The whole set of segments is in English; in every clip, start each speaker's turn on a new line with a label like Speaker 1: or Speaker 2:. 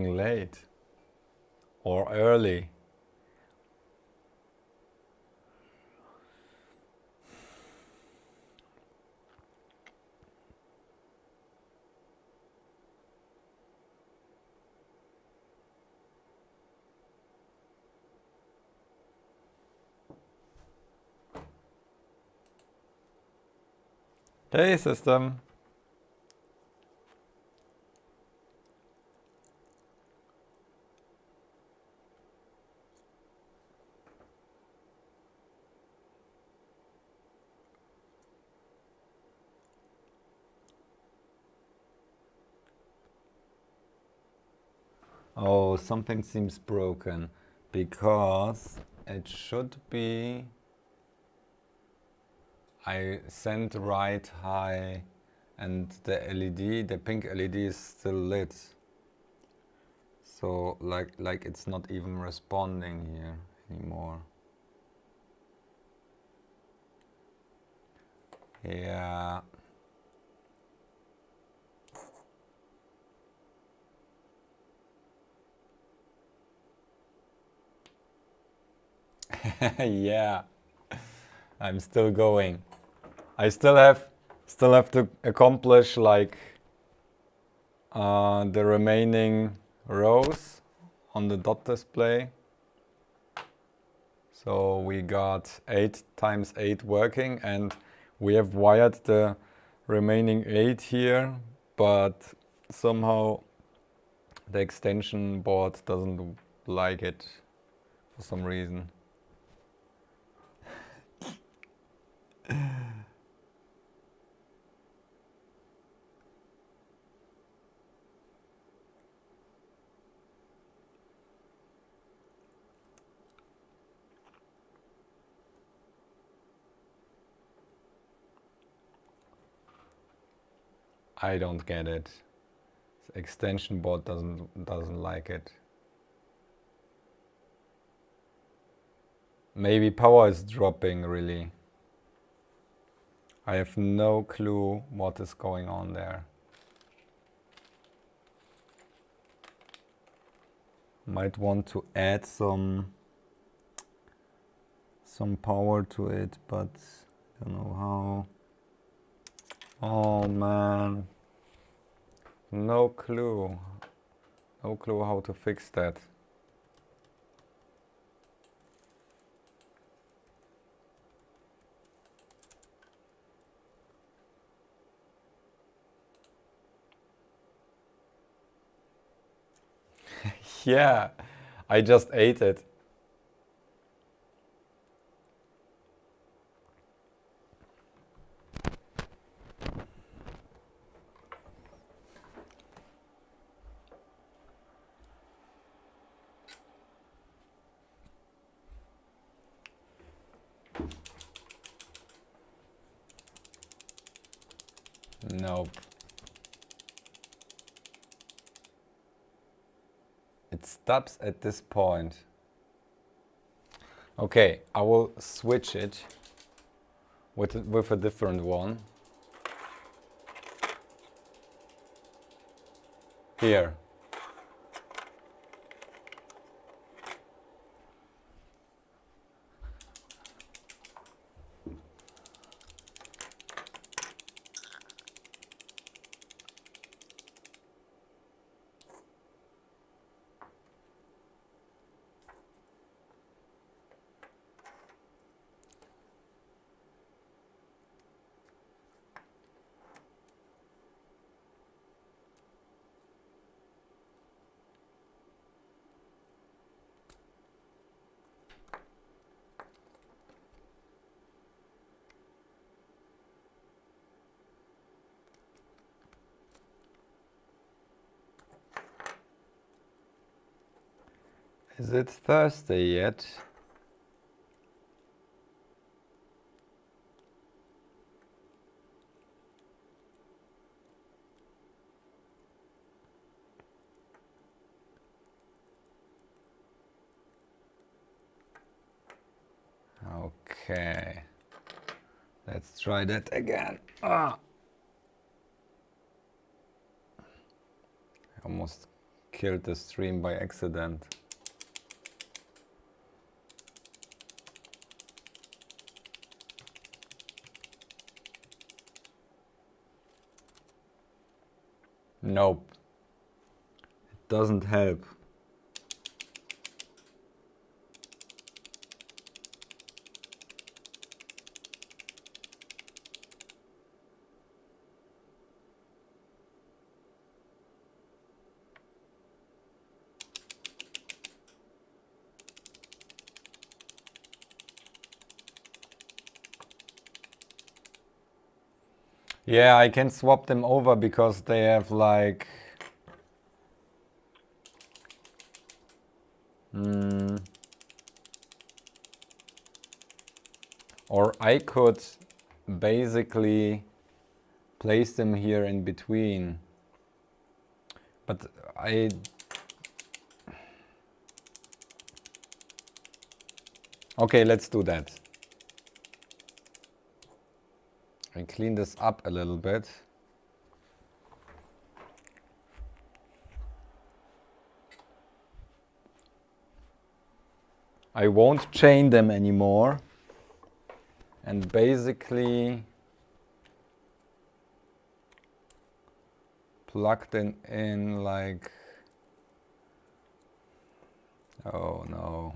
Speaker 1: late or early. Hey system. Oh, something seems broken because it should be. I sent right high and the LED, the pink LED is still lit. So like it's not even responding here anymore. Yeah. Yeah. I'm still going. I still have to accomplish like the remaining rows on the dot display. So we got 8 times 8 working, and we have wired the remaining 8 here, but somehow the extension board doesn't like it for some reason. I don't get it. The extension board doesn't like it. Maybe power is dropping really. I have no clue what is going on there. Might want to add some power to it, but I don't know how. Oh man, no clue how to fix that. Yeah, I just ate it. Nope. It stops at this point. Okay, I will switch it with a different one. Here. Is it Thursday yet? Okay. Let's try that again. I almost killed the stream by accident. Nope. It doesn't help. Yeah, I can swap them over because they have like... Or I could basically place them here in between. But I... Okay, let's do that. I clean this up a little bit. I won't chain them anymore. And basically plug them in like... Oh no.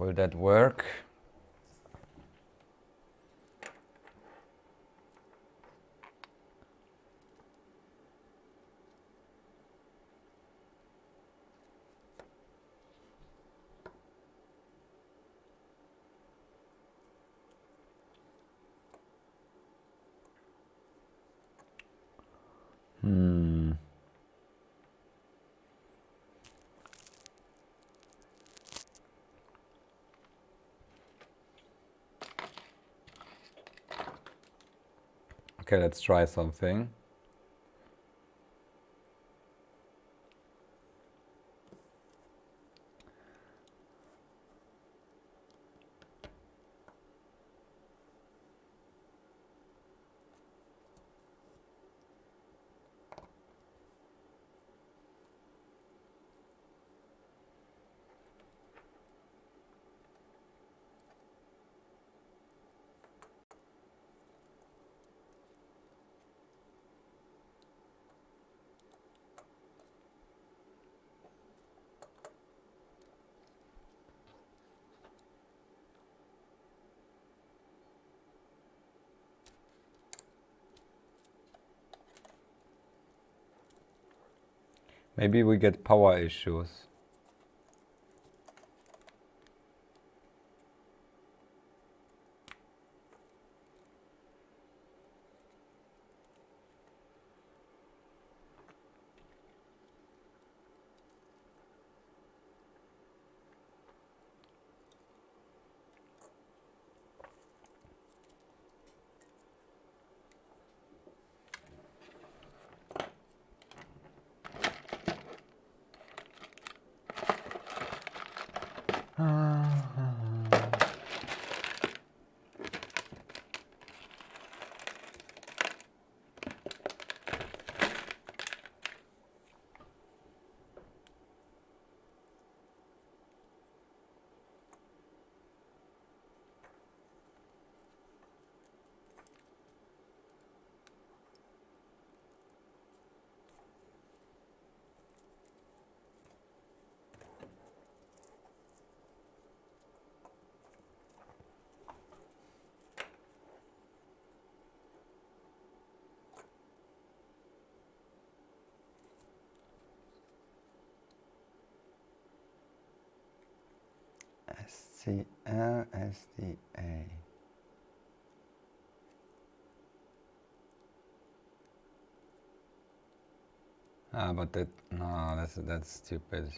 Speaker 1: Will that work? Okay, let's try something. Maybe we get power issues. SCL, SDA. Ah, but that, no, that's stupid.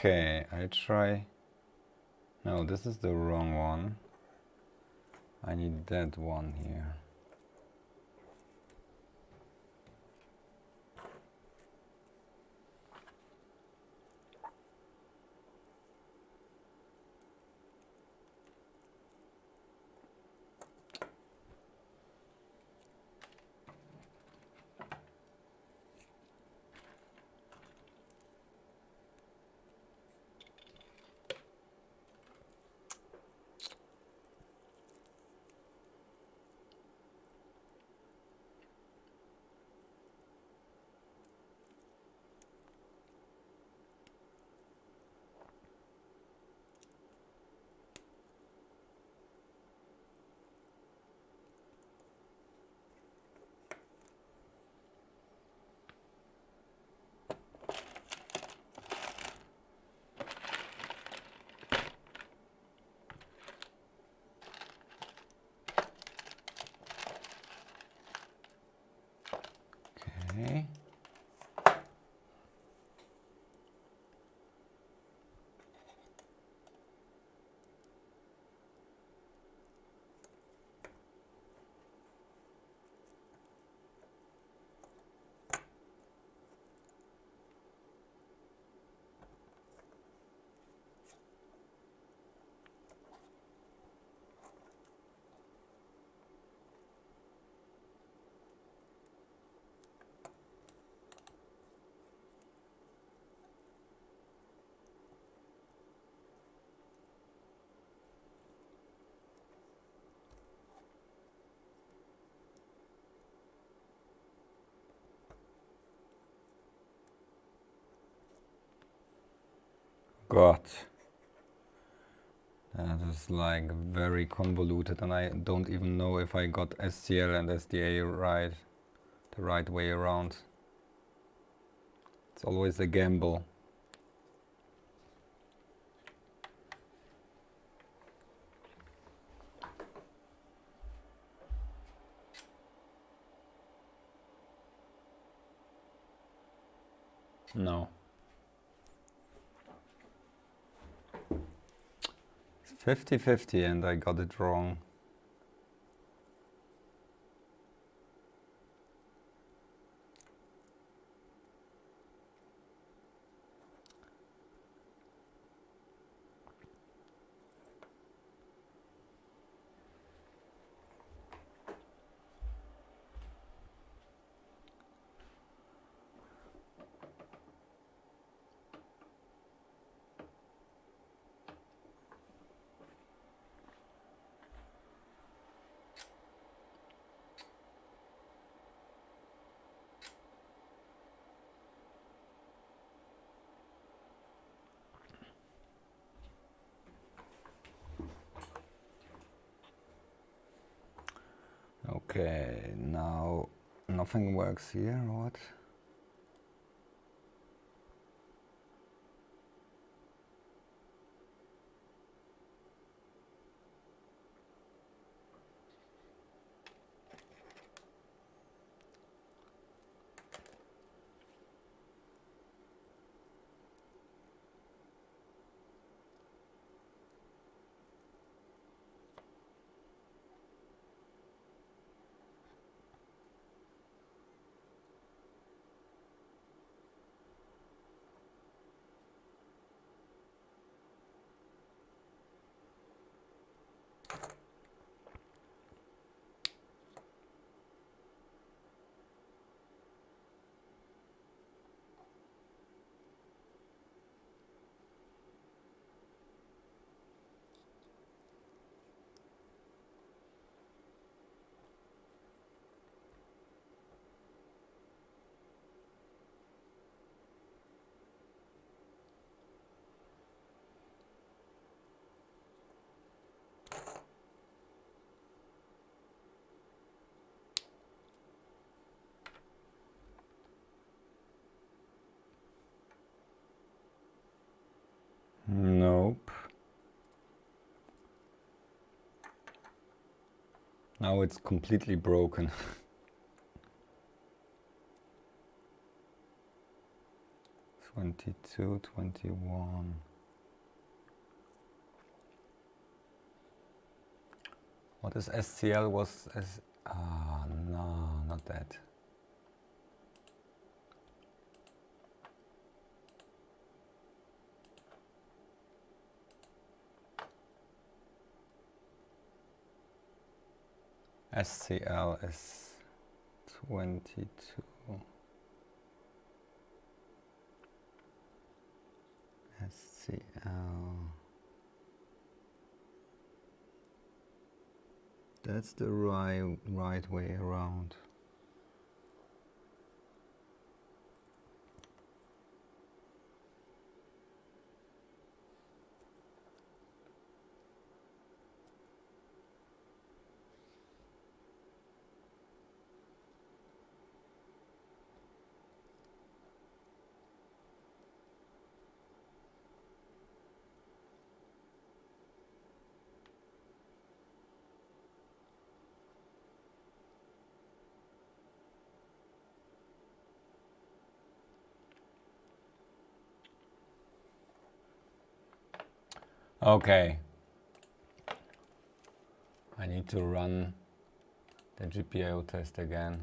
Speaker 1: Okay, I try. No, this is the wrong one. I need that one here. Okay. God, that is like very convoluted, and I don't even know if I got SCL and SDA right, the right way around. It's always a gamble. No. 50-50 and I got it wrong. Okay, now nothing works here, what? Nope. Now it's completely broken. 22, 21. What is SCL was as no, not that. SCL is 22. SCL. That's the right way around. Okay. I need to run the GPIO test again.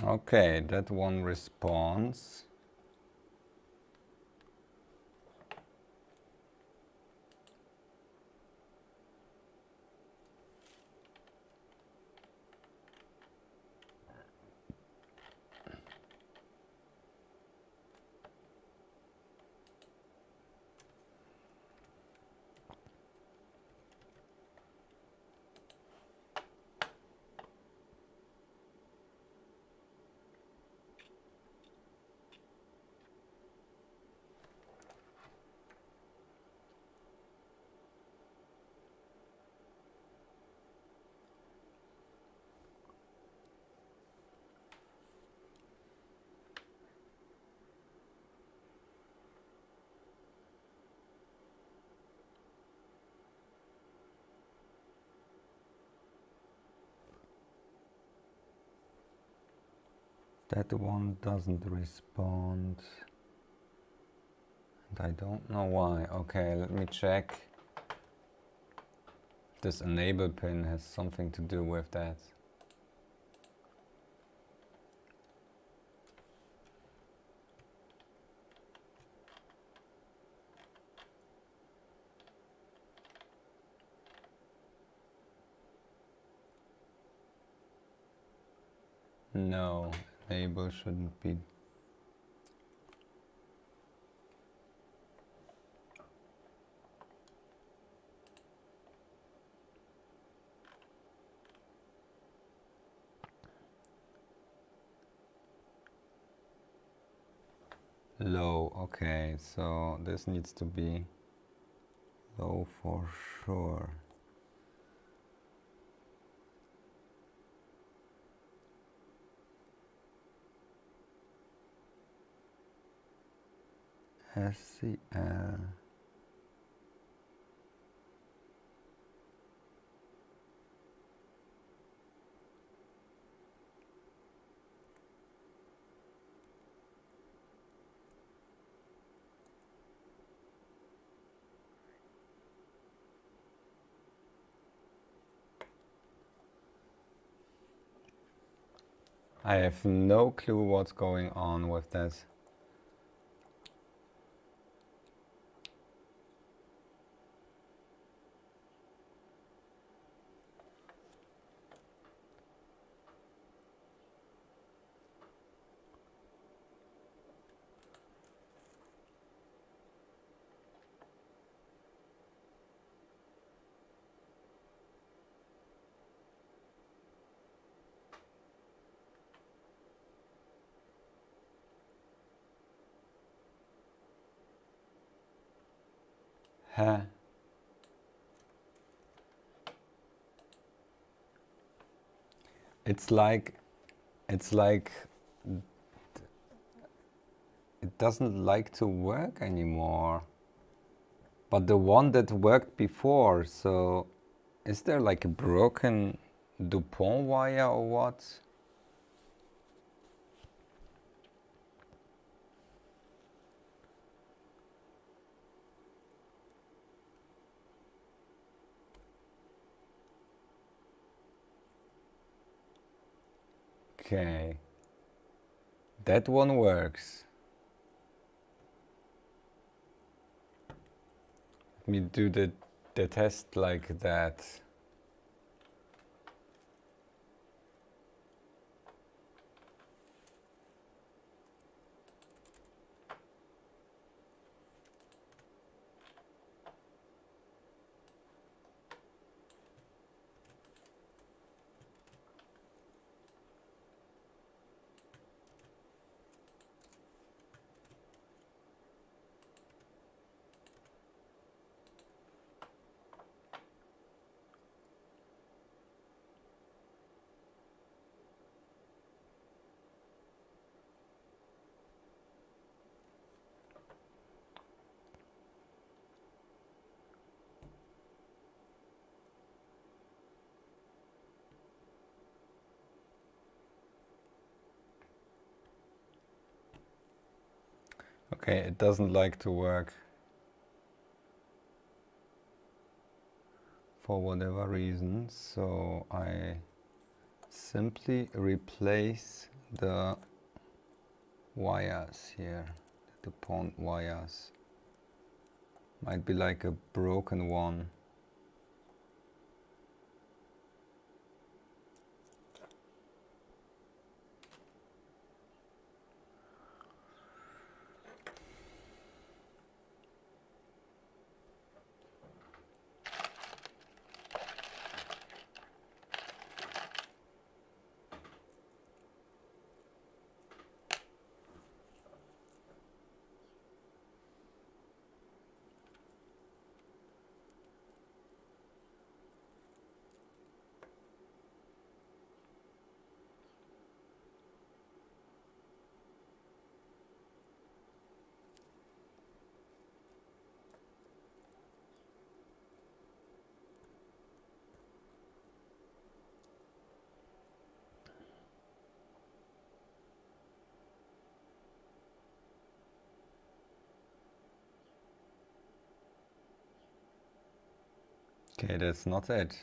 Speaker 1: Okay, that one responds. That one doesn't respond. And I don't know why. Okay, let me check. This enable pin has something to do with that. No, enable shouldn't be. low. Okay, so this needs to be low for sure. SCL. I have no clue what's going on with this. Huh? It's like it doesn't like to work anymore. But the one that worked before, so is there like a broken Dupont wire or what? Okay, that one works. Let me do the test like that. Okay, it doesn't like to work for whatever reason, so I simply replace the wires here, the Dupont wires. Might be like a broken one. Okay, that's not it.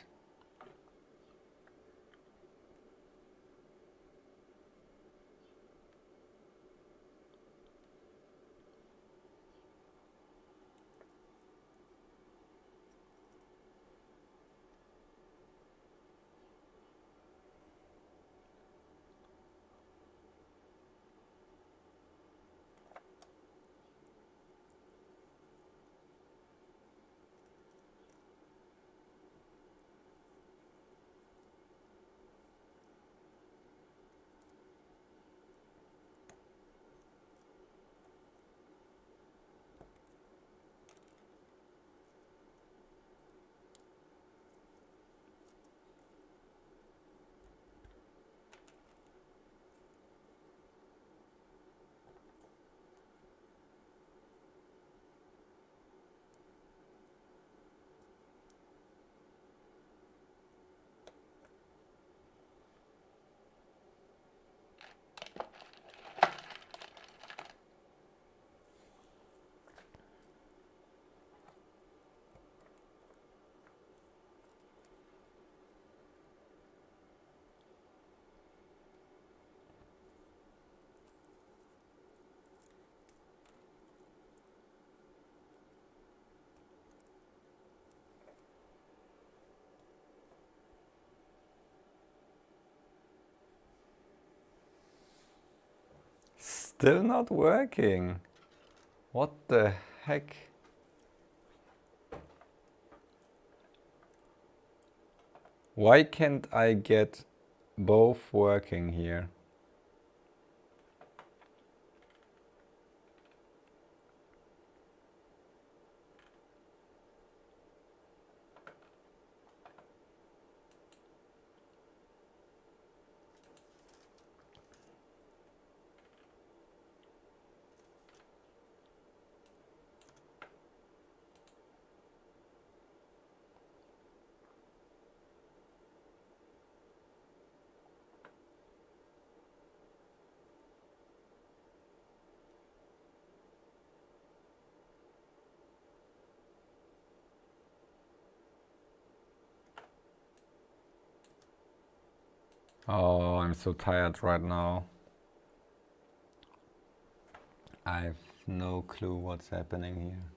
Speaker 1: still not working. What the heck? Why can't I get both working here? Oh, I'm so tired right now. I have no clue what's happening here.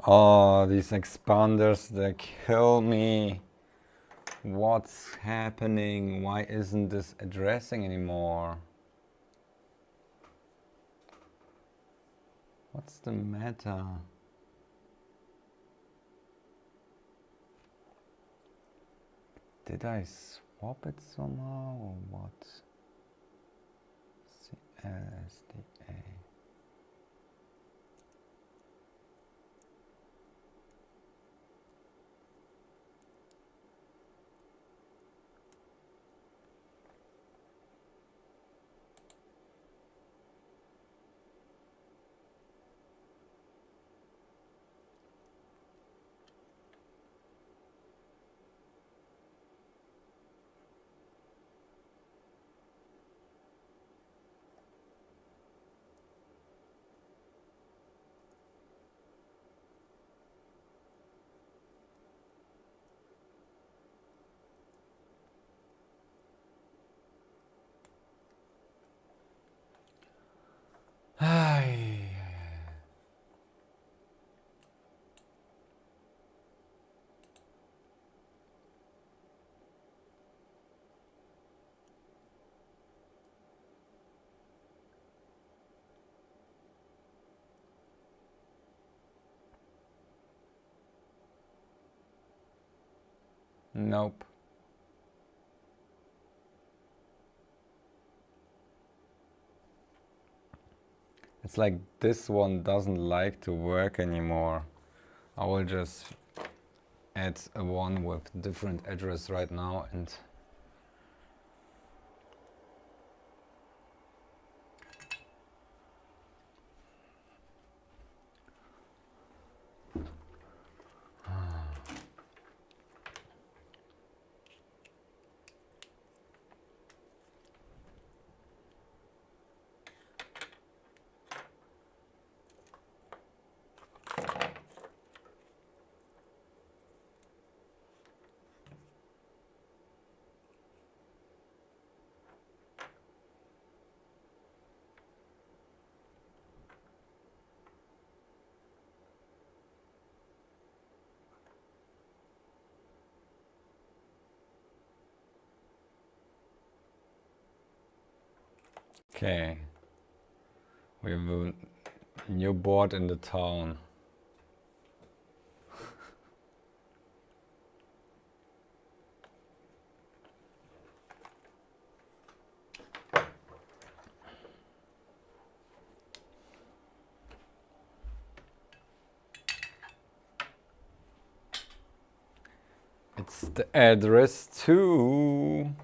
Speaker 1: Oh, these expanders, they kill me. What's happening? Why isn't this addressing anymore? What's the matter? Did I swap it somehow or what? CLSDA. Ay. Nope. It's like this one doesn't like to work anymore. I will just add a one with different address right now and okay. We have a new board in the town. It's the address too.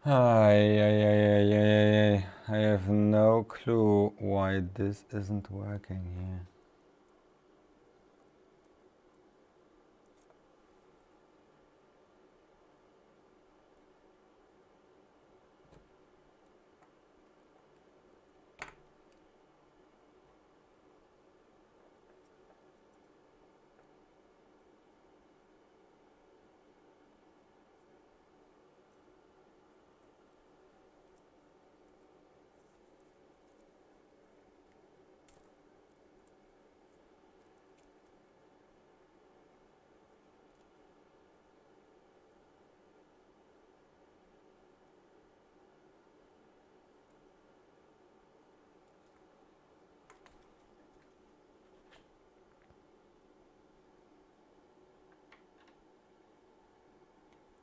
Speaker 1: I have no clue why this isn't working here.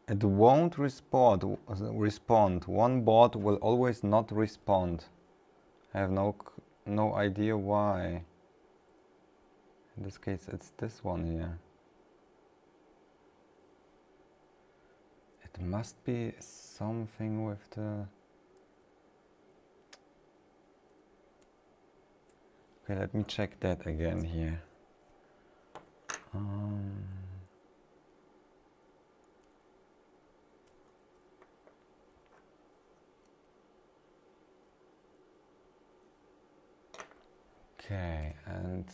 Speaker 1: It won't respond. One bot will always not respond. I have no idea why. In this case, it's this one here. It must be something with the... Okay, let me check that again here. Okay, and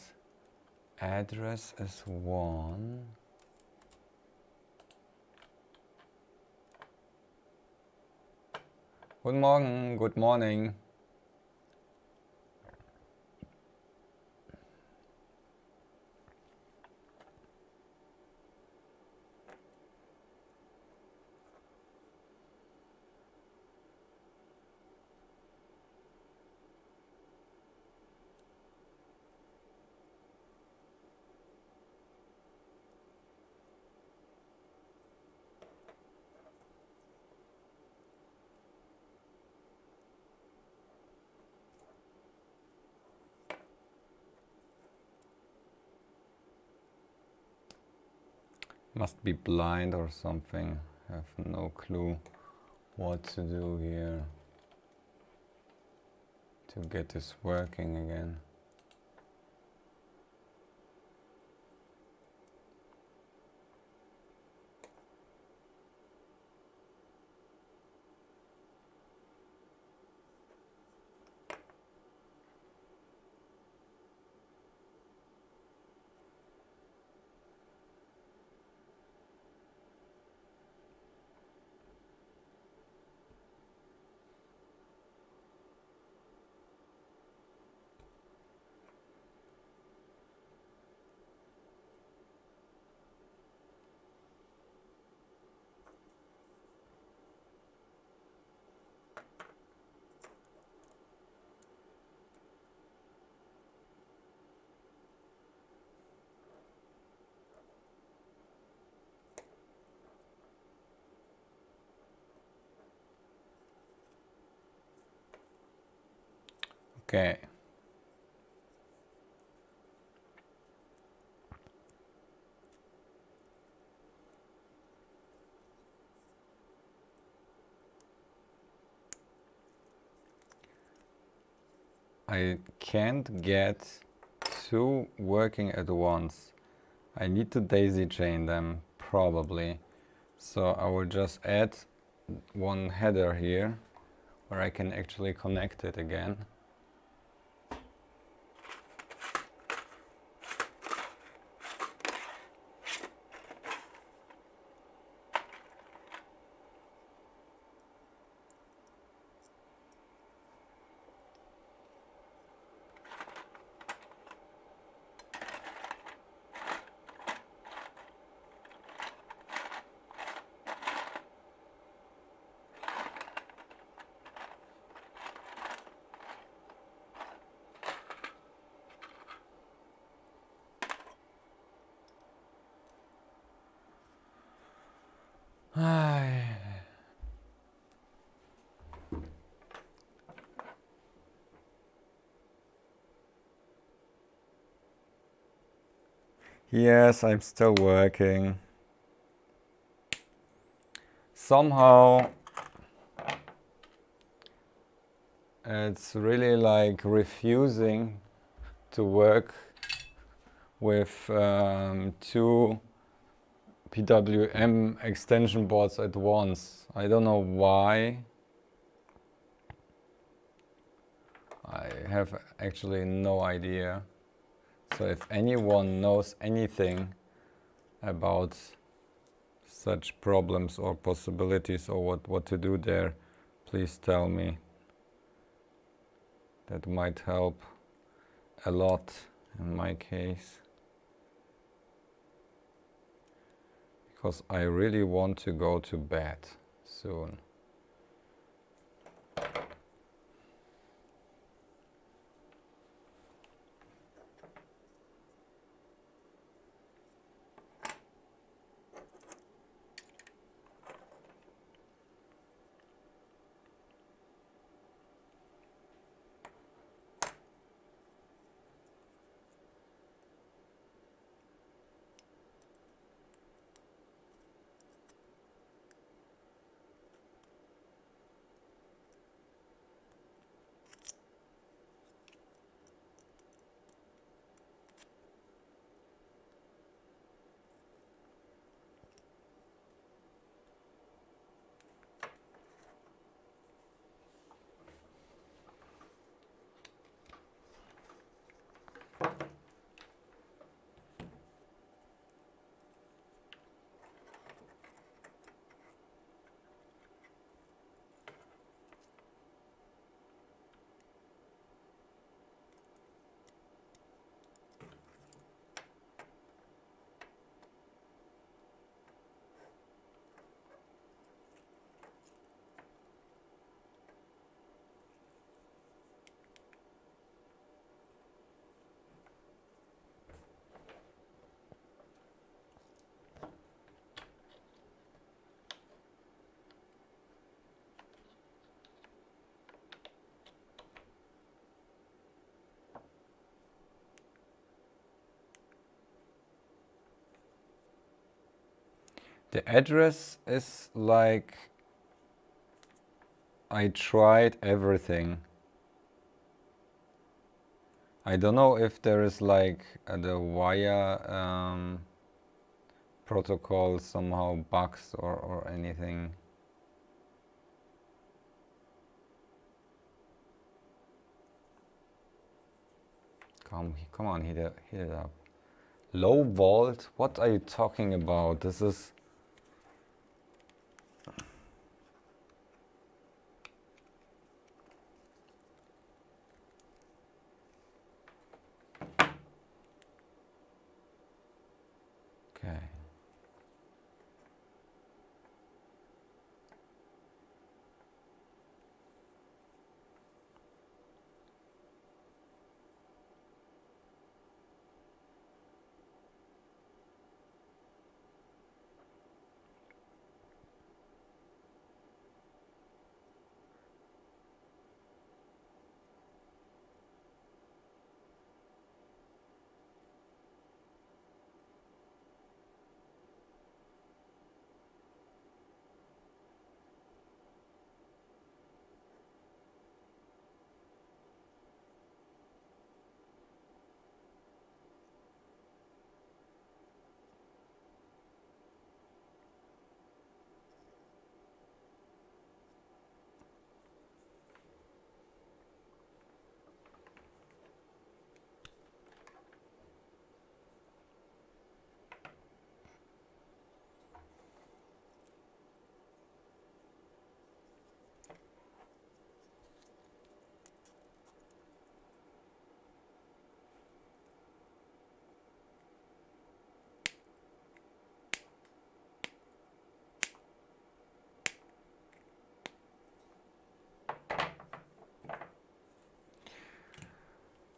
Speaker 1: address is 1. Guten Morgen, good morning. Must be blind or something. I have no clue what to do here to get this working again. Okay. I can't get two working at once. I need to daisy chain them, probably. So I will just add one header here where I can actually connect it again. Yes, I'm still working. Somehow it's really like refusing to work with two PWM extension boards at once. I don't know why. I have actually no idea. So if anyone knows anything about such problems or possibilities or what to do there, please tell me. That might help a lot in my case. Because I really want to go to bed soon. The address is like, I tried everything. I don't know if there is like the wire protocol somehow bugs or anything. Come on, heat it up. Low volt? What are you talking about? This is... Okay.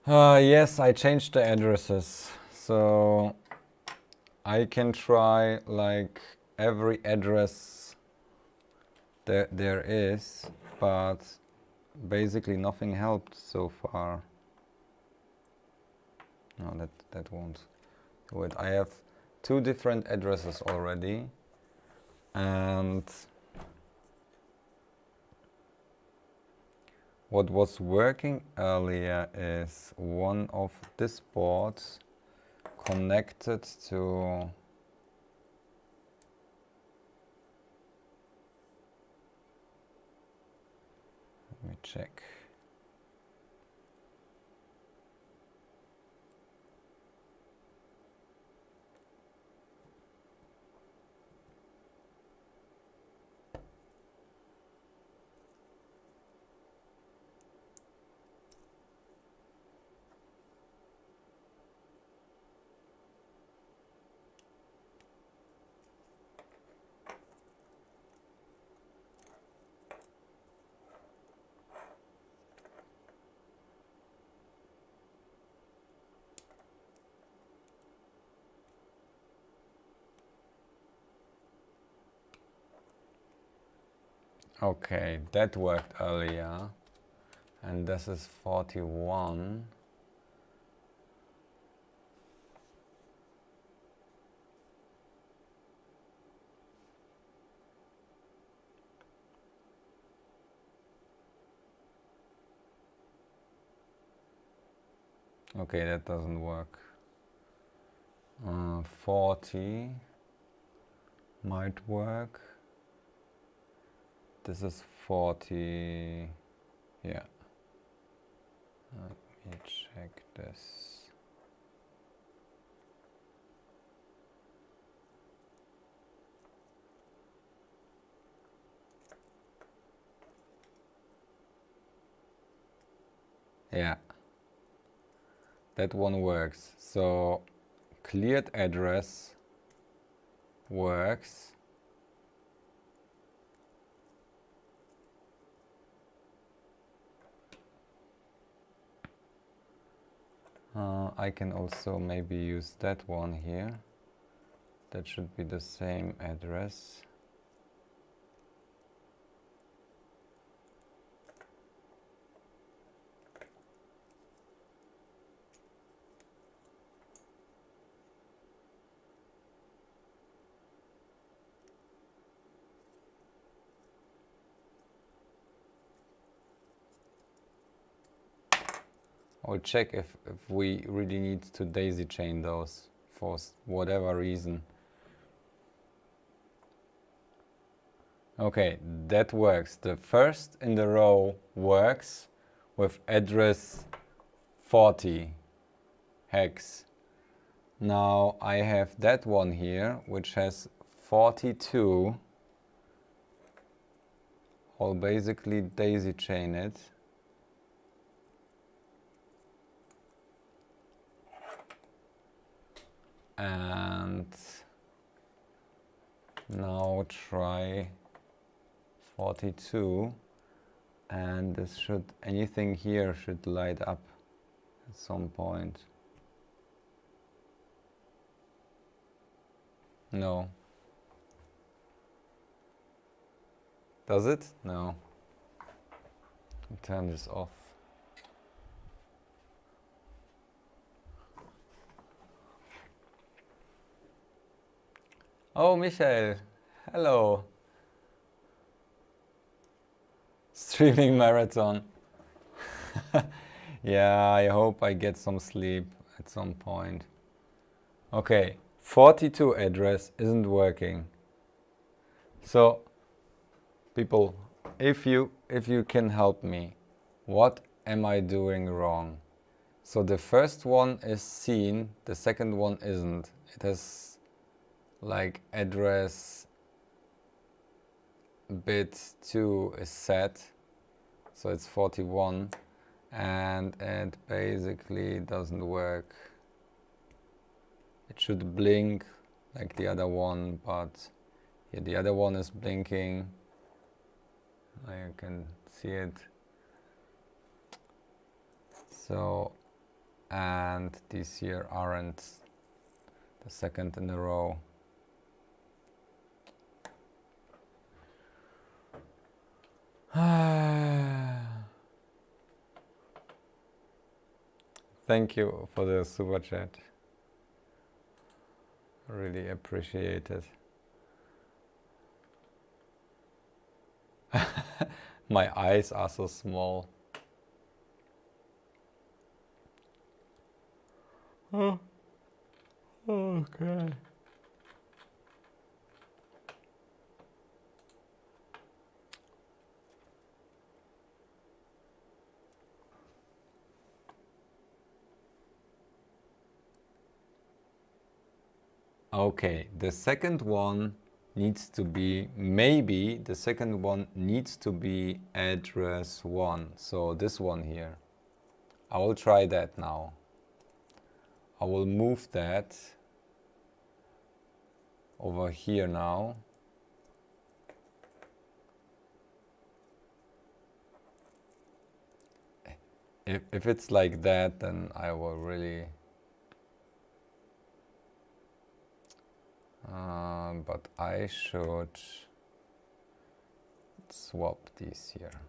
Speaker 1: Yes, I changed the addresses. So I can try like every address there is, but basically nothing helped so far. No, that won't do it. I have 2 different addresses already, and what was working earlier is one of these boards connected to let me check. Okay, that worked earlier, and this is 41. Okay, that doesn't work. 40 might work. This is 40. Yeah. Let me check this. Yeah. That one works. So cleared address works. I can also maybe use that one here. That should be the same address. I'll check if we really need to daisy chain those for whatever reason. Okay, that works. The first in the row works with address 40 hex. Now I have that one here, which has 42. I'll basically daisy chain it. And now try 42, and this should, anything here should light up at some point. No. Does it? No. I'll turn this off. Oh, Michael, hello. Streaming marathon. Yeah, I hope I get some sleep at some point. Okay, 42 address isn't working. So, people, if you can help me, what am I doing wrong? So the first one is seen, the second one isn't. It has like address bit 2 is set, so it's 41, and it basically doesn't work. It should blink like the other one, but yeah, the other one is blinking. I can see it. So, and these here aren't the second in a row. Thank you for the super chat. Really appreciate it. My eyes are so small. Oh, okay. Okay, the second one needs to be, maybe the second one needs to be address 1. So this one here. I will try that now. I will move that over here now. If it's like that, then I will really... but I should swap these here.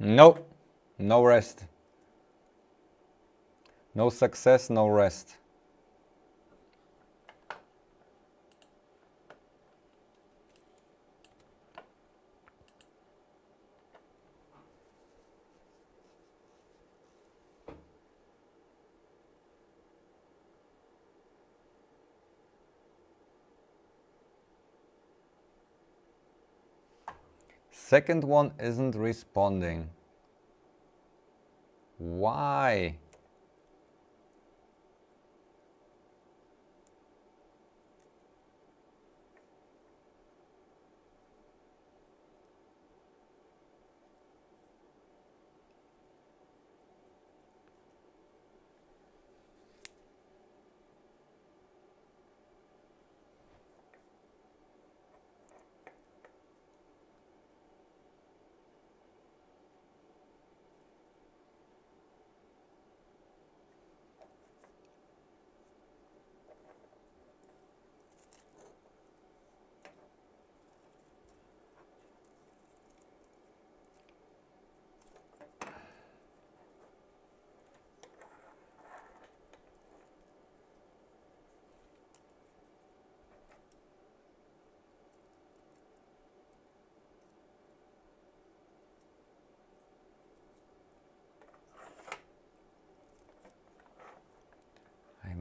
Speaker 1: Nope, no rest. No success, no rest. Second one isn't responding. Why?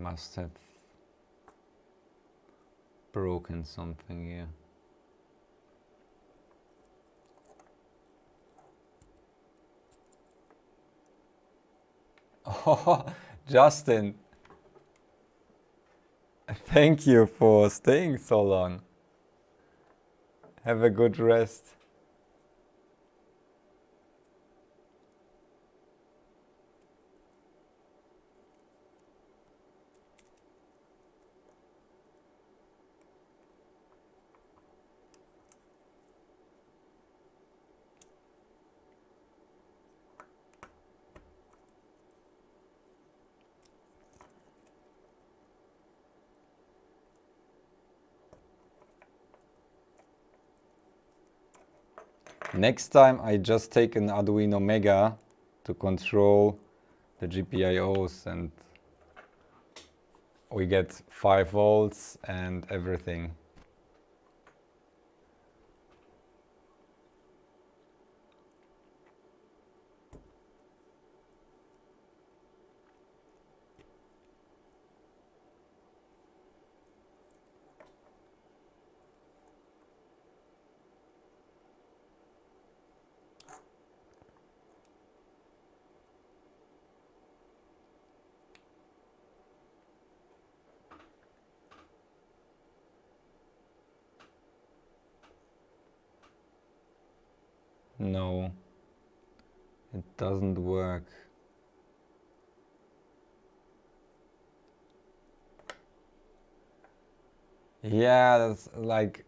Speaker 1: must have broken something here. Oh, Justin, thank you for staying so long. Have a good rest. Next time I just take an Arduino Mega to control the GPIOs and we get 5 volts and everything. No, it doesn't work. Yeah, that's like,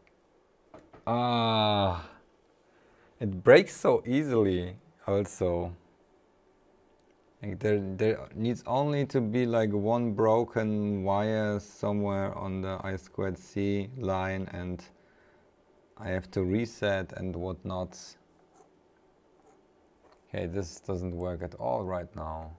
Speaker 1: it breaks so easily also. Like there needs only to be like one broken wire somewhere on the I2C line and I have to reset and whatnot. Okay, this doesn't work at all right now.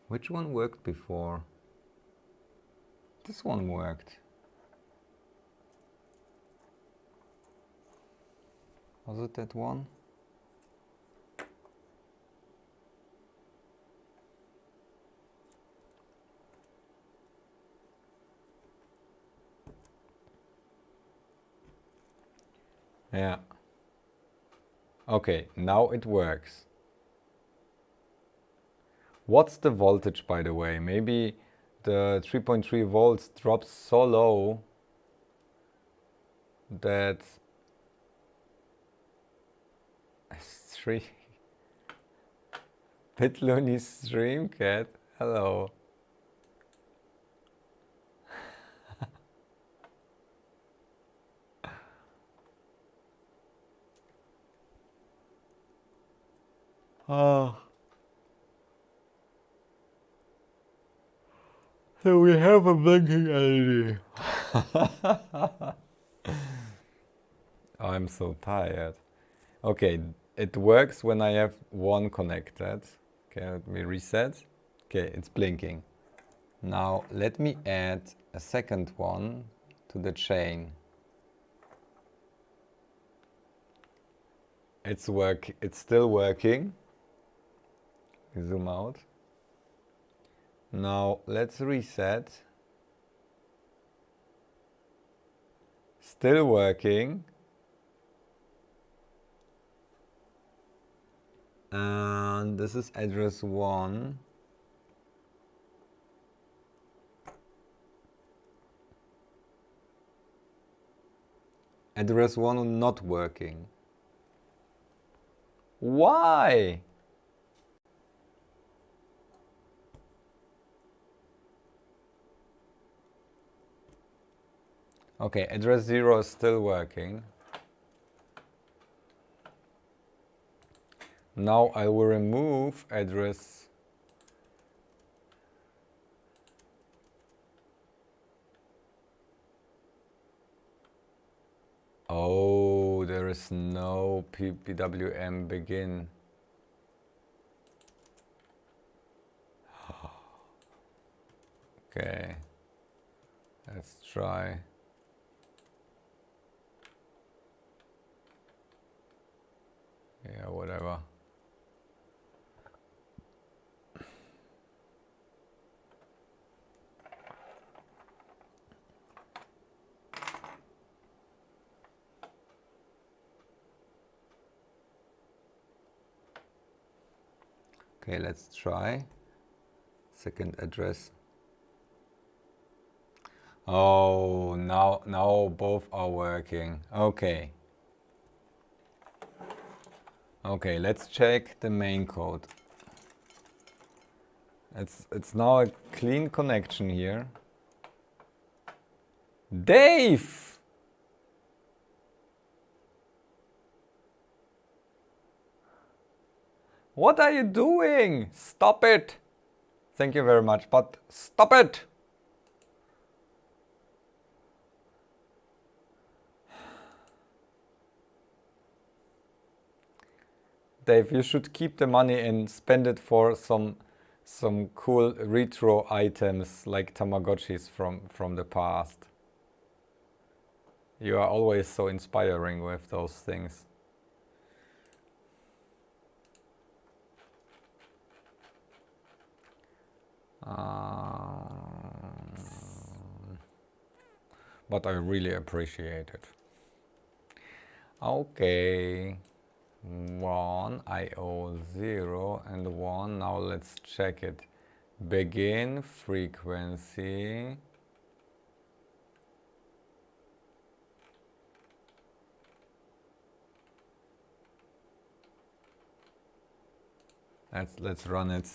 Speaker 1: Which one worked before? This one worked. Was it that one? Yeah. Okay, now it works. What's the voltage, by the way? Maybe the 3.3 volts drops so low that three bitluni stream cat. Hello. Oh. So we have a blinking LED. I'm so tired. Okay, it works when I have one connected. Okay, let me reset. Okay, it's blinking. Now let me add a second one to the chain. It's still working. Zoom out. Now let's reset. Still working. And this is address 1. Address 1 not working. Why? Okay, address 0 is still working. Now I will remove address. Oh, there is no PWM begin. Okay, let's try. Yeah, whatever. Okay, let's try. Second address. Oh, now both are working. Okay. Okay, let's check the main code. It's now a clean connection here. Dave! What are you doing? Stop it! Thank you very much, but stop it! Dave, you should keep the money and spend it for some cool retro items like Tamagotchis from the past. You are always so inspiring with those things. But I really appreciate it. Okay. 1 IO 0 and 1. Now let's check it. Begin frequency. Let's run it.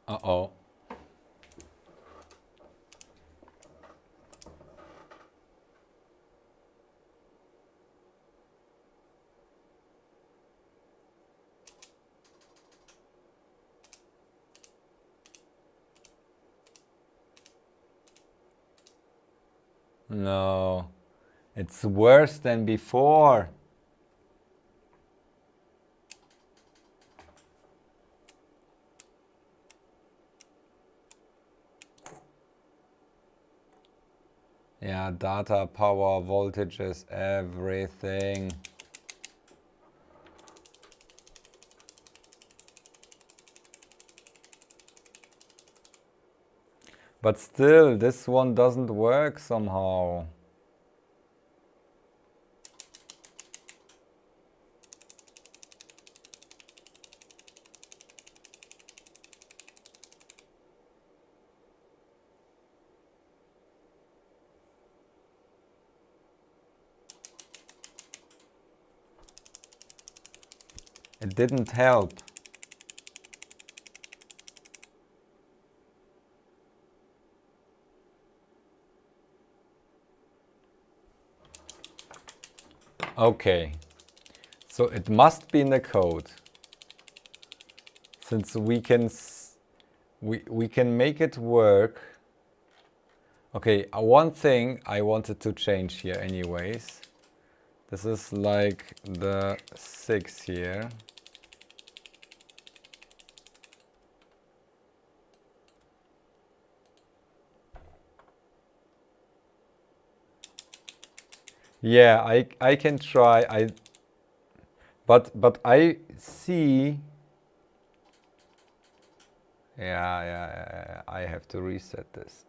Speaker 1: Uh-oh. No, it's worse than before. Yeah, data, power, voltages, everything. But still, this one doesn't work somehow. It didn't help. Okay, so it must be in the code, since we can make it work. Okay, one thing I wanted to change here anyways. This is like the 6 here. Yeah, I can try. But I see. Yeah, I have to reset this.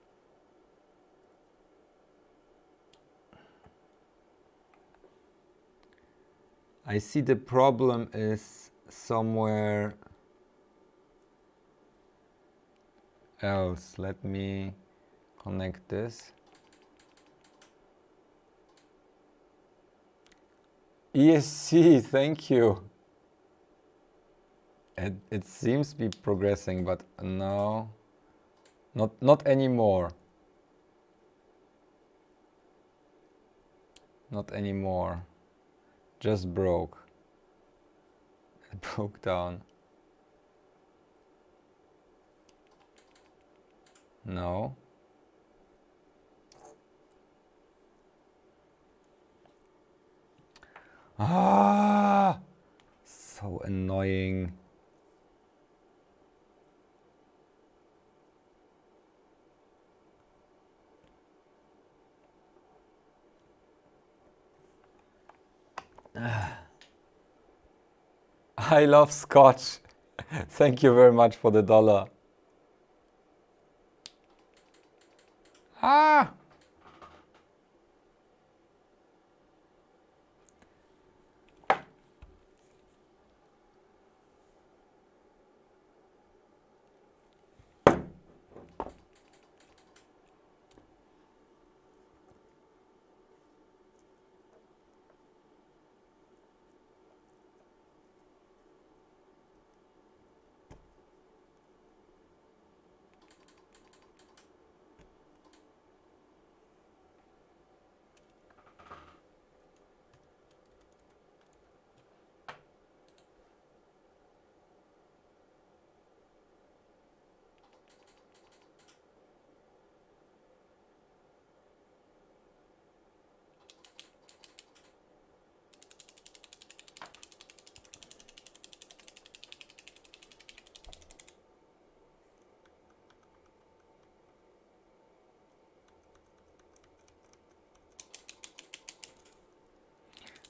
Speaker 1: I see the problem is somewhere else. Let me connect this. ESC, thank you. It seems to be progressing, but no, not anymore. Not anymore. Just broke. It broke down. No. Ah, so annoying. I love Scotch. Thank you very much for the $1. Ah!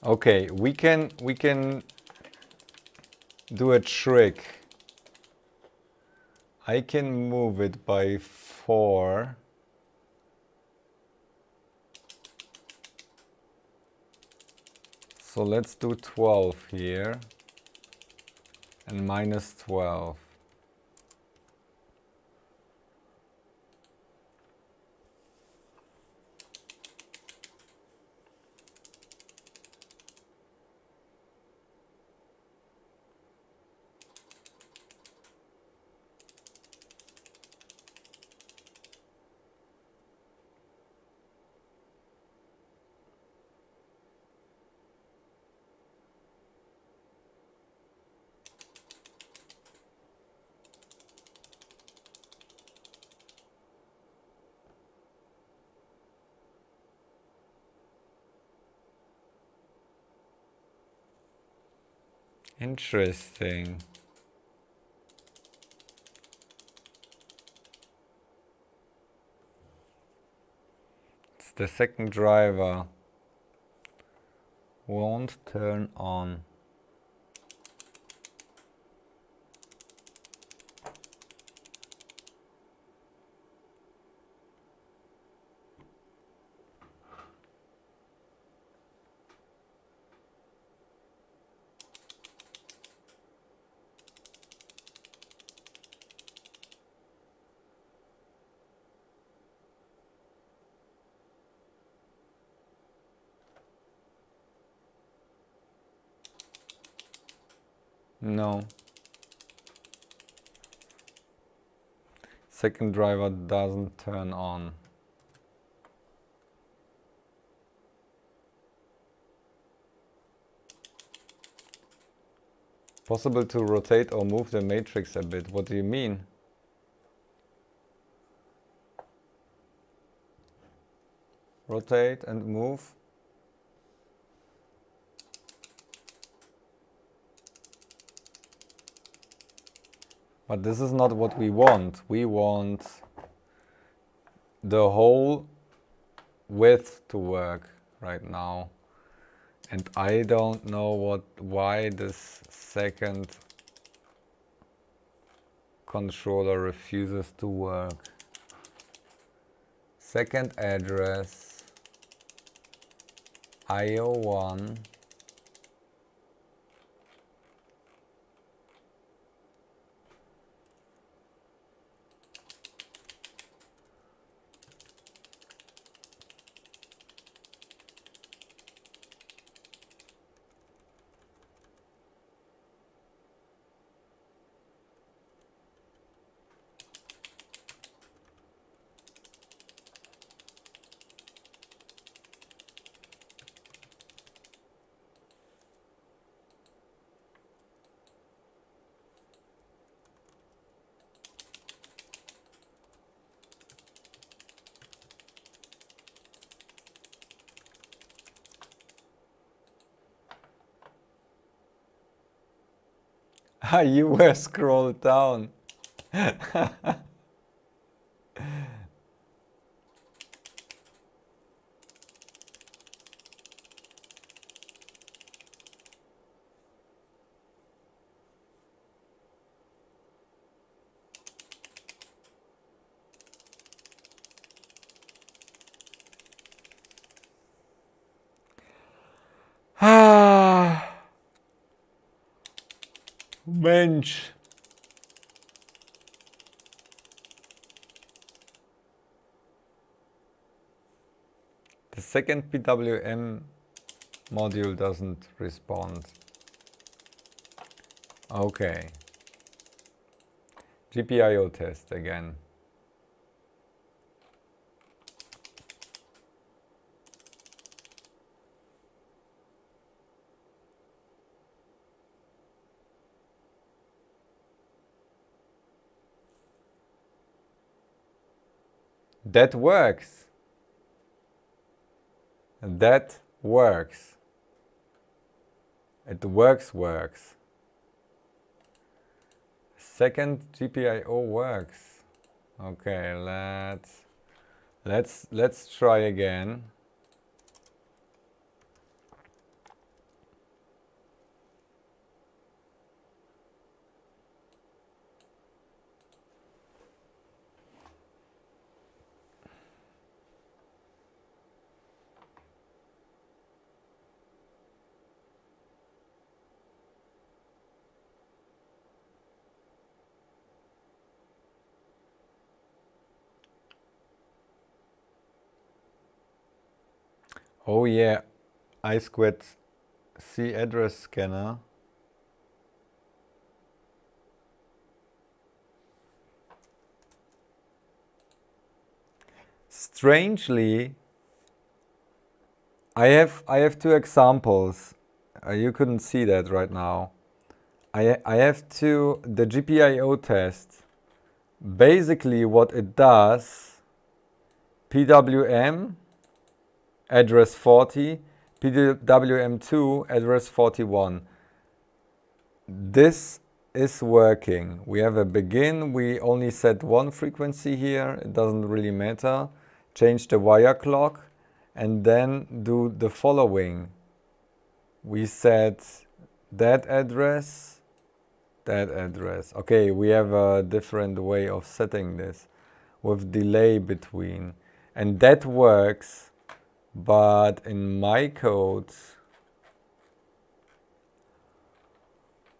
Speaker 1: Okay, we can do a trick. I can move it by 4. So let's do 12 here and minus 12. Interesting. It's the second driver. Won't turn on. No. Second driver doesn't turn on. Possible to rotate or move the matrix a bit. What do you mean? Rotate and move. But this is not what we want. We want the whole width to work right now. And I don't know why this second controller refuses to work. Second address, IO1. You were scrolled down. Mensch. The second PWM module doesn't respond. Okay. GPIO test again. That works. That works. It works. Second GPIO works. Okay, let's try again. Oh yeah, I2C address scanner. Strangely, I have two examples. You couldn't see that right now. I have the GPIO test. Basically what it does, PWM address 40, PWM2 address 41. This is working. We have a begin, we only set one frequency here, it doesn't really matter. Change the wire clock and then do the following. We set that address. Okay, we have a different way of setting this with delay between. And that works, but in my code,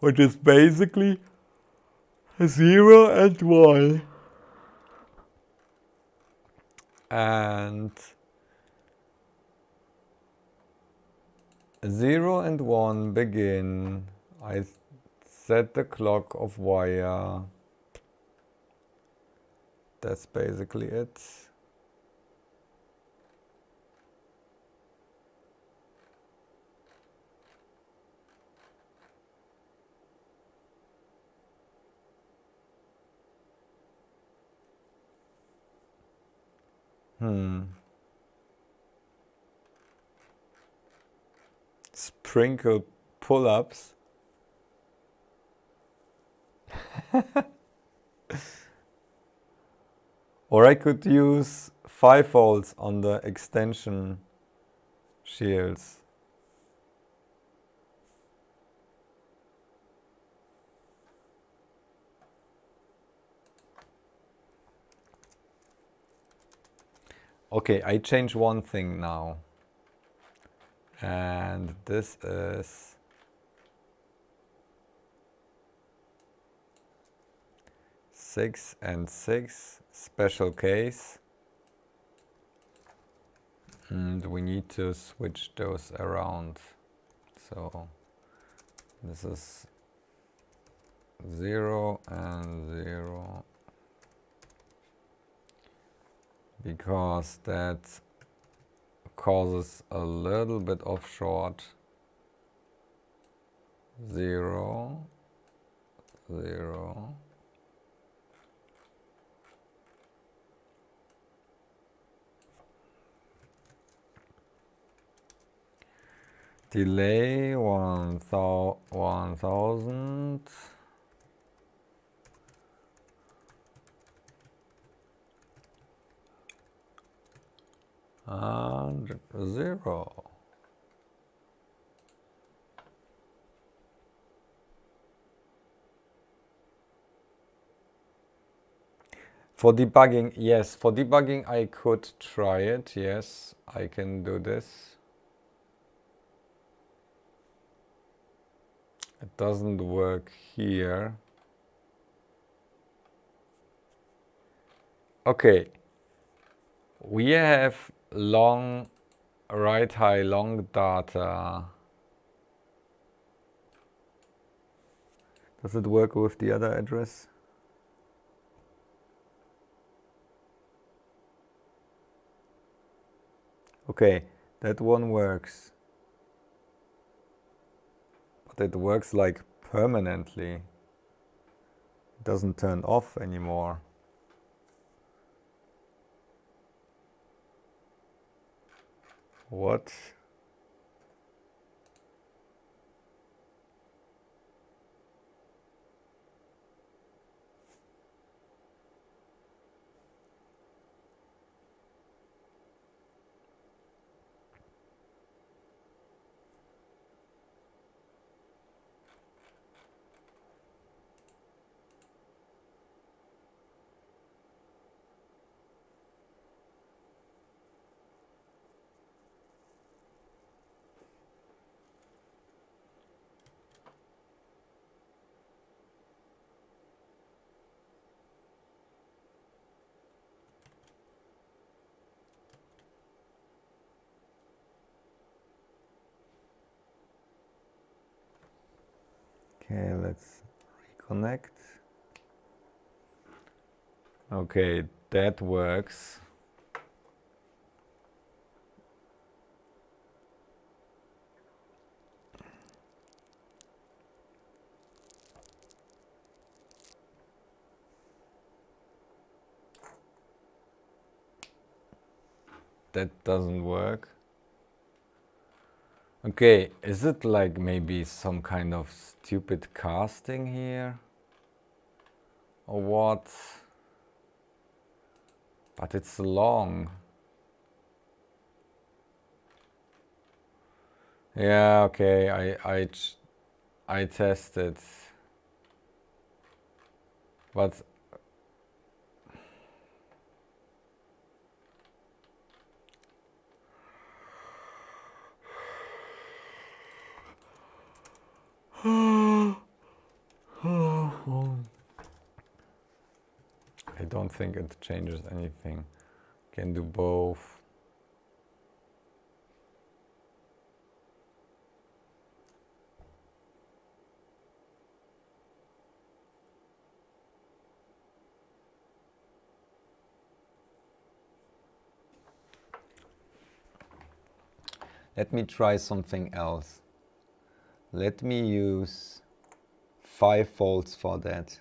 Speaker 1: which is basically 0 and 1. And 0 and 1 begin. I set the clock of wire. That's basically it. Sprinkle pull-ups. Or I could use 5 volts on the extension shields. Okay, I change one thing now. And this is 6 and 6, special case. And we need to switch those around. So this is 0 and 0. Because that causes a little bit of short. 0, 0. Delay 1000. And 0. For debugging, yes, for debugging I could try it, yes, I can do this. It doesn't work here. Okay, we have long, right high, long data. Does it work with the other address? Okay, that one works. But it works like permanently. It doesn't turn off anymore. What? Okay, let's reconnect. Okay, that works. That doesn't work. Okay, is it like maybe some kind of stupid casting here? Or what? But it's long. Yeah, okay, I tested. But I don't think it changes anything. Can do both. Let me try something else. Let me use 5 volts for that.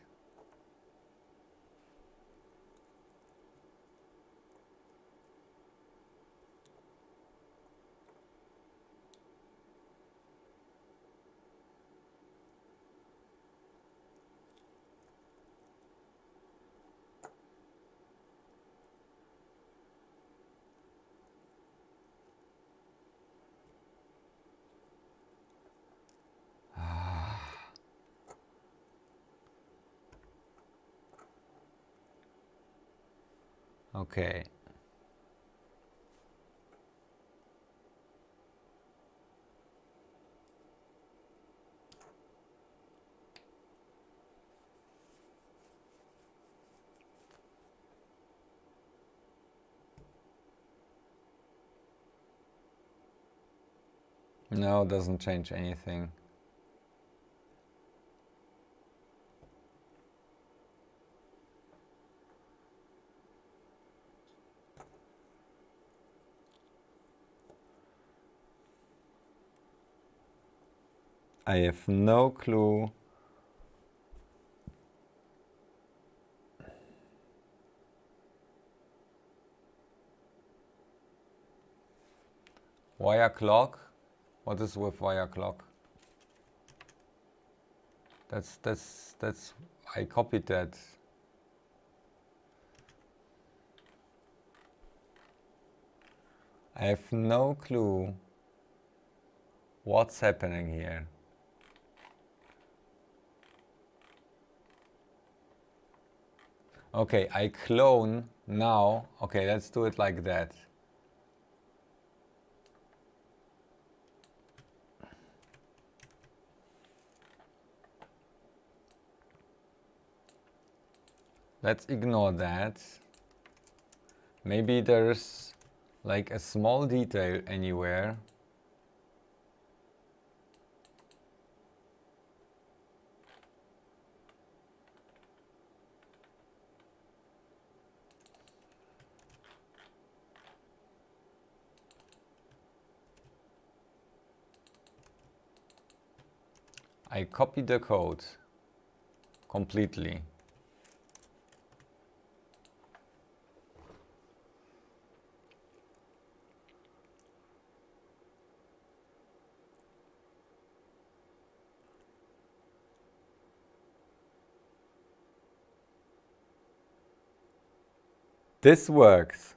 Speaker 1: Okay. No, doesn't change anything. I have no clue. Wire clock? What is with wire clock? That's I copied that. I have no clue what's happening here. Okay, I clone now. Okay, let's do it like that. Let's ignore that. Maybe there's like a small detail anywhere. I copied the code completely. This works.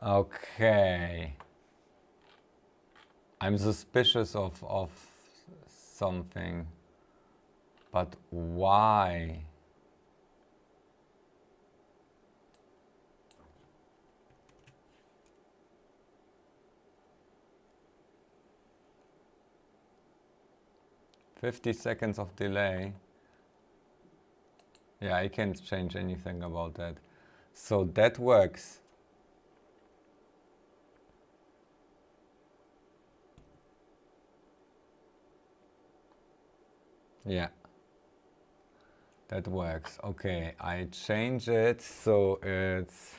Speaker 1: Okay. I'm suspicious of something. But why? $50 of delay. Yeah, I can't change anything about that. So that works. Yeah. That works. Okay, I change it so it's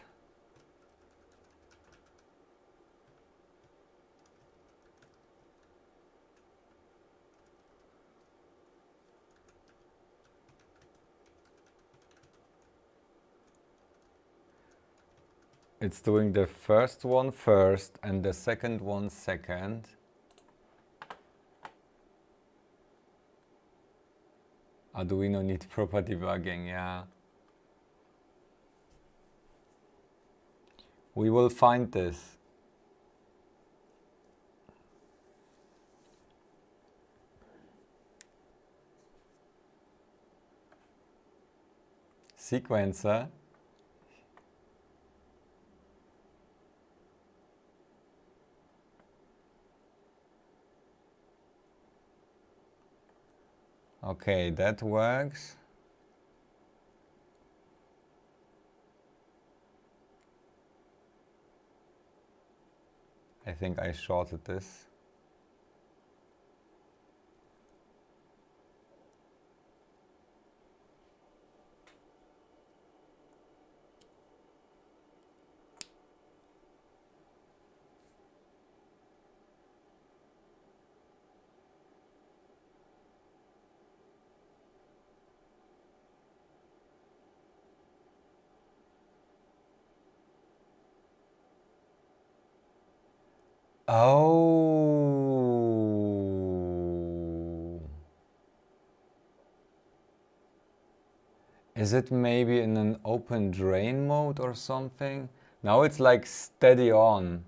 Speaker 1: doing the first one first and the second one second. Arduino need proper debugging, yeah. We will find this. Sequencer. Okay, that works. I think I shorted this. Oh. Is it maybe in an open drain mode or something? Now it's like steady on.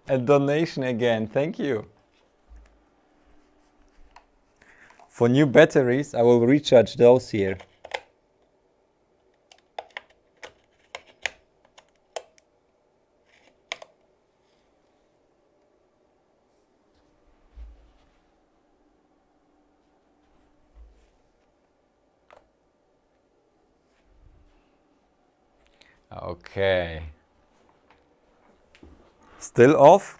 Speaker 1: A donation again, thank you. For new batteries, I will recharge those here. Okay. Still off?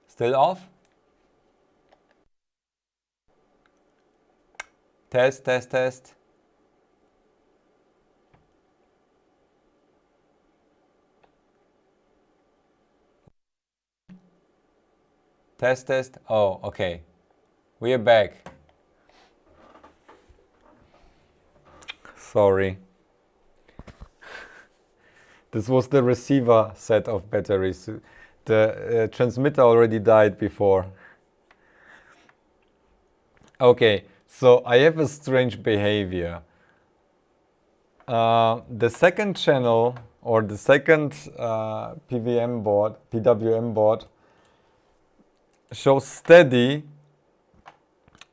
Speaker 1: Still off? Test, test, test. Test, test. Oh, okay. We are back. Sorry. This was the receiver set of batteries. The transmitter already died before. Okay, so I have a strange behavior. The second channel or the second PWM board shows steady.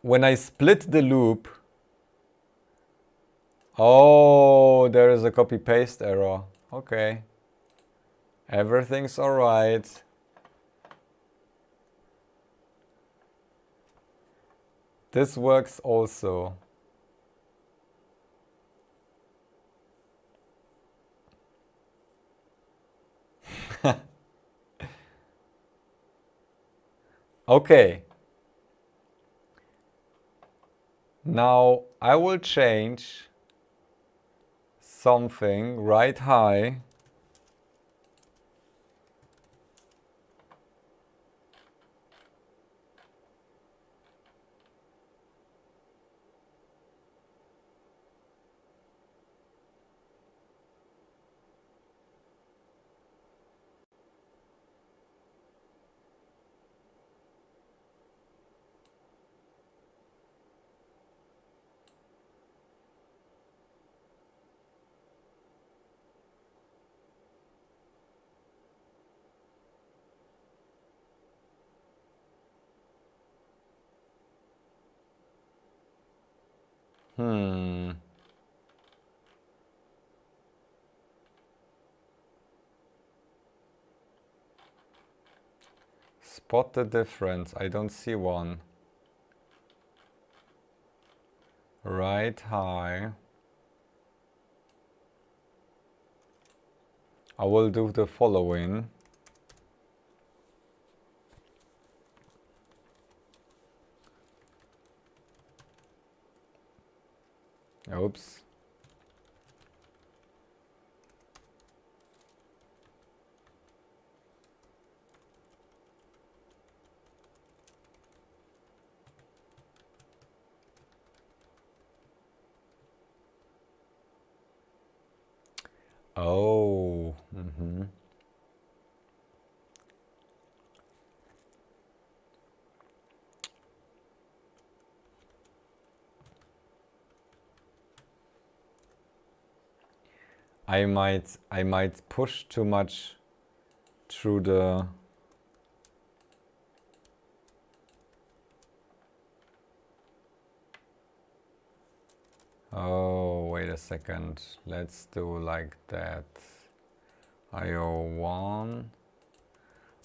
Speaker 1: When I split the loop, oh, there is a copy-paste error. Okay. Everything's all right. This works also. Okay. Now I will change something right high. Spot the difference. I don't see one. Right high. I will do the following. Oops. Oh. I might push too much through the Oh, wait a second. Let's do like that. IO1.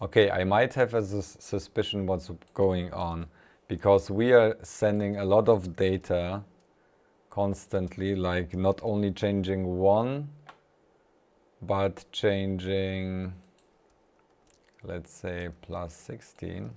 Speaker 1: Okay, I might have a suspicion what's going on because we are sending a lot of data constantly, like not only changing one, but changing, let's say, plus 16.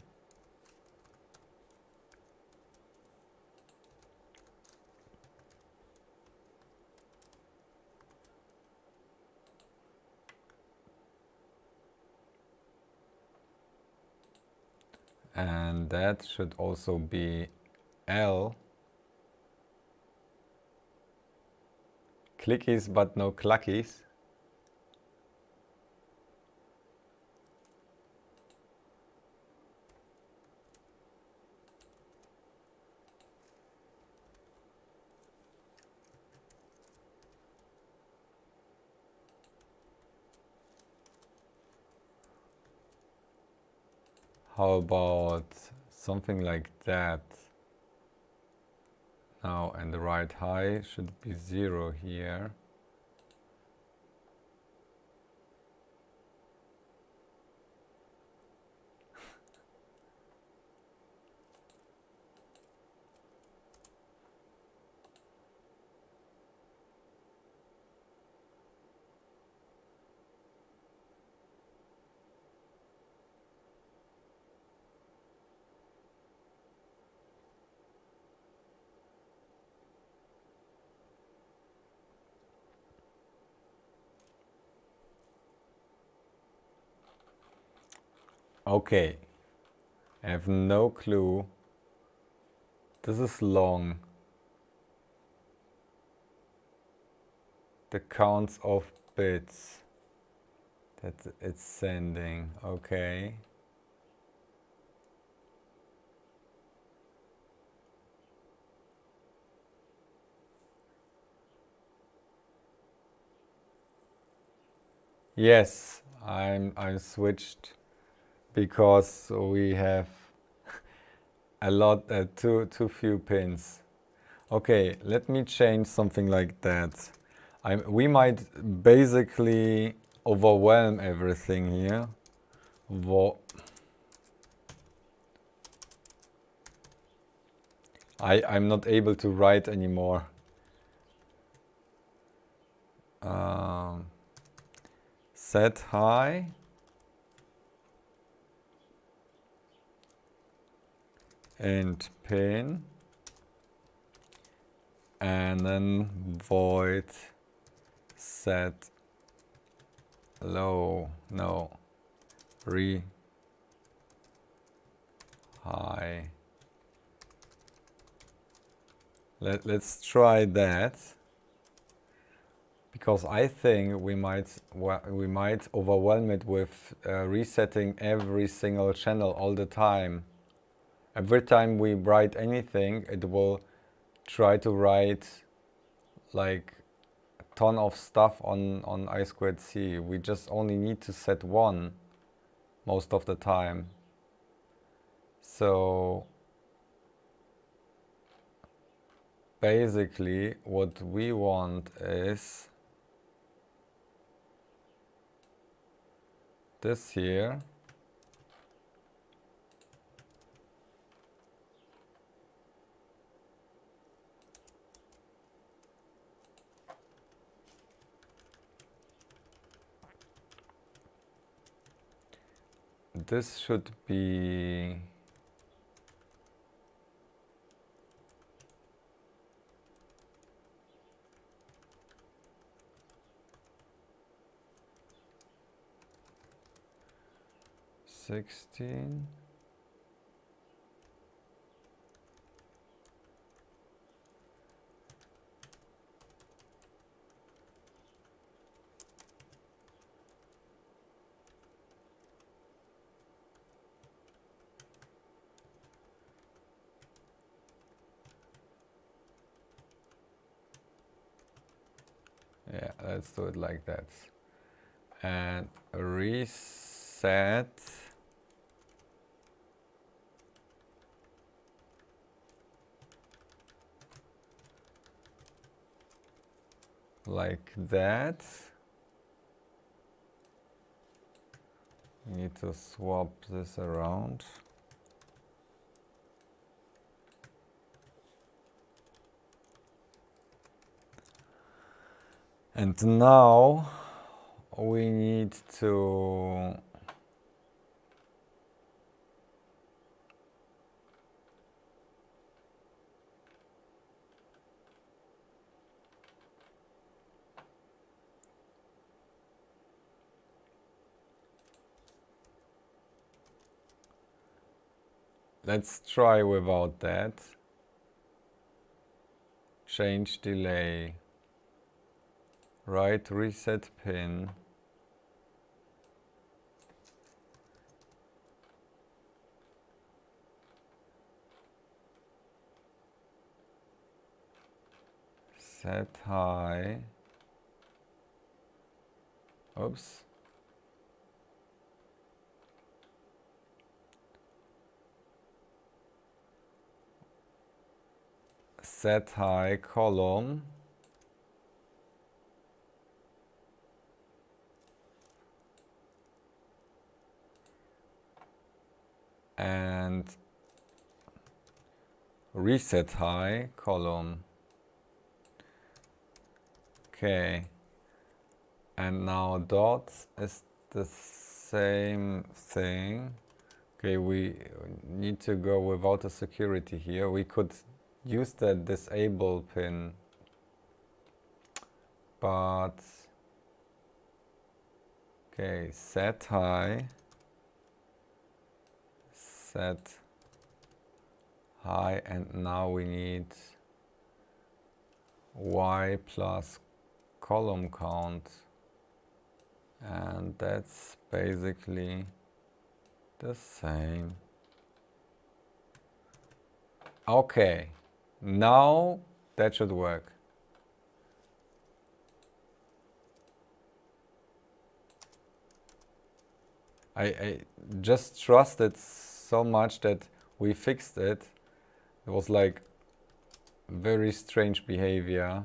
Speaker 1: And that should also be L. Clickies, but no cluckies. How about something like that? Now, and the right high should be 0 here. Okay, I have no clue. This is long. The counts of bits that it's sending. Okay. Yes, I'm switched because we have a lot too few pins. Okay, let me change something like that. We might basically overwhelm everything here. I'm not able to write anymore. Set high. And pin. And then void set low, no, re high. Let's try that, because I think we might overwhelm it with resetting every single channel all the time. Every time we write anything, it will try to write like a ton of stuff on I squared C. We just only need to set one most of the time. So basically what we want is this here. This should be $16. Yeah, let's do it like that. And reset like that. We need to swap this around. And now we need to let's try without that. Change delay. Right reset pin. Set high. Oops. set high column. And reset high column. Okay. And now dots is the same thing. Okay, we need to go without a security here. We could use the disable pin, but okay, set high, set high, and now we need y plus column count, and that's basically the same. Okay, now that should work. I just trusted so much that we fixed it. It was like very strange behavior.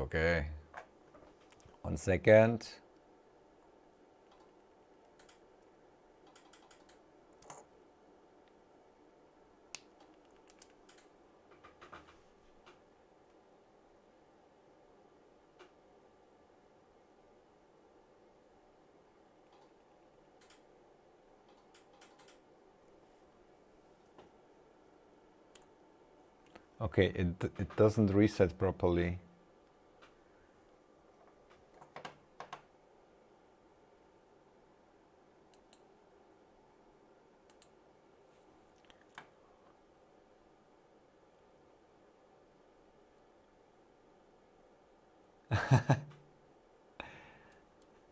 Speaker 1: Okay. 1 second. Okay, it doesn't reset properly.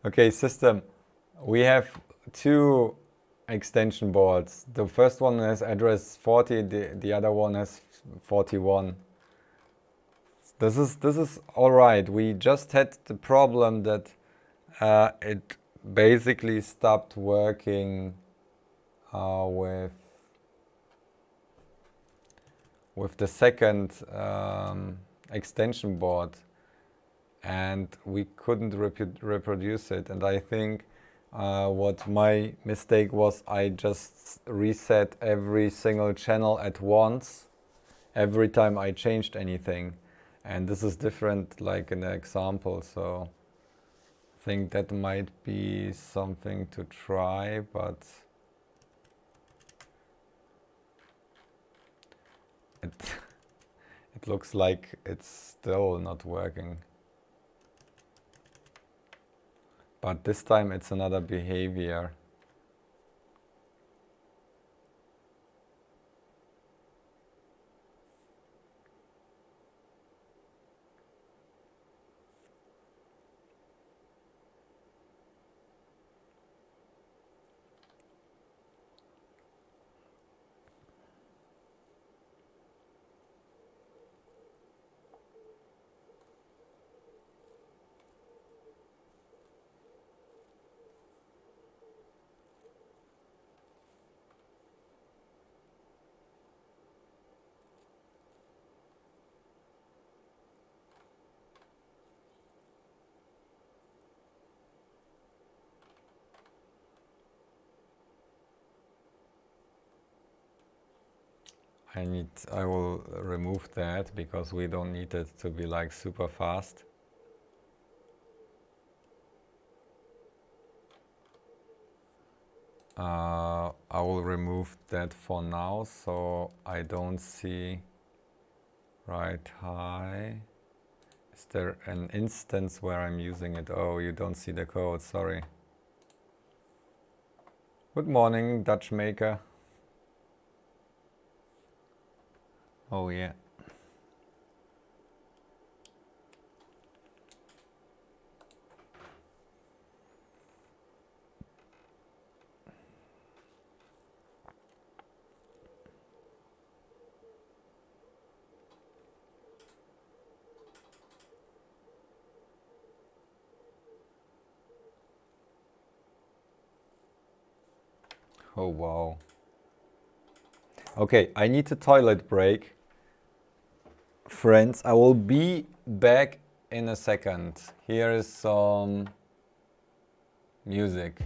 Speaker 1: Okay, system. We have 2 extension boards. The first one has address 40, the other one has 41. This is all right. We just had the problem that it basically stopped working with the second extension board, and we couldn't reproduce it. And I think what my mistake was, I just reset every single channel at once every time I changed anything. And this is different, like in the example, so I think that might be something to try, but it looks like it's still not working. But this time it's another behavior. I will remove that because we don't need it to be like super fast. I will remove that for now, so I don't see right high. Is there an instance where I'm using it? Oh, you don't see the code, sorry. Good morning, Dutch maker. Oh yeah. Oh wow. Okay, I need a toilet break. Friends, I will be back in a second. Here is some music.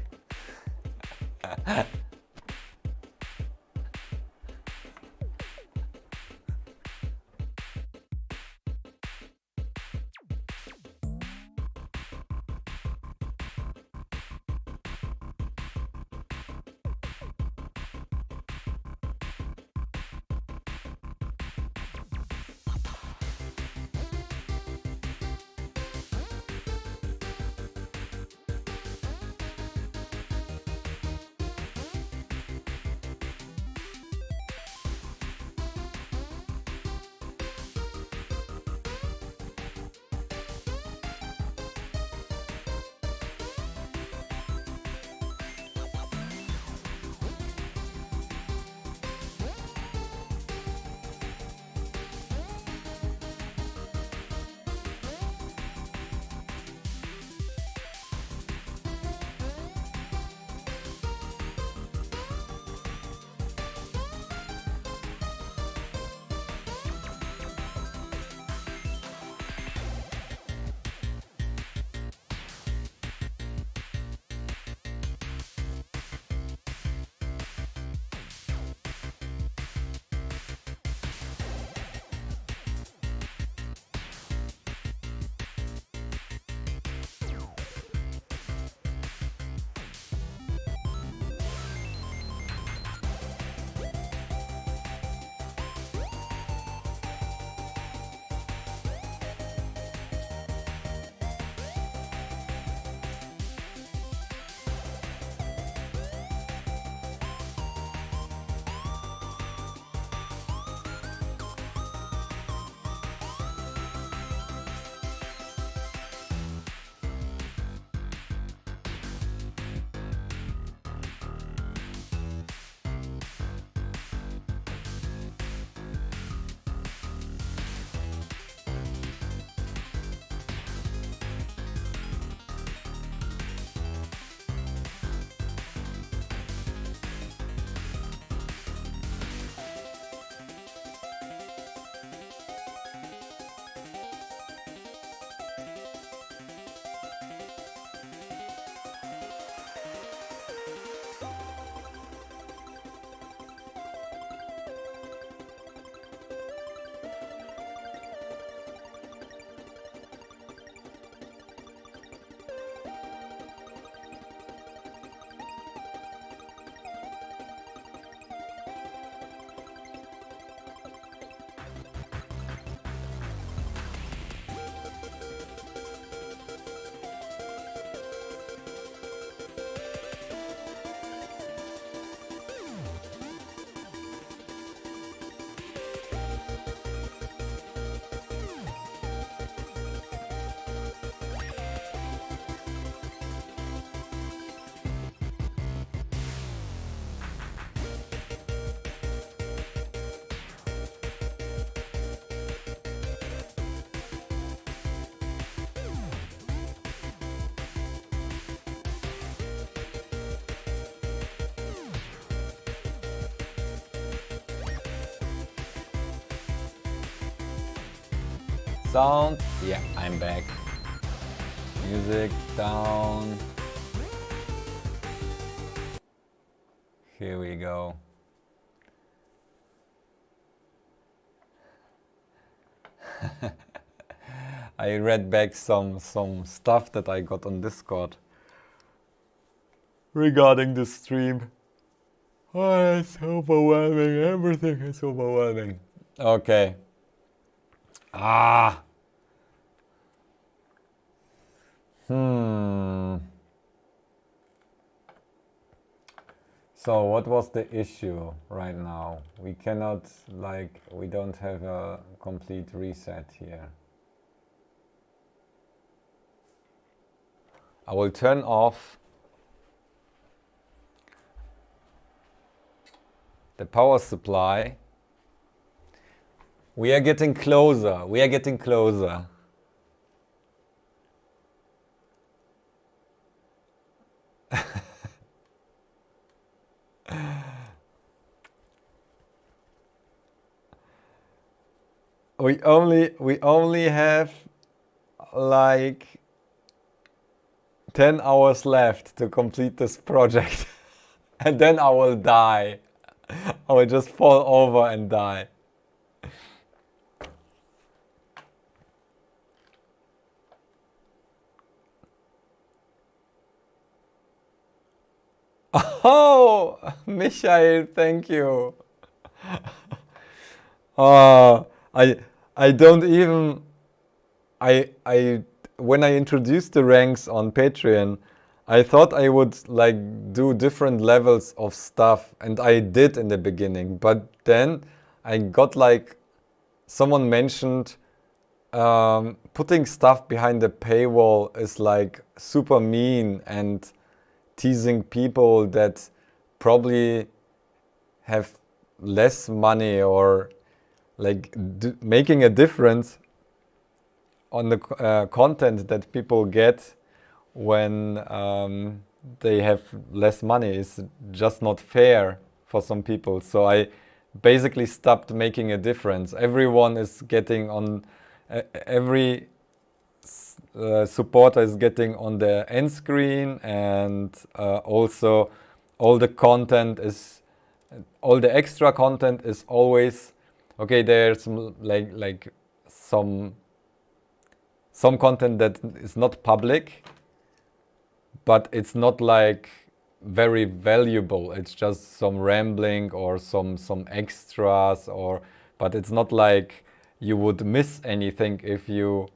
Speaker 1: Sound, yeah, I'm back. Music down. Here we go. I read back some stuff that I got on Discord regarding this stream. Oh, it's overwhelming. Everything is overwhelming. Okay. Ah. So what was the issue right now? We cannot, like, we don't have a complete reset here. I will turn off the power supply. We are getting closer. We are getting closer. We only have like 10 hours left to complete this project. And then I will die. I will just fall over and die. Oh, Michael, thank you. I don't even I when I introduced the ranks on Patreon, I thought I would like do different levels of stuff, and I did in the beginning, but then I got like someone mentioned putting stuff behind the paywall is like super mean and teasing people that probably have less money or like making a difference on the content that people get when they have less money is just not fair for some people. So I basically stopped making a difference. Everyone is getting on, every supporter is getting on the end screen, and also all the content is, all the extra content is always, okay, there's like some content that is not public, but it's not like very valuable. It's just some rambling or some extras, or but it's not like you would miss anything if you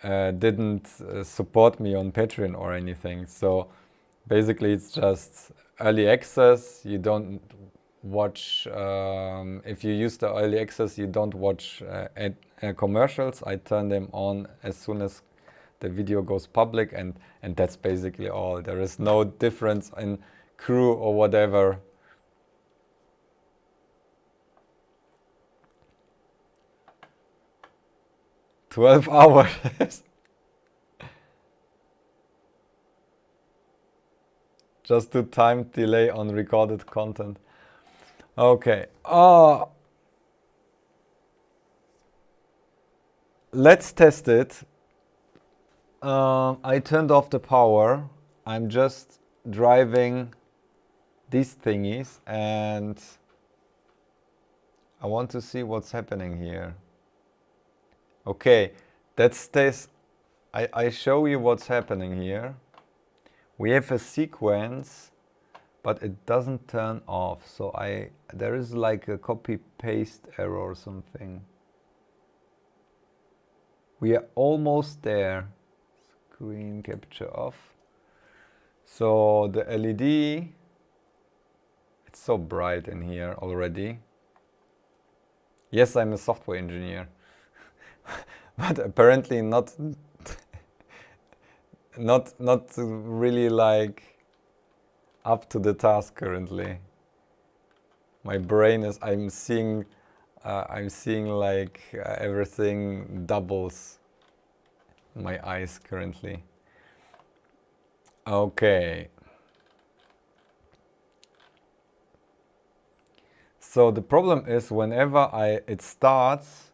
Speaker 1: didn't support me on Patreon or anything. So basically it's just early access. You don't watch, if you use the early access, you don't watch commercials. I turn them on as soon as the video goes public, and that's basically all. There is no difference in crew or whatever. "12 hours." Just do time delay on recorded content. Okay. Let's test it. I turned off the power. I'm just driving these thingies, and I want to see what's happening here. Okay, that stays. I show you what's happening here. We have a sequence, but it doesn't turn off. So there is like a copy paste error or something. We are almost there. Screen capture off. So the LED, it's so bright in here already. Yes, I'm a software engineer, but apparently not really like up to the task currently. My brain is, I'm seeing like everything doubles in my eyes currently. Okay. So the problem is whenever it starts,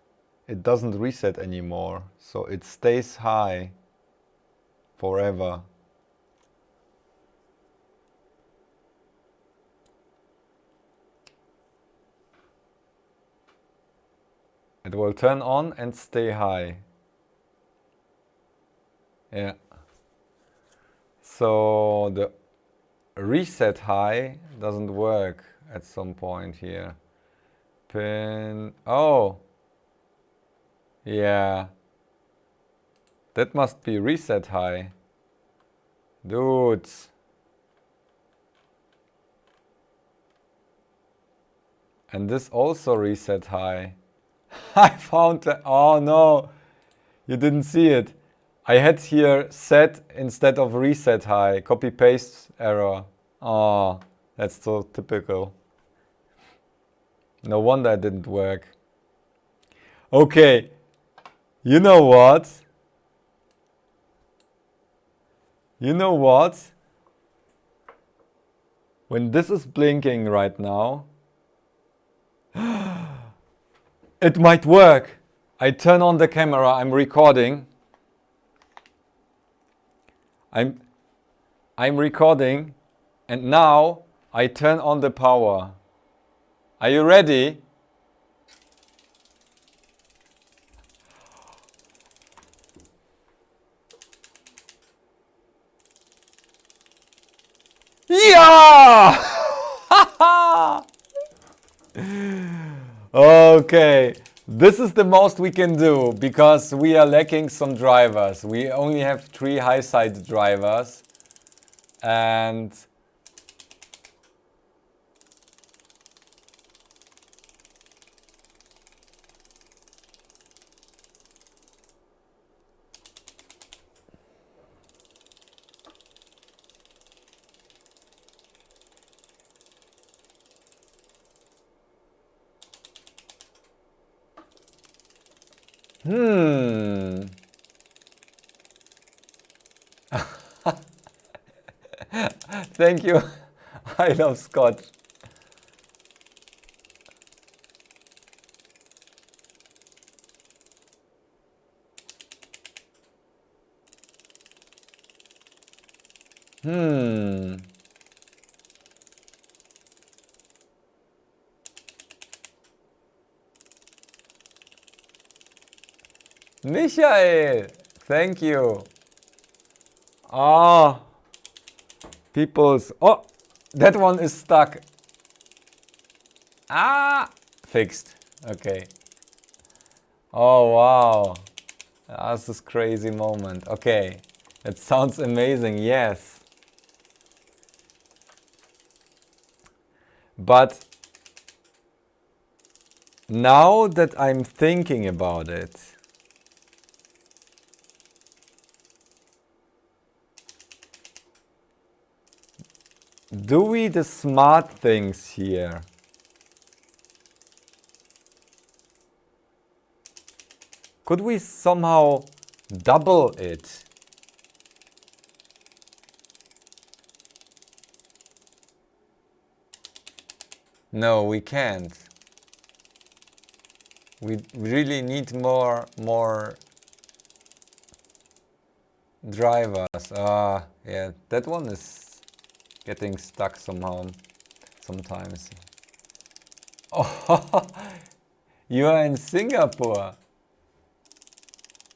Speaker 1: it doesn't reset anymore. So it stays high forever. It will turn on and stay high. Yeah. So the reset high doesn't work at some point here. Pin, oh, yeah, that must be reset high. Dudes. And this also reset high. I found that, oh no, you didn't see it. I had here set instead of reset high, copy paste error. Oh, that's so typical. No wonder it didn't work. Okay, you know what? You know what? When this is blinking right now, it might work. I turn on the camera, I'm recording. I'm recording, and now I turn on the power. Are you ready? Yeah! Okay, this is the most we can do because we are lacking some drivers. We only have 3 high-side drivers, and thank you. I love Scotch. Michael, thank you. Ah, people's. Oh, that one is stuck. Ah, fixed. Okay. Oh, wow. That's this crazy moment. Okay. It sounds amazing, yes. But now that I'm thinking about it, do we the smart things here? Could we somehow double it? No, we can't. We really need more drivers. Ah, yeah, that one is getting stuck somehow, sometimes. Oh, you are in Singapore.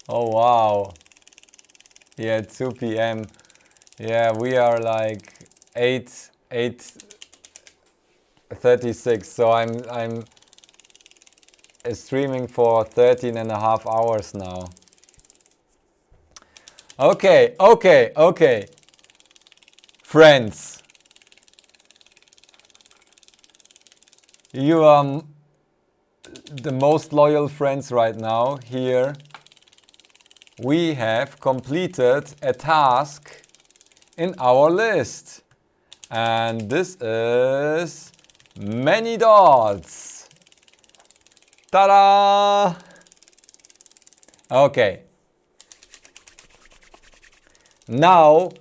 Speaker 1: Oh, wow. Yeah, 2 p.m. Yeah, we are like 8:36. So I'm streaming for 13 and a half hours now. Okay. Friends. You are the most loyal friends right now here. We have completed a task in our list. And this is many dots. Ta-da! Okay. Now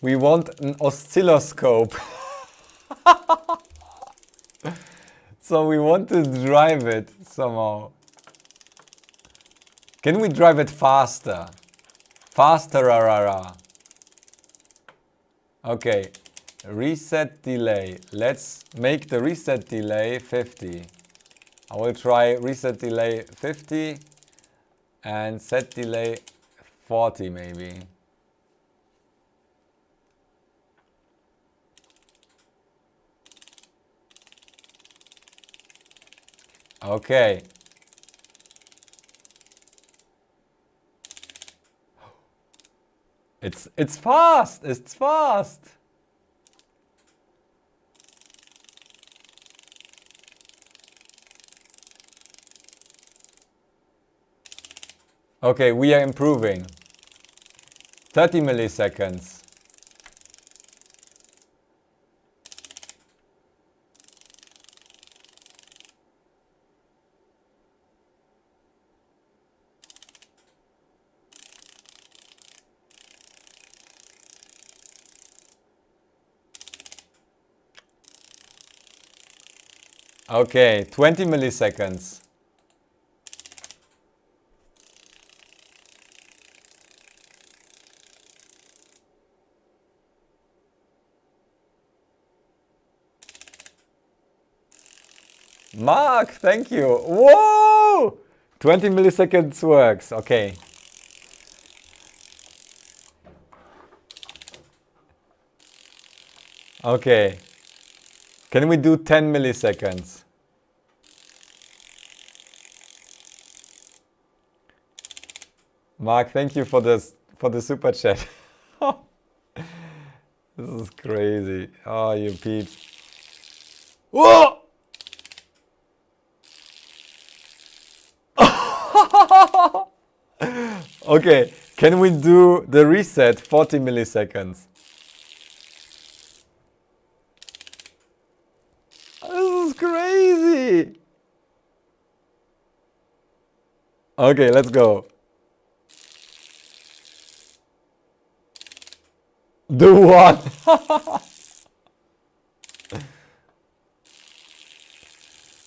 Speaker 1: we want an oscilloscope. So we want to drive it somehow. Can we drive it faster? Faster, rara. Okay, reset delay. Let's make the reset delay 50. I will try reset delay 50 and set delay 40 maybe. Okay. It's fast. It's fast. Okay, we are improving. 30 milliseconds. Okay, 20 milliseconds. Mark, thank you. Whoa! 20 milliseconds works. Okay. Okay. Can we do 10 milliseconds? Mark, thank you for the super chat. This is crazy. Oh, you peeps. Whoa! Okay, can we do the reset 40 milliseconds? This is crazy. Okay, let's go. Do what?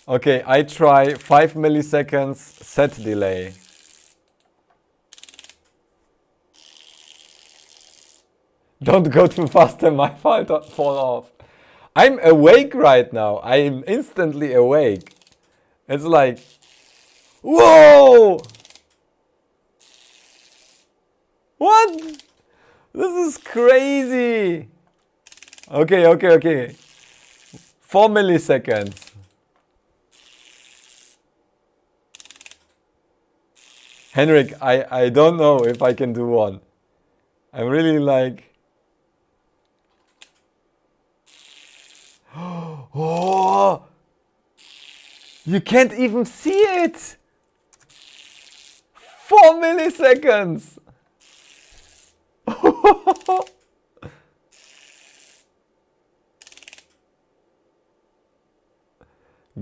Speaker 1: Okay, I try 5 milliseconds set delay. Don't go too fast and my fall off. I'm awake right now. I'm instantly awake. It's like, whoa! What? This is crazy. Okay. 4 milliseconds. Henrik, I don't know if I can do one. I'm really like... Oh! You can't even see it! 4 milliseconds!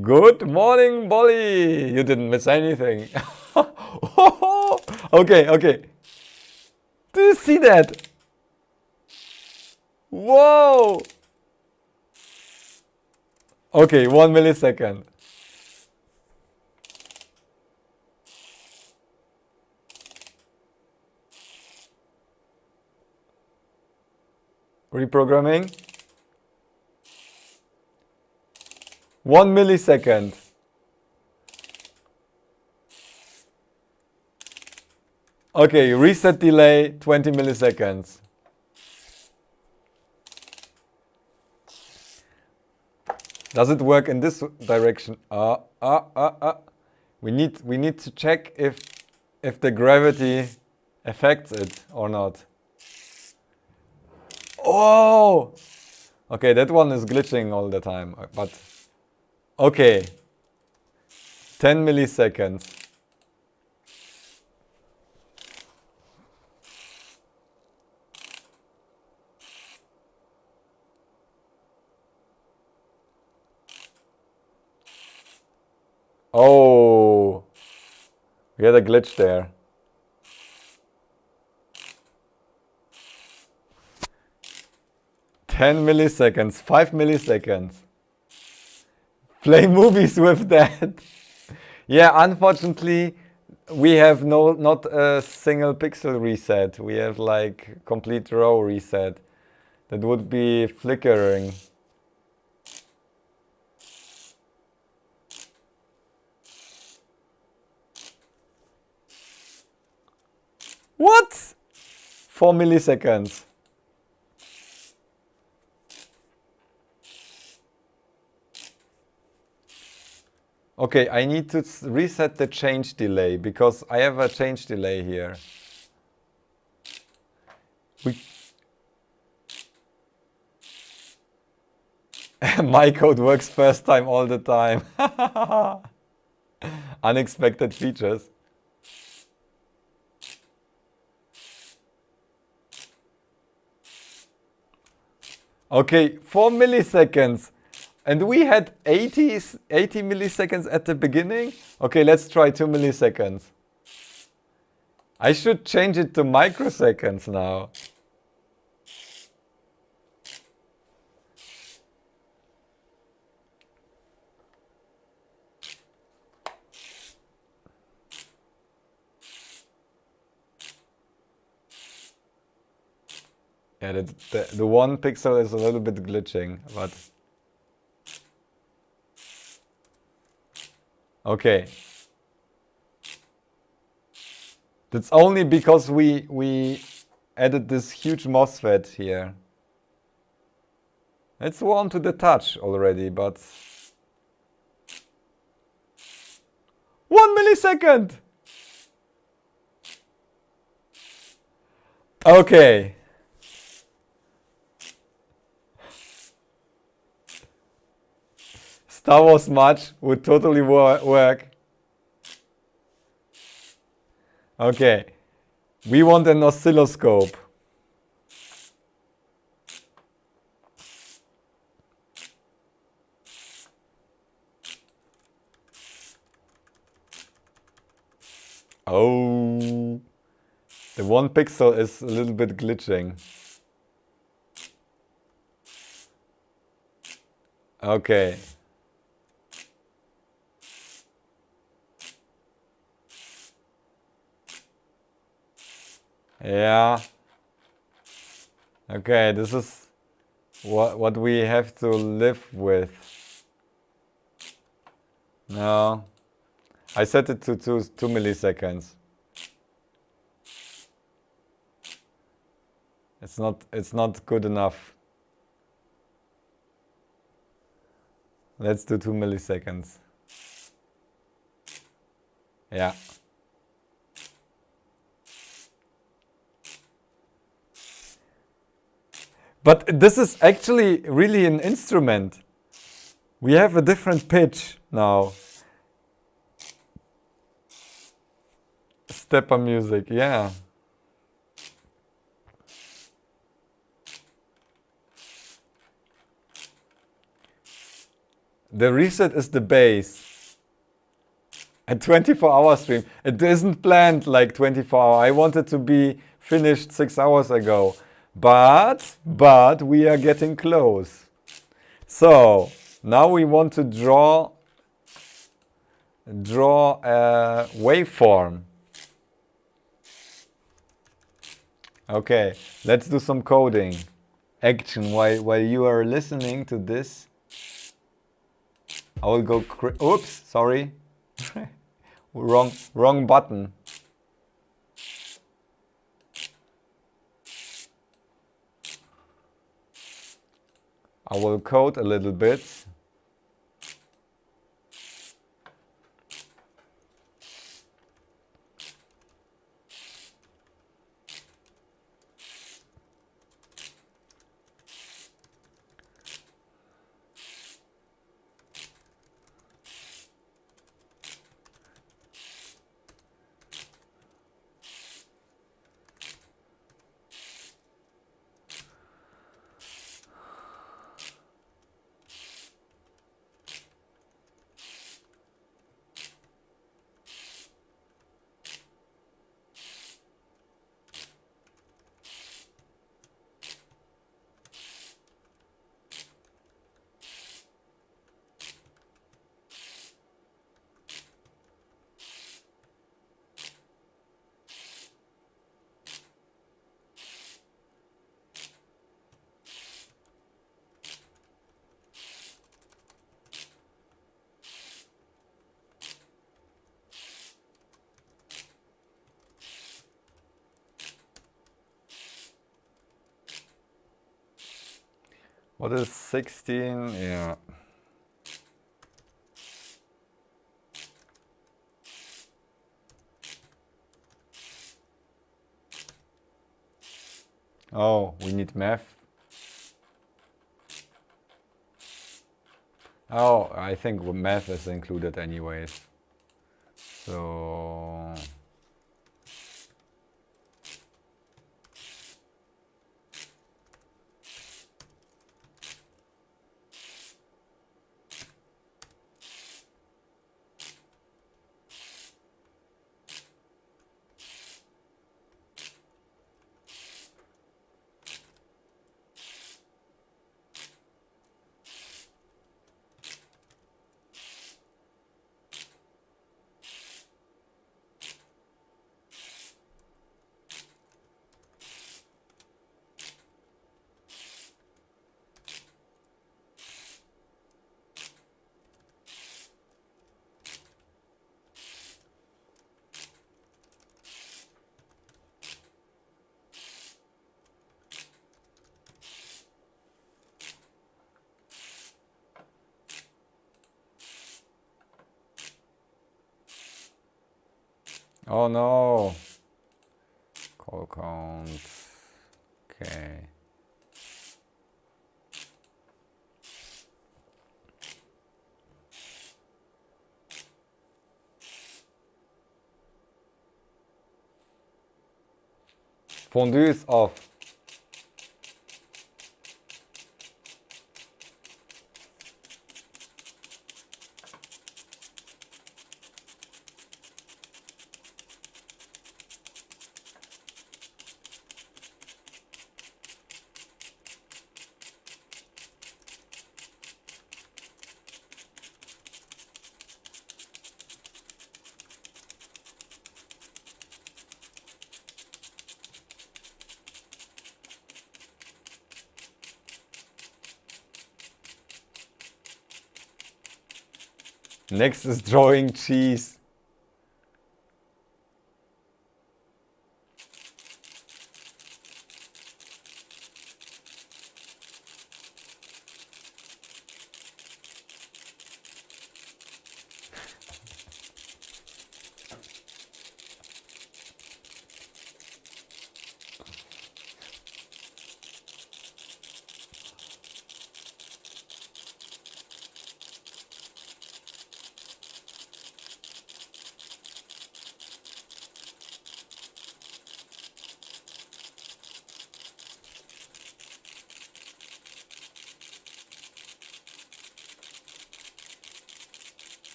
Speaker 1: Good morning, Bolly! You didn't miss anything. Okay. Do you see that? Whoa! Okay, 1 millisecond. Reprogramming. 1 millisecond. Okay, reset delay 20 milliseconds. Does it work in this direction? We need to check if the gravity affects it or not. Oh! Okay, that one is glitching all the time, but okay. 10 milliseconds. Oh, we had a glitch there. Ten milliseconds, 5 milliseconds. Play movies with that. Yeah, unfortunately, we have not a single pixel reset. We have like complete row reset. That would be flickering. What? 4 milliseconds. Okay, I need to reset the change delay because I have a change delay here. My code works first time all the time. Unexpected features. Okay, 4 milliseconds. And we had 80 milliseconds at the beginning. Okay, let's try 2 milliseconds. I should change it to microseconds now. Yeah, the 1 pixel is a little bit glitching, but... Okay. That's only because we added this huge MOSFET here. It's warm to the touch already, but... 1 millisecond! Okay. Star Wars Match would totally work. Okay. We want an oscilloscope. Oh. The 1 pixel is a little bit glitching. Okay. Yeah. Okay, this is what we have to live with. No. I set it to 2 milliseconds. It's not good enough. Let's do 2 milliseconds. Yeah. But this is actually really an instrument. We have a different pitch now. Stepper music, yeah. The reset is the bass. A 24-hour stream. It isn't planned like 24 hours. I wanted to be finished 6 hours ago. But we are getting close. So now we want to draw a waveform. Okay, let's do some coding. Action while you are listening to this. I will go. Oops, sorry. wrong button. I will code a little bit. What is 16? Yeah. Oh, we need math. Oh, I think math is included anyways. So oh no. Call count. Okay. Fondue is off. Next is drawing cheese.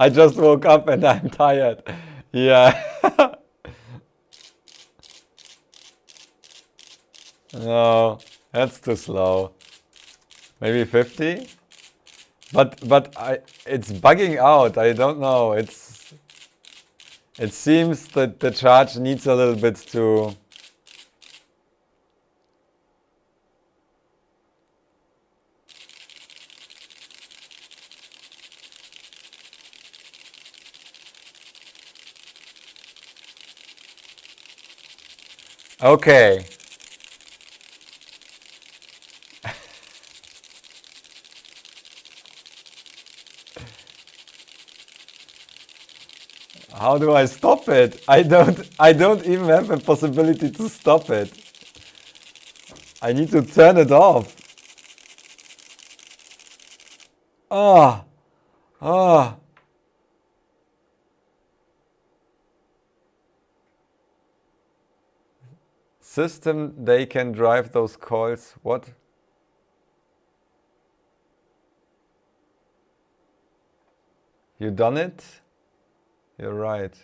Speaker 1: I just woke up and I'm tired. Yeah. No, that's too slow. Maybe 50? But it's bugging out. I don't know. It seems that the charge needs a little bit to. Okay. How do I stop it? I don't even have a possibility to stop it. I need to turn it off. Ah. Ah. System, they can drive those calls. What? You done it? You're right.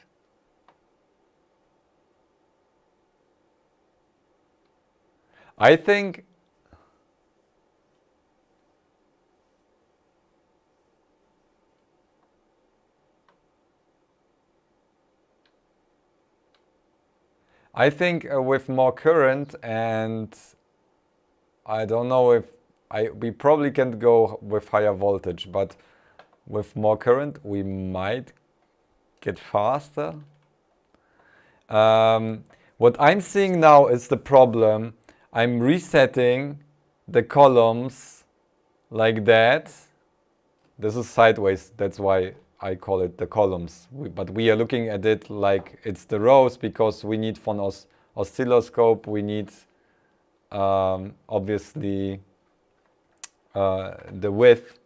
Speaker 1: I think with more current, and I don't know if we probably can go with higher voltage, but with more current we might get faster. What I'm seeing now is the problem. I'm resetting the columns like that. This is sideways, that's why I call it the columns. But we are looking at it like it's the rows because we need from oscilloscope, we need obviously the width.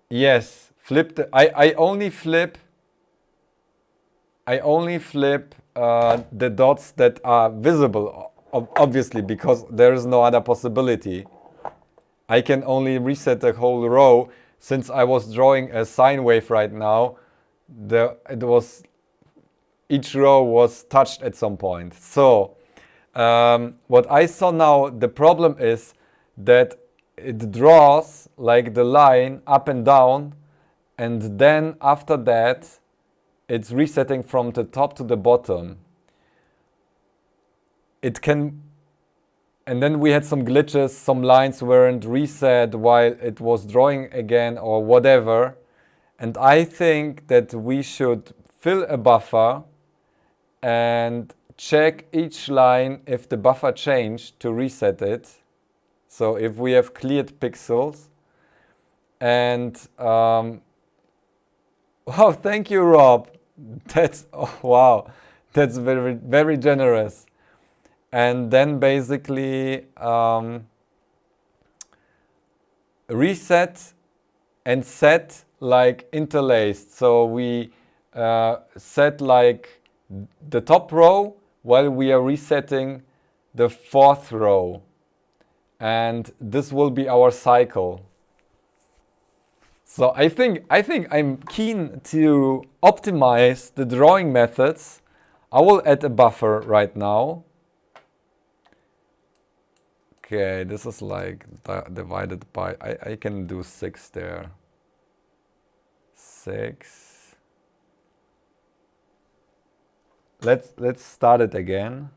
Speaker 1: Yes, flip the, I only flip the dots that are visible, obviously, because there is no other possibility. I can only reset the whole row. Since I was drawing a sine wave right now, each row was touched at some point. So what I saw now, the problem is that it draws like the line up and down, and then after that it's resetting from the top to the bottom. It can, and then we had some glitches, some lines weren't reset while it was drawing again or whatever. And I think that we should fill a buffer and check each line if the buffer changed to reset it. So if we have cleared pixels, and oh, thank you, Rob. That's, oh, wow, that's very, very generous. And then basically reset and set like interlaced. So we set like the top row while we are resetting the fourth row. And this will be our cycle. So I think I'm keen to optimize the drawing methods. I will add a buffer right now. Okay, this is like divided by, I can do 6 there. 6. Let's start it again.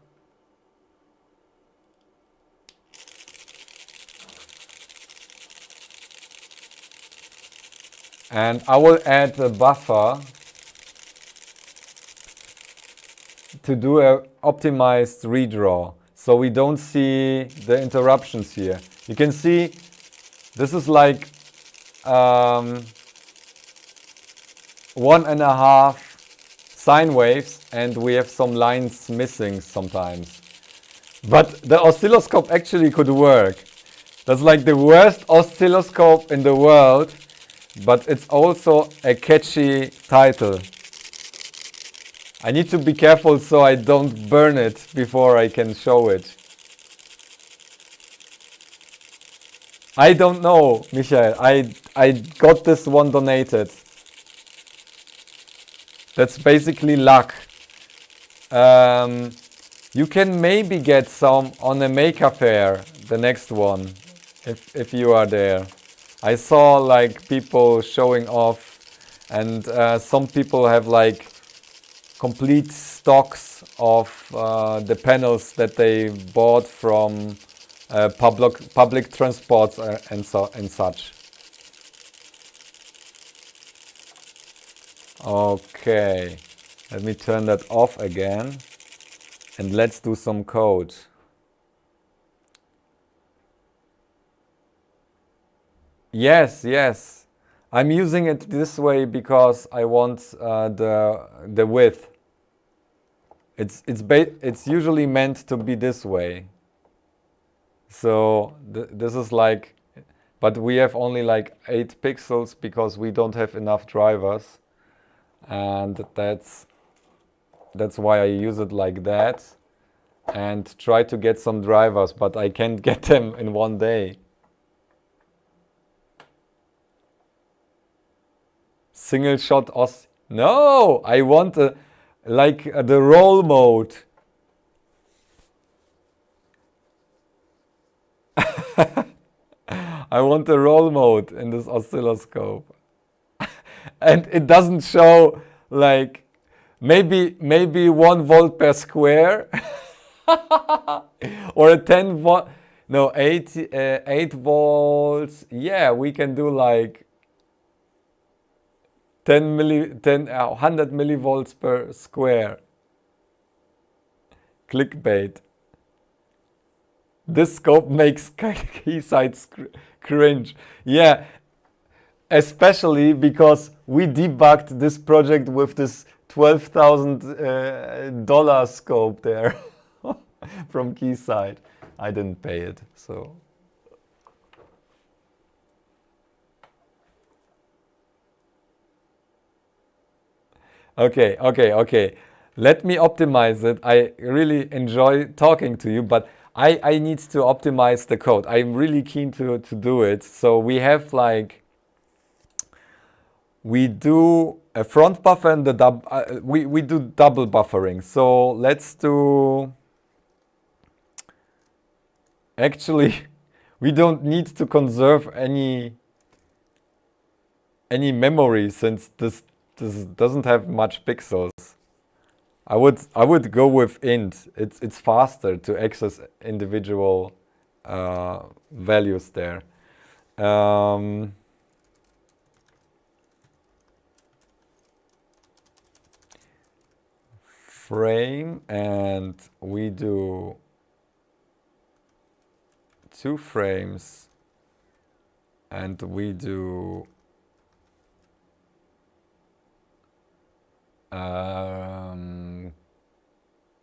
Speaker 1: And I will add a buffer to do a optimized redraw, so we don't see the interruptions here. You can see this is like 1.5 sine waves, and we have some lines missing sometimes. But the oscilloscope actually could work. That's like the worst oscilloscope in the world, but it's also a catchy title. I need to be careful so I don't burn it before I can show it. I don't know, Michael. I got this one donated. That's basically luck. You can maybe get some on a Maker Faire, the next one, if you are there. I saw like people showing off, and some people have like complete stocks of the panels that they bought from public transports and such. Okay, let me turn that off again, and let's do some code. Yes, yes. I'm using it this way because I want the width. It's usually meant to be this way. So this is like, but we have only like 8 pixels because we don't have enough drivers, and that's why I use it like that, and try to get some drivers, but I can't get them in one day. Single shot no, I want like the roll mode. I want the roll mode in this oscilloscope. And it doesn't show like maybe 1 volt per square or a 10 volt, no, 8 volts. Yeah, we can do like 100 millivolts per square. Clickbait. This scope makes Keysight cringe. Yeah, especially because we debugged this project with this $12,000 scope there from Keysight. I didn't pay it, so. Okay. Let me optimize it. I really enjoy talking to you, but I need to optimize the code. I'm really keen to do it. So we have like, we do a front buffer and the we do double buffering. So let's do, actually, we don't need to conserve any memory since this doesn't have much pixels. I would go with int. It's faster to access individual values there. Frame, and we do 2 frames, and we do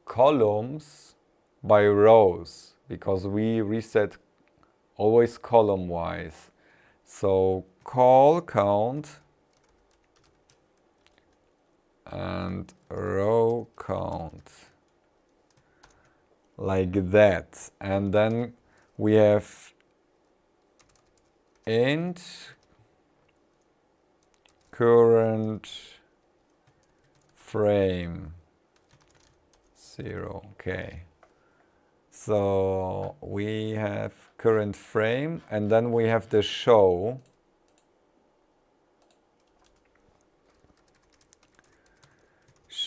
Speaker 1: columns by rows, because we reset always column wise. So call count and row count like that, and then we have int current frame 0. Okay, so we have current frame, and then we have the show.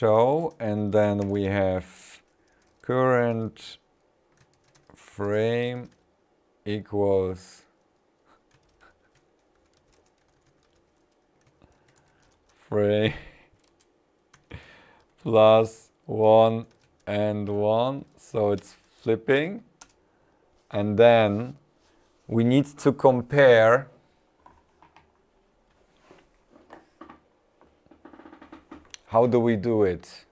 Speaker 1: And then we have current frame equals frame plus 1 and 1, so it's flipping. And then we need to compare how do we do it?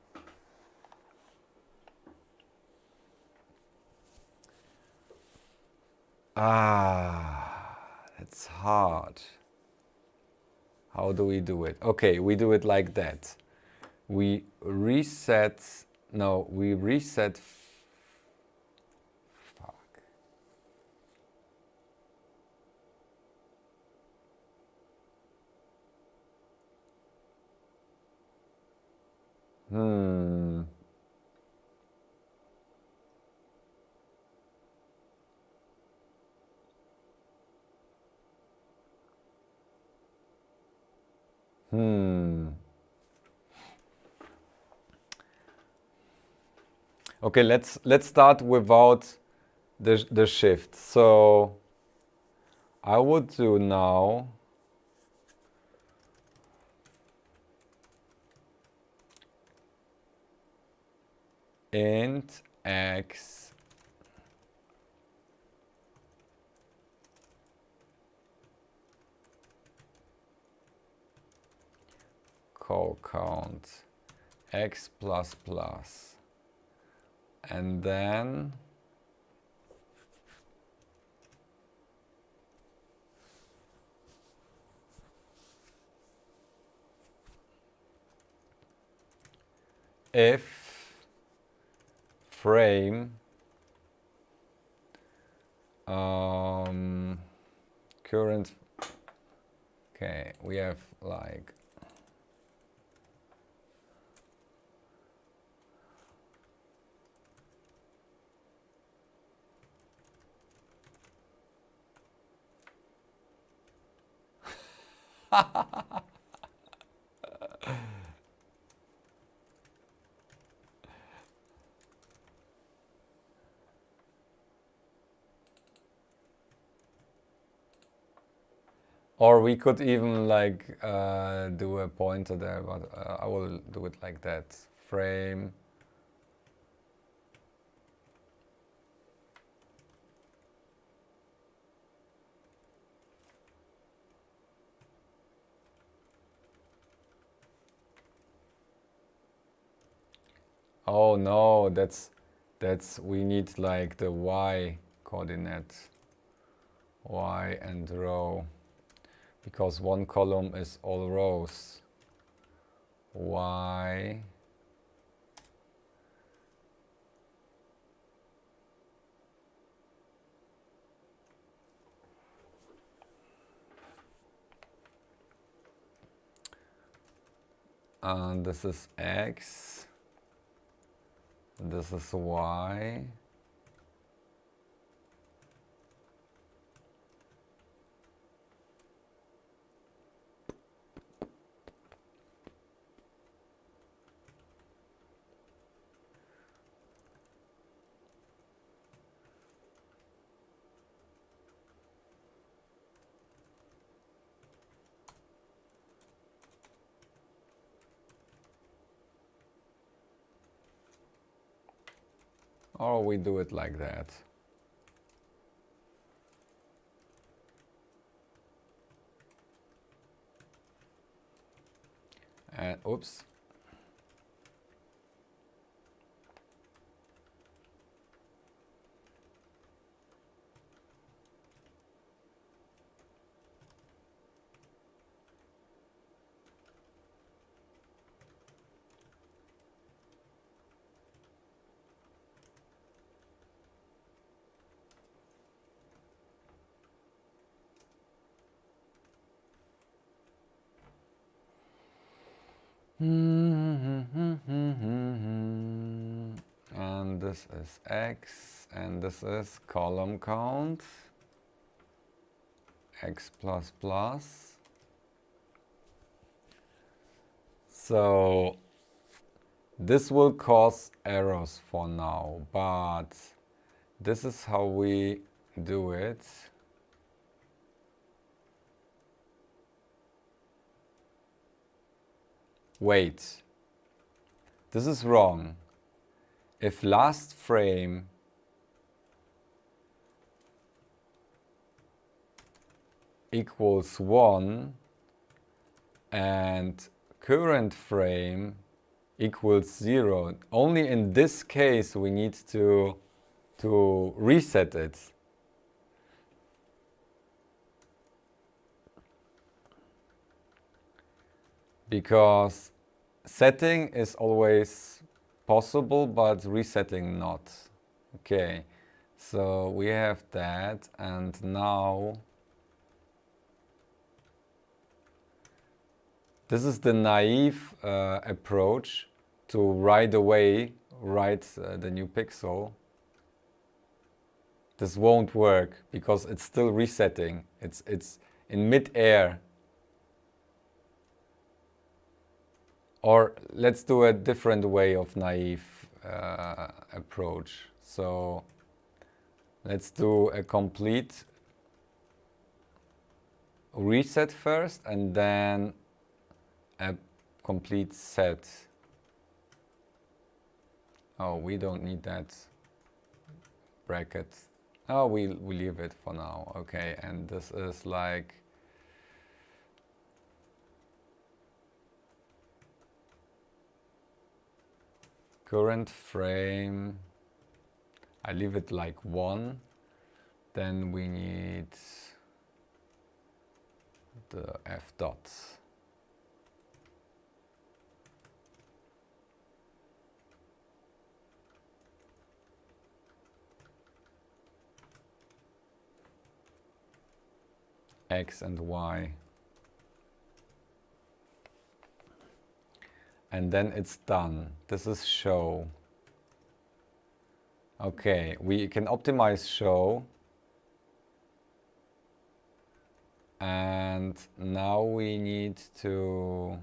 Speaker 1: That's hard. How do we do it? Okay, we do it like that. We reset, no, we reset, fuck. Okay, let's start without the shift. So I would do now int x call count x plus plus, and then if frame current, okay, we have like Or we could even like do a pointer there, but I will do it like that. Frame. Oh no, that's we need like the y coordinate, y and row, because one column is all rows. Y and this is x, this is y. Or we do it like that. And oops. And this is x, and this is column count, x plus plus. So this will cause errors for now, but this is how we do it. Wait, this is wrong. If last frame equals 1 and current frame equals 0, only in this case we need to reset it. Because setting is always possible, but resetting not. Okay, so we have that, and now this is the naive approach to right away write the new pixel. This won't work because it's still resetting. It's in mid-air. Or let's do a different way of naive approach. So let's do a complete reset first and then a complete set. Oh, we don't need that bracket. Oh, we leave it for now. Okay, and this is like current frame. I leave it like 1. Then we need the f dots. X and Y. And then it's done. This is show. Okay, we can optimize show. And now we need to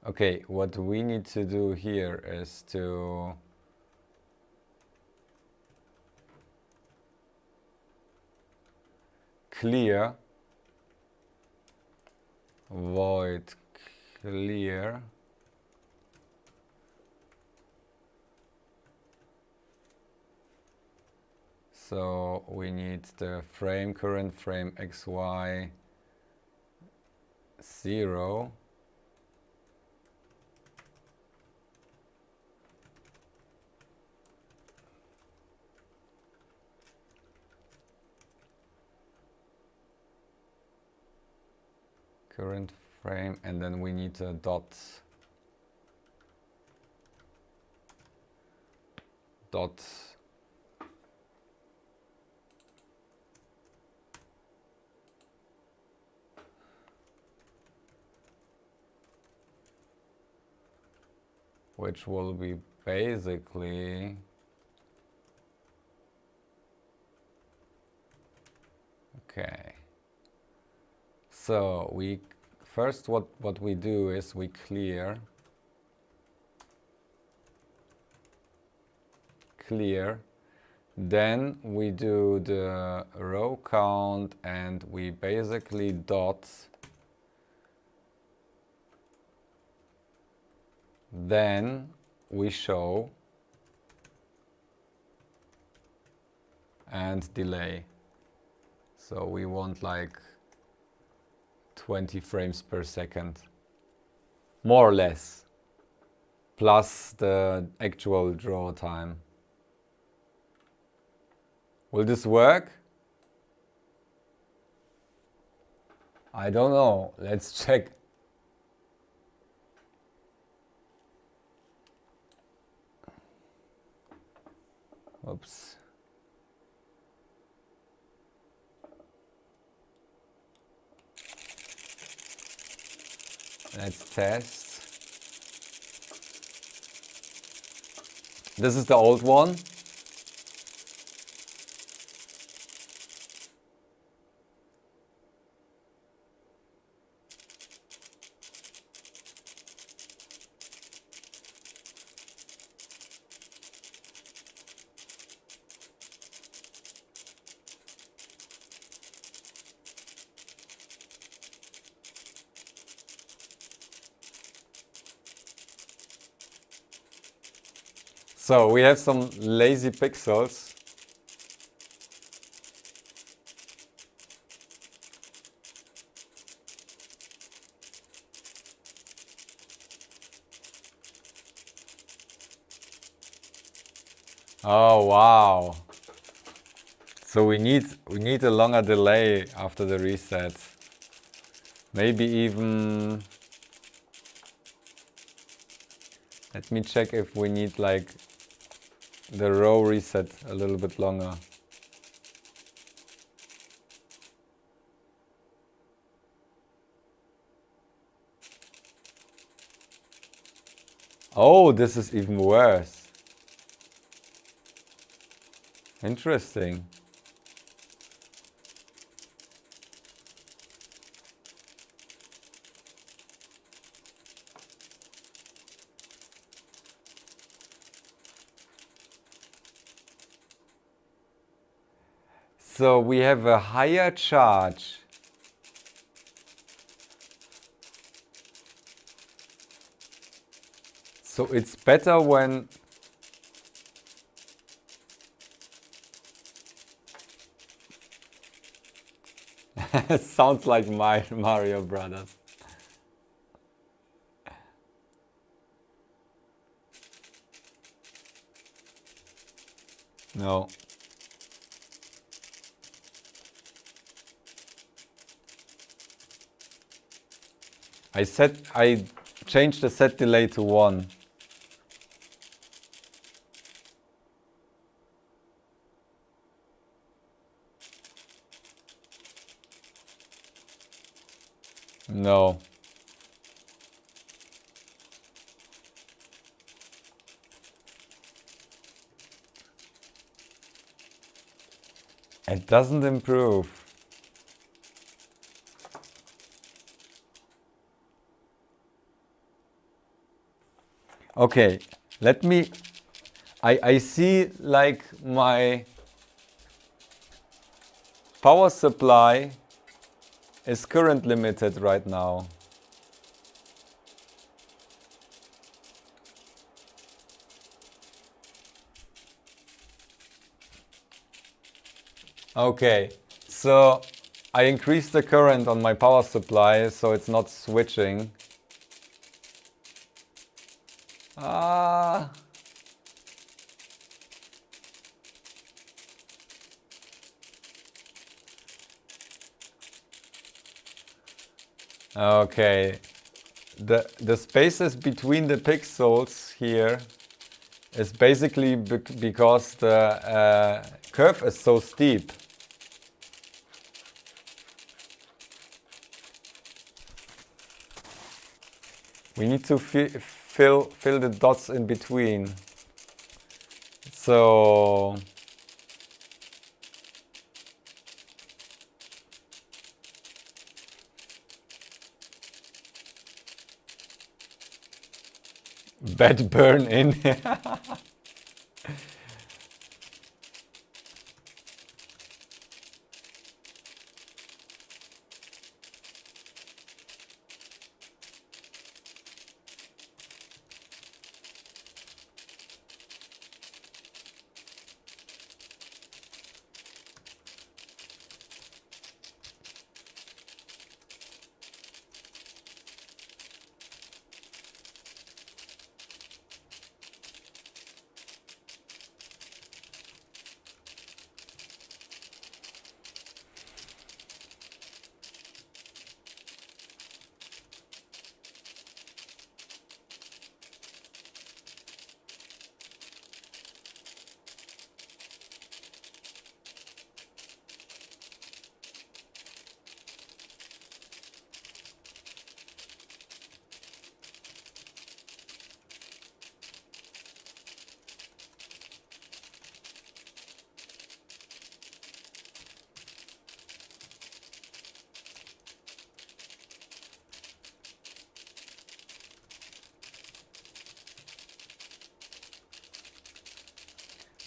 Speaker 1: Okay, what we need to do here is to clear void clear so we need the frame current frame xy 0 current frame, and then we need a dot which will be basically okay. So we first what we do is we clear then we do the row count and we basically dot then we show and delay. So we want like 20 frames per second, more or less, plus the actual draw time. Will this work? I don't know. Let's check. Oops. Let's test. This is the old one. So we have some lazy pixels. Oh wow. So we need a longer delay after the reset. Maybe even, let me check if we need like the row reset a little bit longer. Oh, this is even worse. Interesting. So we have a higher charge. So it's better when sounds like my Mario Brothers. No. I changed the set delay to 1. No. It doesn't improve. Okay, let me, I see like my power supply is current limited right now. Okay, so I increased the current on my power supply so it's not switching. Ah. Okay, the spaces between the pixels here is basically because the curve is so steep. We need to fill the dots in between. So bad burn in.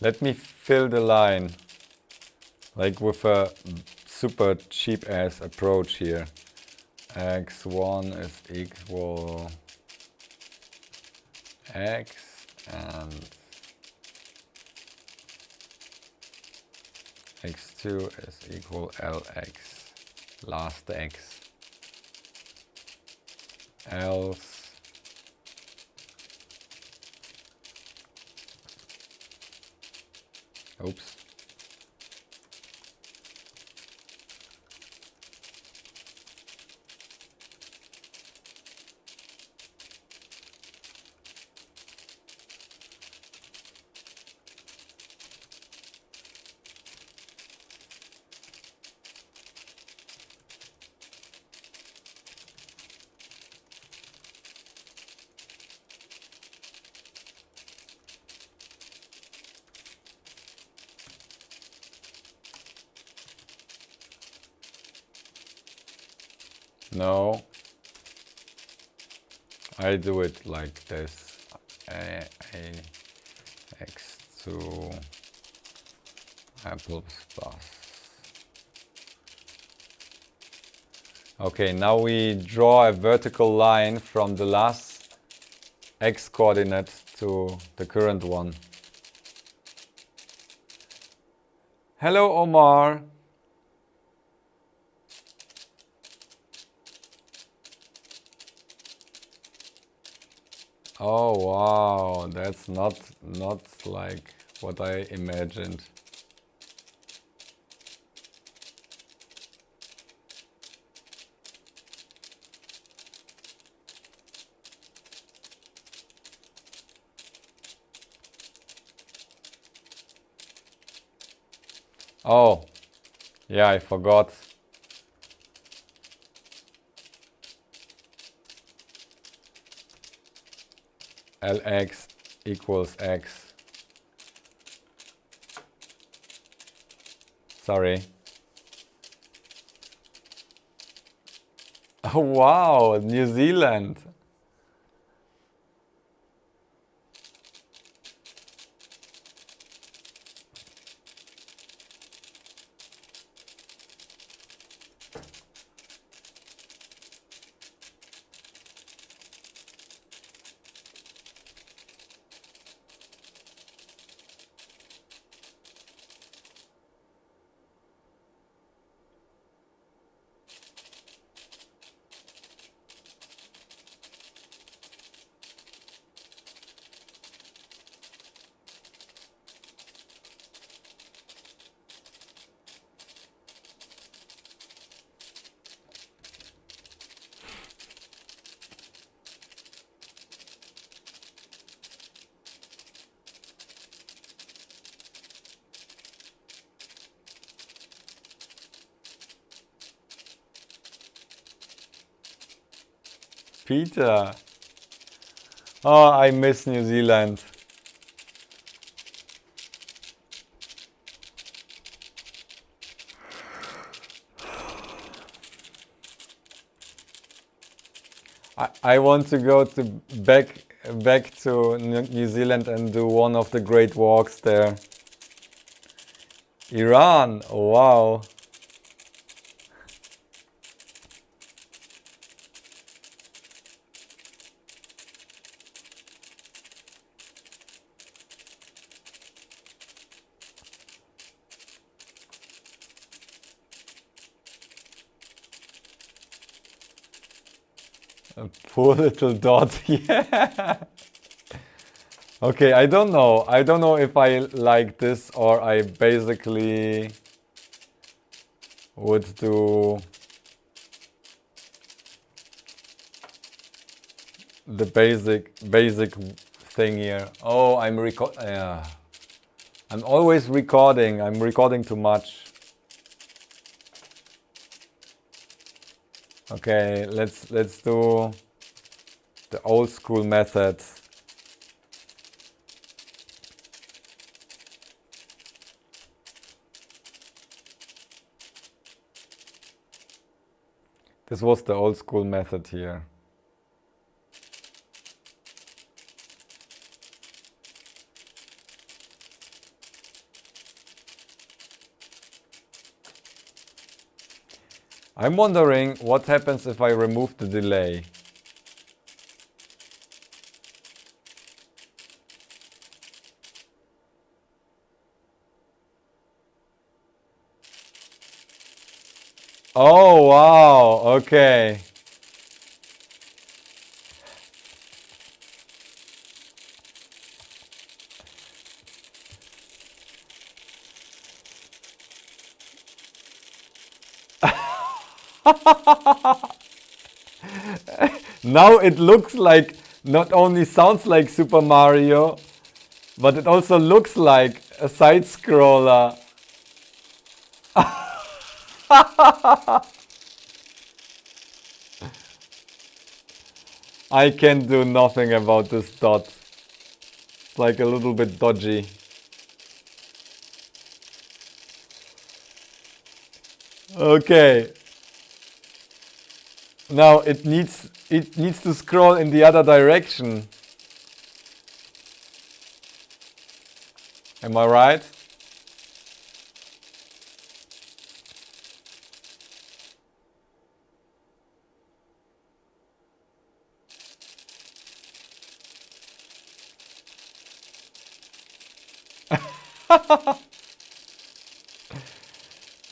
Speaker 1: Let me fill the line, like with a super cheap ass approach here. X1 is equal X and X2 is equal LX, last X. Else oops. No, I do it like this. X2 apples plus. Okay, now we draw a vertical line from the last X coordinate to the current one. Hello, Omar. Oh wow, that's not like what I imagined. Oh, yeah, I forgot. Lx equals x. Sorry. Oh wow, New Zealand. Peter. Oh, I miss New Zealand. I want to go to back to New Zealand and do one of the great walks there. Iran, oh, wow. A poor little dot, yeah. Okay, I don't know. I don't know if I like this or I basically would do the basic thing here. Oh, I'm always recording. I'm recording too much. Okay, let's do the old school method. This was the old school method here. I'm wondering what happens if I remove the delay. Oh, wow, okay. Now it looks like, not only sounds like Super Mario, but it also looks like a side scroller. I can do nothing about this dot. It's like a little bit dodgy. Okay. Now it needs to scroll in the other direction. Am I right?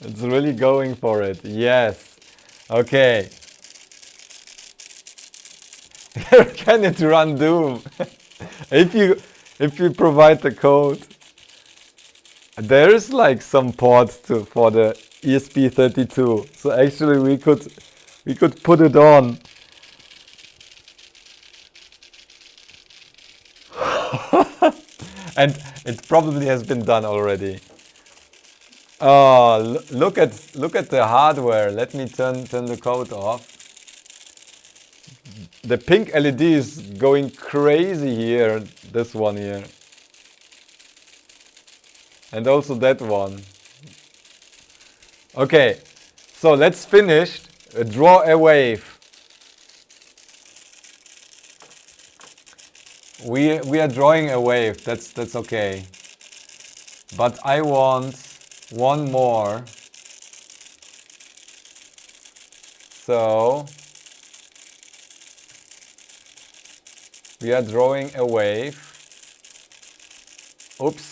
Speaker 1: It's really going for it. Yes. Okay. Can it run Doom? if you provide the code. There is like some ports for the ESP32. So actually we could put it on. And it probably has been done already. Oh, look at the hardware. Let me turn the code off. The pink LED is going crazy here. This one here. And also that one. Okay, so let's finish. Draw a wave. We are drawing a wave. That's okay. But I want one more. So we are drawing a wave. Oops.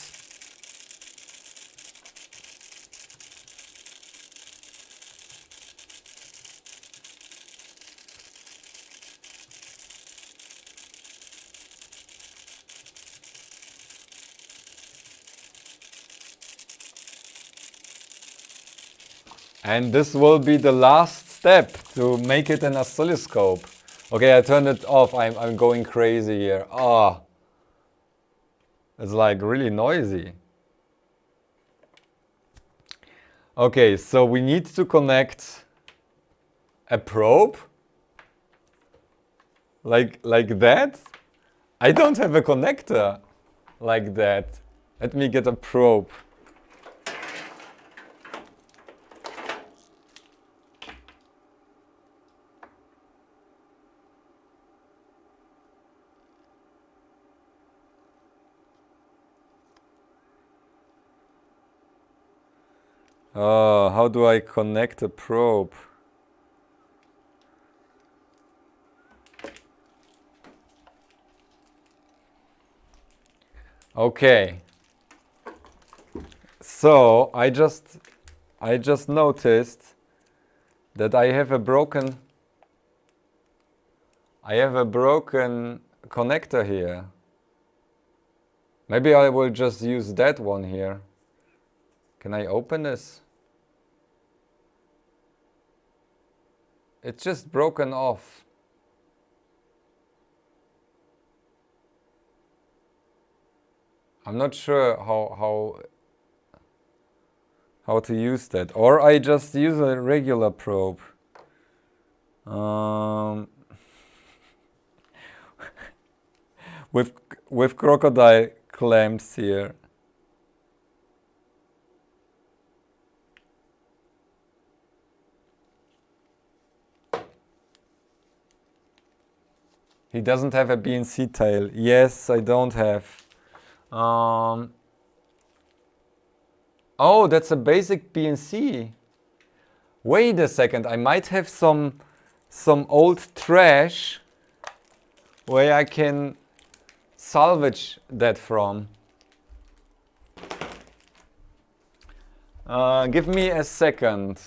Speaker 1: And this will be the last step to make it an oscilloscope. Okay, I turned it off. I'm going crazy here. Ah, it's like really noisy. Okay, so we need to connect a probe Like that? I don't have a connector like that. Let me get a probe. Oh, how do I connect a probe? Okay. So I just noticed that I have a broken connector here. Maybe I will just use that one here. Can I open this? It's just broken off. I'm not sure how to use that. Or I just use a regular probe. With crocodile clamps here. He doesn't have a BNC tail. Yes, I don't have. Oh, that's a basic BNC. Wait a second, I might have some old trash where I can salvage that from. Give me a second.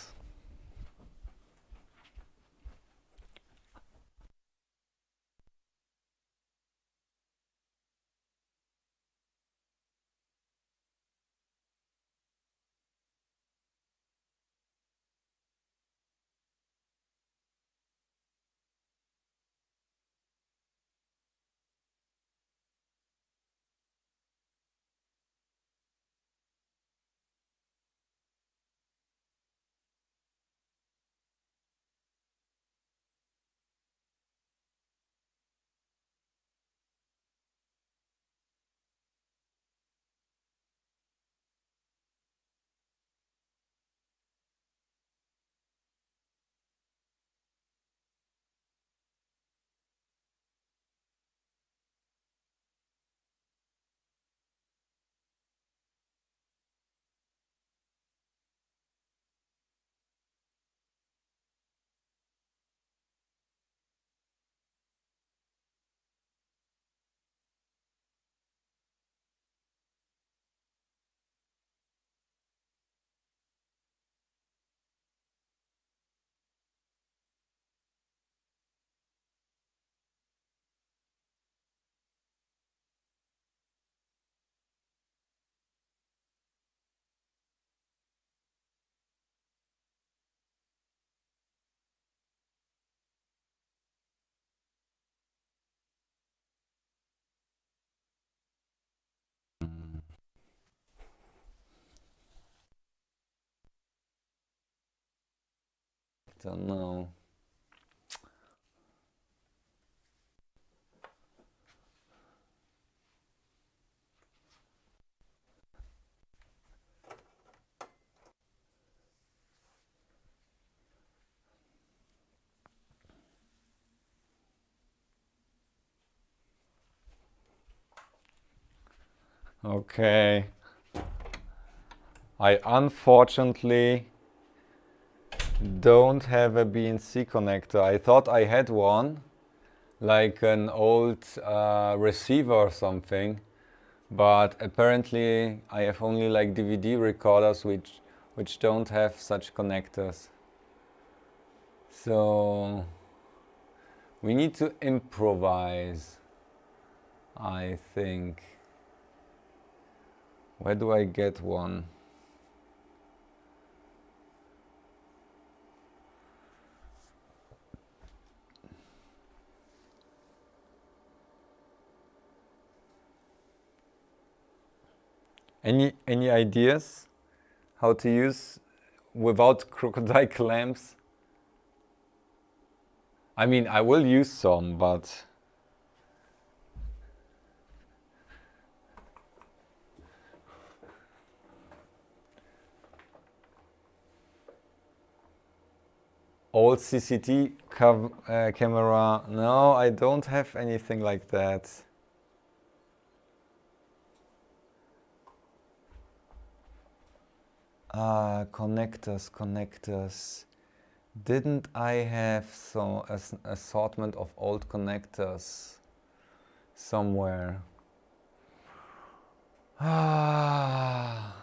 Speaker 1: Don't know. Okay. I unfortunately don't have a BNC connector. I thought I had one, like an old receiver or something, but apparently I have only like DVD recorders which don't have such connectors. So we need to improvise, I think. Where do I get one? Any ideas how to use without crocodile clamps? I mean, I will use some, but old camera. No, I don't have anything like that. Connectors. Didn't I have so an assortment of old connectors somewhere? Ah.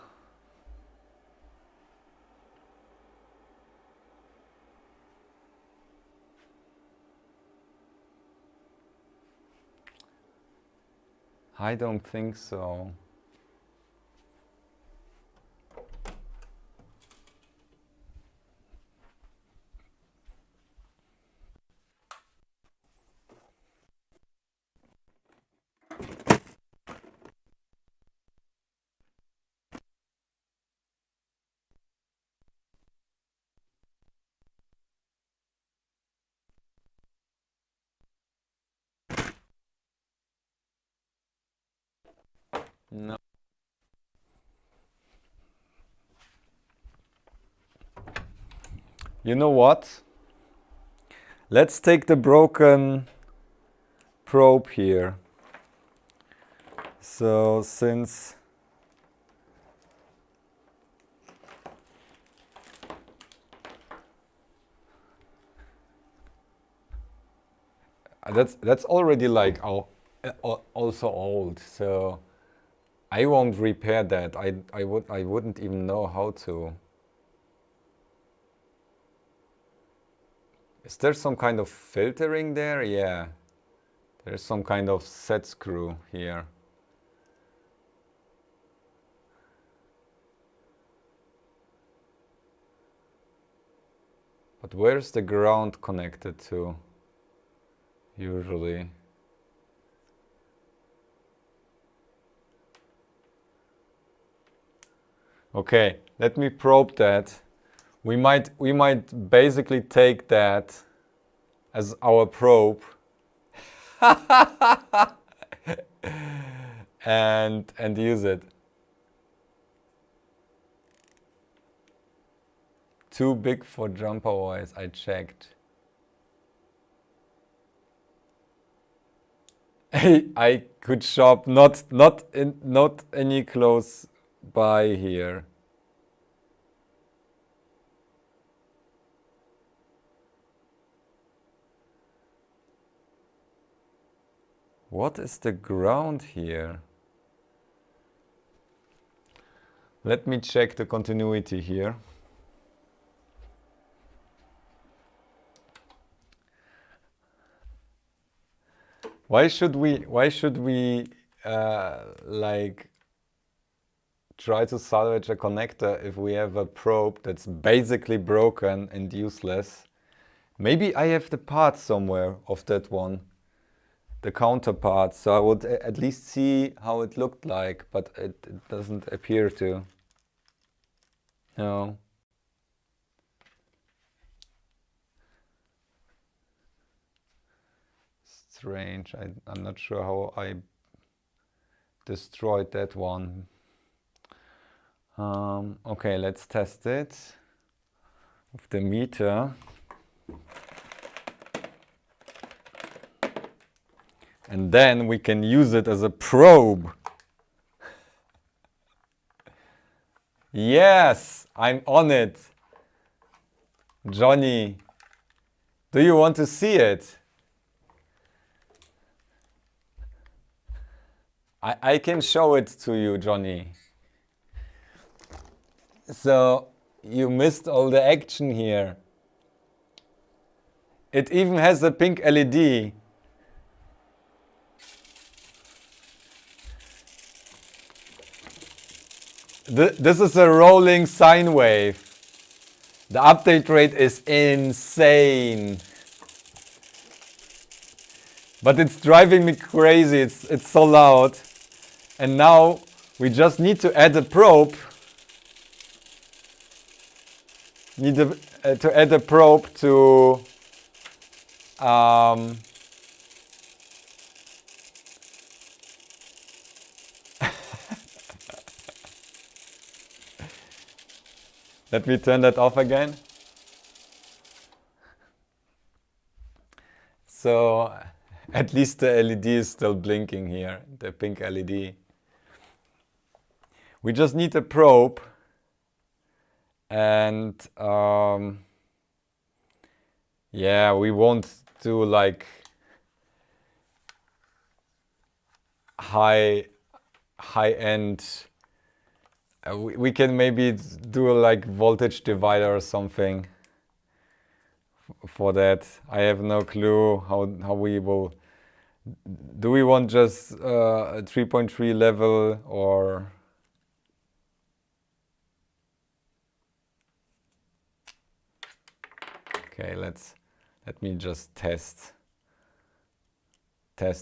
Speaker 1: I don't think so. No. You know what? Let's take the broken probe here. So since that's already like also old, so I won't repair that. I wouldn't even know how to. Is there some kind of filtering there? Yeah. There's some kind of set screw here. But where's the ground connected to? Usually. Okay, let me probe that. We might basically take that as our probe and use it. Too big for jumper wires, I checked. I could shop not any close by here. What is the ground here? Let me check the continuity here. Why should we like try to salvage a connector if we have a probe that's basically broken and useless? Maybe I have the part somewhere of that one, the counterpart, so I would at least see how it looked like, but it doesn't appear to. No. Strange. I'm not sure how I destroyed that one. Okay, let's test it with the meter. And then we can use it as a probe. Yes, I'm on it. Johnny, do you want to see it? I can show it to you, Johnny. So you missed all the action here. It even has a pink LED. This is a rolling sine wave. The update rate is insane. But it's driving me crazy. It's so loud. And now we just need to add a probe. To add a probe to Let me turn that off again. So at least the LED is still blinking here, the pink LED. We just need a probe, and yeah, we won't do like high-end. We can maybe do like voltage divider or something for that. I have no clue how we will. Do we want just a 3.3 level or? Okay, let me just test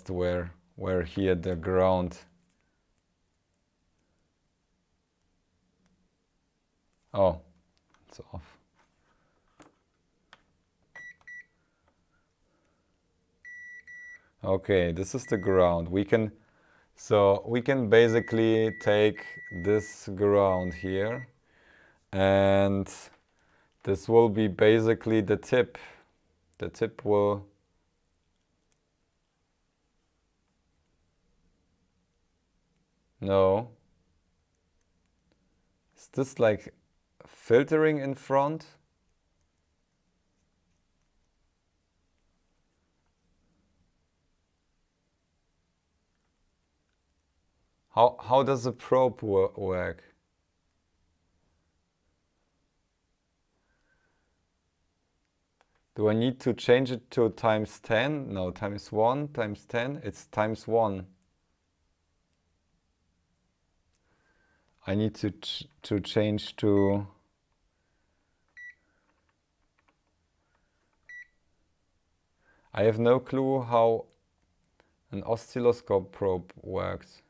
Speaker 1: where here the ground. Oh, it's off. Okay, this is the ground. We can basically take this ground here, and this will be basically the tip. The tip will. No. Is this like filtering in front? How does the probe work? Do I need to change it to times 10? No, times 1, times 10. It's times 1. I need to change to. I have no clue how an oscilloscope probe works.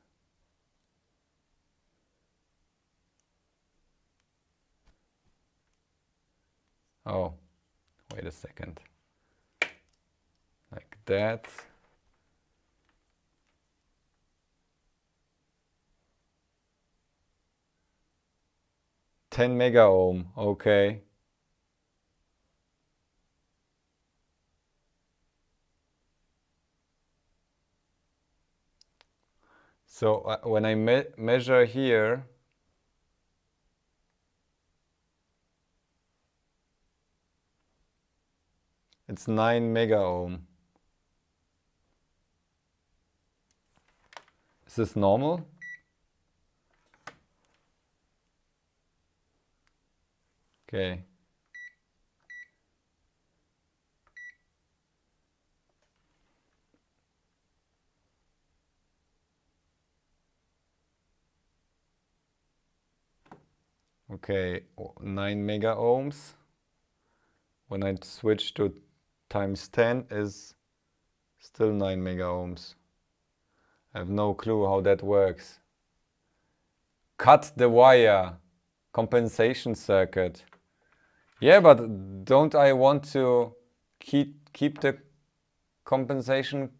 Speaker 1: Oh, wait a second. Like that. Ten mega ohm, okay. So when I measure here, it's 9 mega ohm. Is this normal? Okay. Okay, 9 mega ohms. When I switch to times 10 is still 9 mega ohms. I have no clue how that works. Cut the wire. Compensation circuit. Yeah, but don't I want to keep the compensation?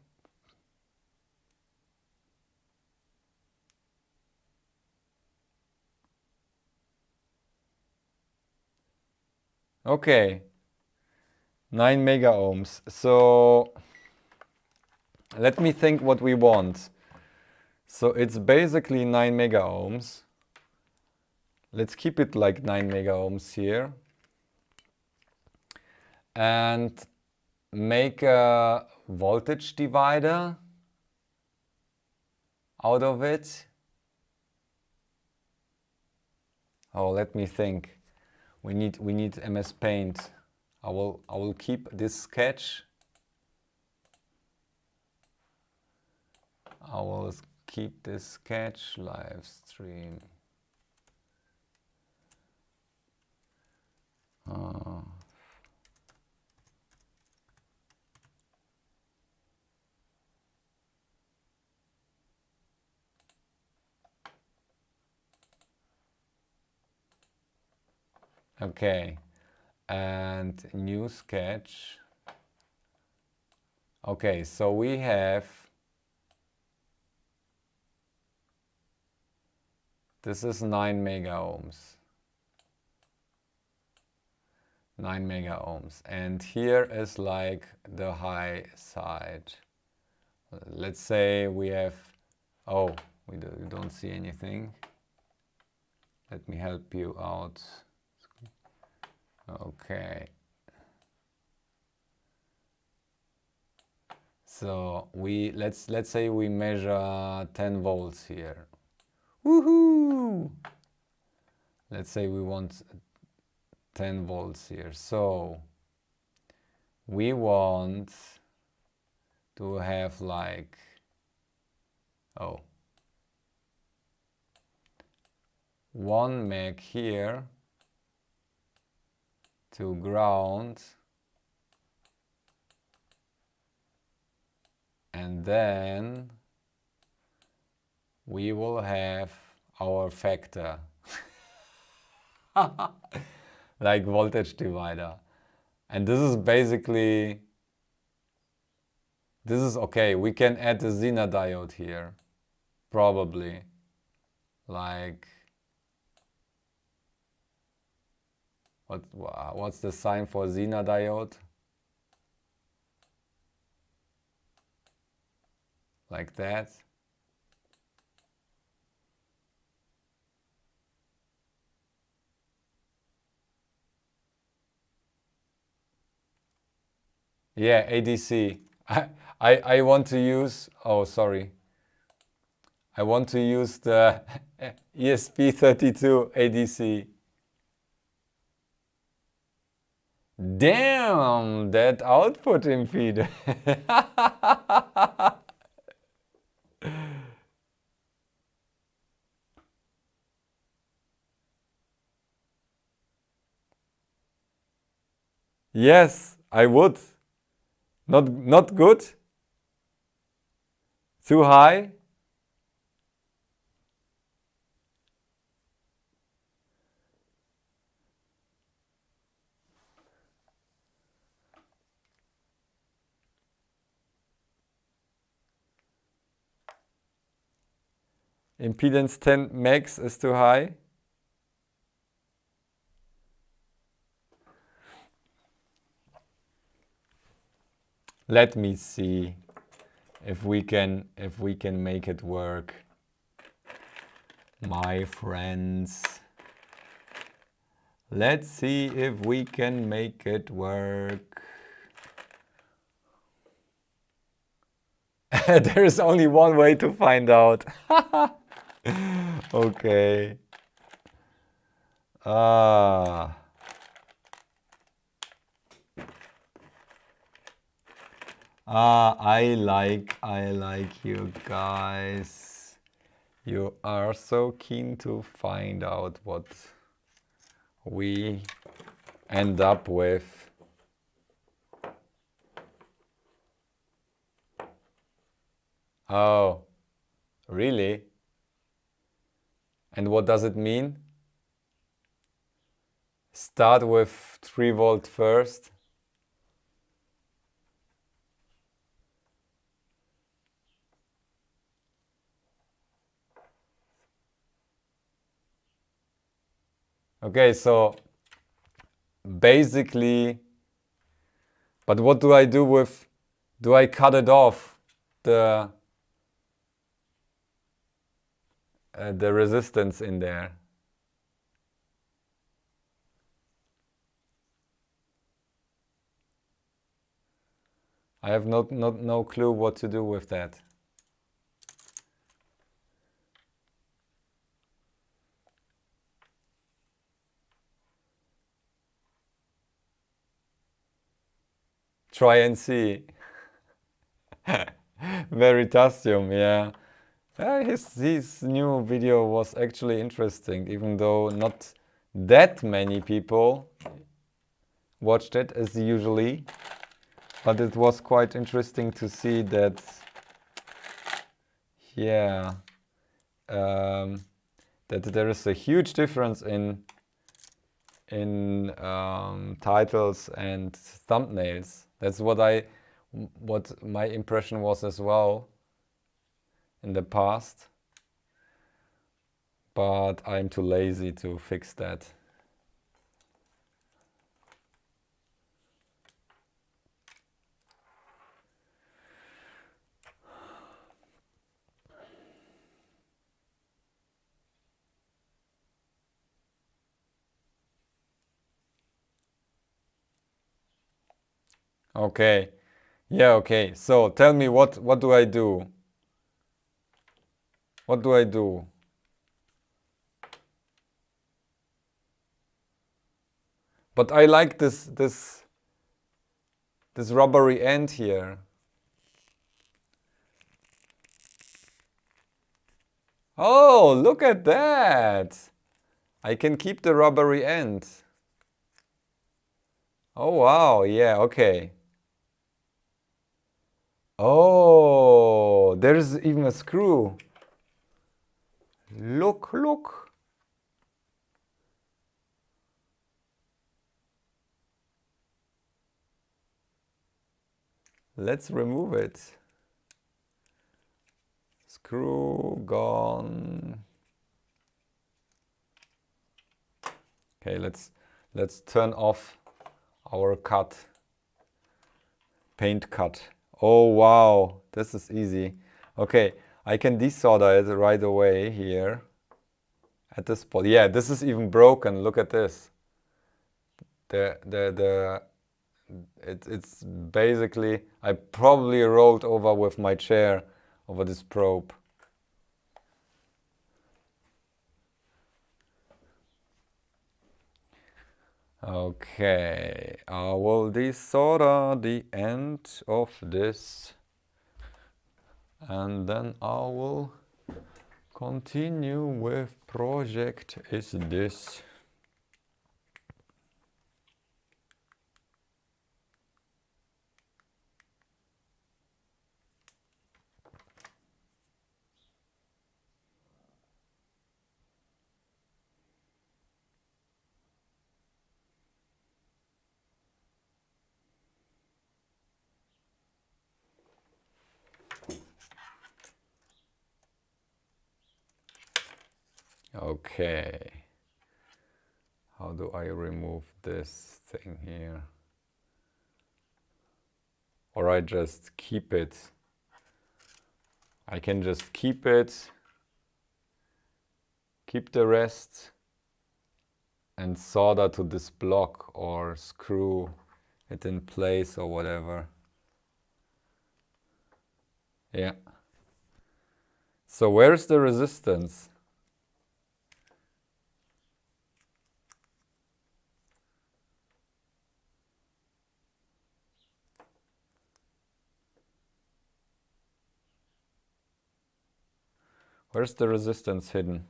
Speaker 1: Okay. 9 mega ohms. So let me think what we want. So it's basically 9 mega ohms. Let's keep it like 9 mega ohms here. And make a voltage divider out of it. Oh, let me think. We need MS Paint. I will keep this sketch. I will keep this sketch live stream. Okay, and new sketch. Okay, so we have, this is 9 mega ohms. 9 mega ohms. And here is like the high side. Let's say we have, oh, we don't see anything. Let me help you out. Okay. So let's say we measure 10 volts here. Woohoo! Let's say we want 10 volts here. So we want to have like, oh, 1 meg here to ground, and then we will have our factor like voltage divider. And this is basically, this is okay. We can add the Zener diode here, probably. Like, what's the sign for Zener diode? Like that. Yeah, ADC. I want to use, oh sorry. I want to use the ESP32 ADC. Damn, that output impedance. Yes, I would. Not good? Too high? Impedance 10 megs is too high? Let me see if we can make it work, my friends. Let's see if we can make it work. There is only one way to find out. Okay. I like you guys. You are so keen to find out what we end up with. Oh, really? And what does it mean? Start with 3 volt first. Okay, so basically, but what do I do with, do I cut it off, the resistance in there? I have no clue what to do with that. Try and see. Veritasium, yeah. His new video was actually interesting, even though not that many people watched it as usually. But it was quite interesting to see that, yeah, that there is a huge difference in titles and thumbnails. That's what what my impression was as well in the past, but I'm too lazy to fix that. Okay. Yeah, okay. So tell me what do I do? What do I do? But I like this rubbery end here. Oh, look at that! I can keep the rubbery end. Oh wow, yeah, okay. Oh, there's even a screw. Look, look. Let's remove it. Screw gone. Okay, let's turn off our cut. Paint cut. Oh wow, this is easy. Okay, I can desolder it right away here at this spot. Yeah, this is even broken. Look at this. It's basically, I probably rolled over with my chair over this probe. Okay, I will desolder the end of this, and then I will continue with project is this. Okay, how do I remove this thing here? Or I just keep it. I can just keep it, keep the rest, and solder to this block or screw it in place or whatever. Yeah. So where's the resistance? Where's the resistance hidden?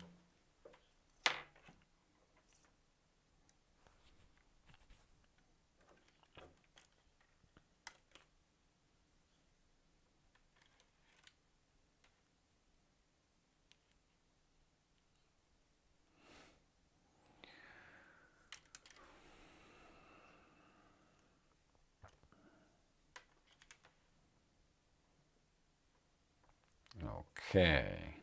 Speaker 1: Okay.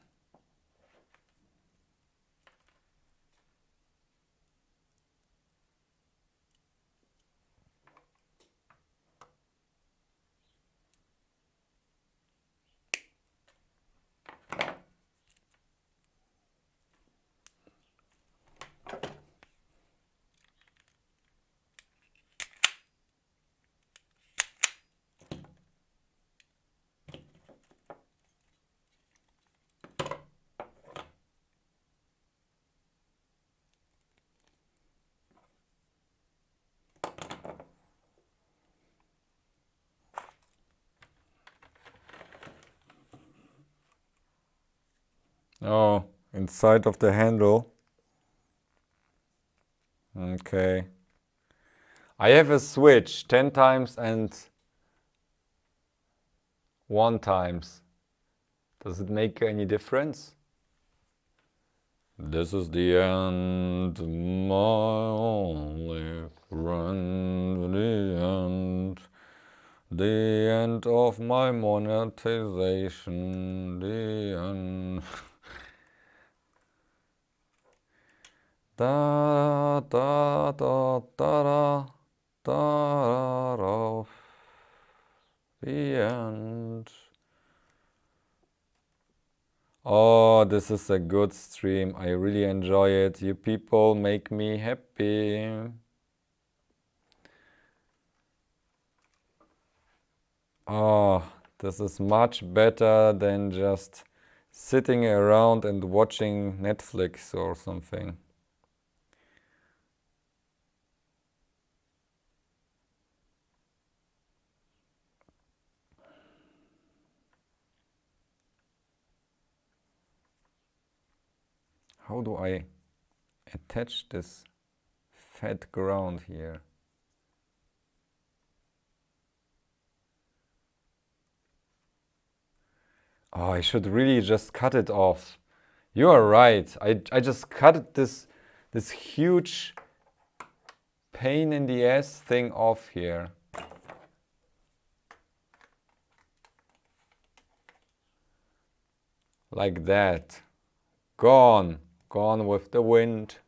Speaker 1: Oh, inside of the handle. Okay. I have a switch 10 times and 1 times. Does it make any difference? This is the end, my only friend, the end. The end of my monetization. The end. Da da da da da da da. The end. Oh, this is a good stream. I really enjoy it. You people make me happy. Oh, this is much better than just sitting around and watching Netflix or something. How do I attach this fat ground here? Oh, I should really just cut it off. You are right. I just cut this huge pain in the ass thing off here. Like that. Gone. Gone with the wind.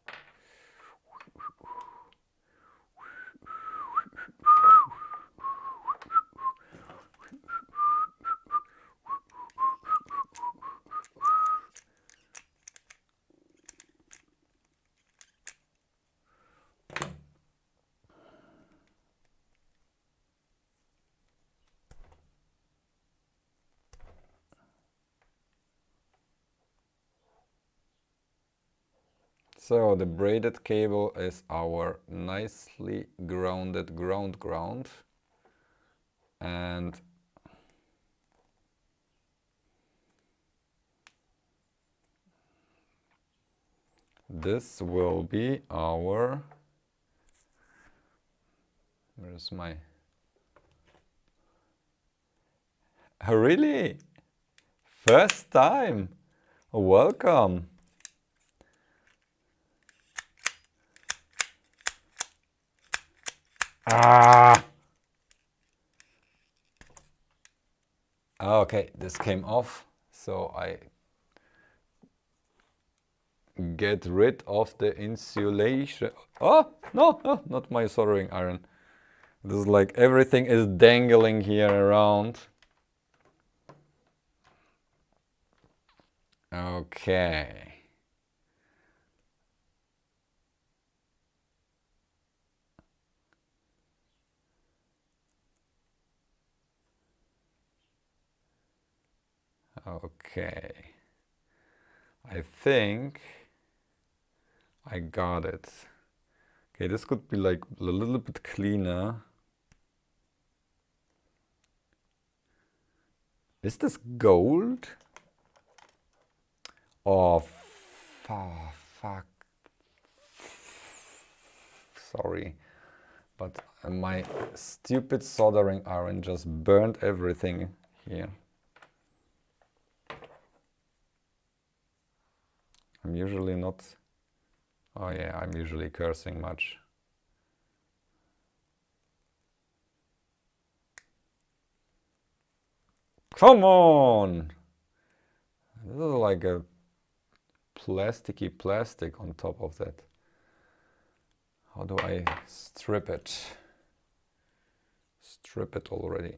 Speaker 1: So the braided cable is our nicely grounded ground. And this will be our, where's my, oh, really? First time? Welcome. Ah! Okay, this came off, so I get rid of the insulation. Oh, no, no, not my soldering iron. This is like everything is dangling here around. Okay. Okay. I think I got it. Okay, this could be like a little bit cleaner. Is this gold? Oh, fuck. Sorry. But my stupid soldering iron just burned everything here. I'm usually not... Oh yeah, I'm usually cursing much. Come on! This is like a plasticky plastic on top of that. How do I strip it? Strip it already.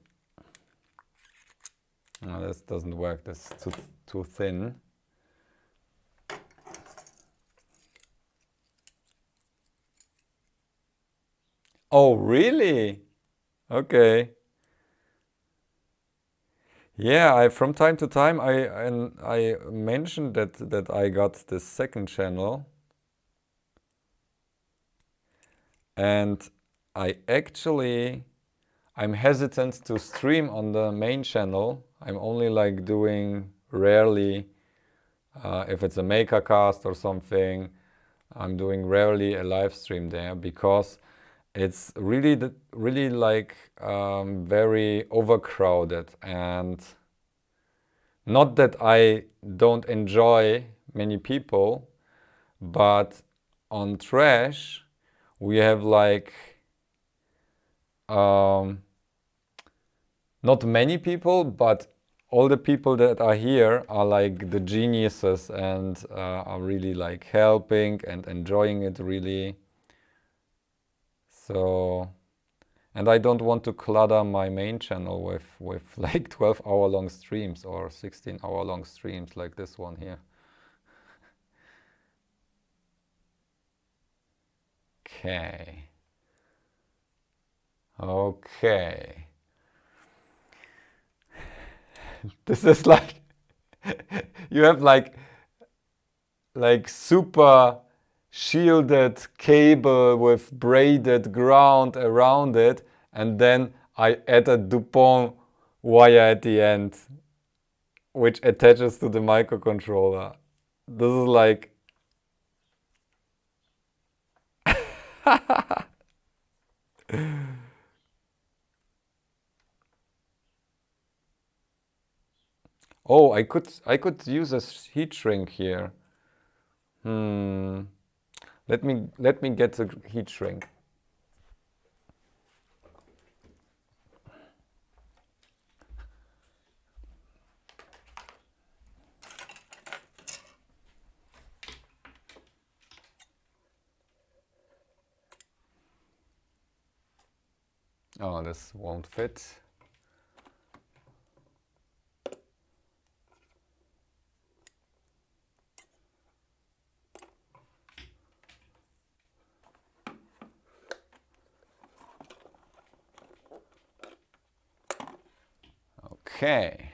Speaker 1: No, this doesn't work. That's too thin. Oh, really? Okay. Yeah, from time to time I mentioned that I got this second channel, and I'm hesitant to stream on the main channel. I'm only like doing rarely, if it's a maker cast or something, I'm doing rarely a live stream there because it's really like very overcrowded. And not that I don't enjoy many people, but on Trash we have like not many people, but all the people that are here are like the geniuses and are really like helping and enjoying it really. So, and I don't want to clutter my main channel with like 12-hour long streams or 16-hour long streams like this one here. Okay. Okay. This is like you have like super shielded cable with braided ground around it, and then I add a Dupont wire at the end which attaches to the microcontroller. This is like oh, I could use a heat shrink here. Let me get the heat shrink. Oh, this won't fit. Okay.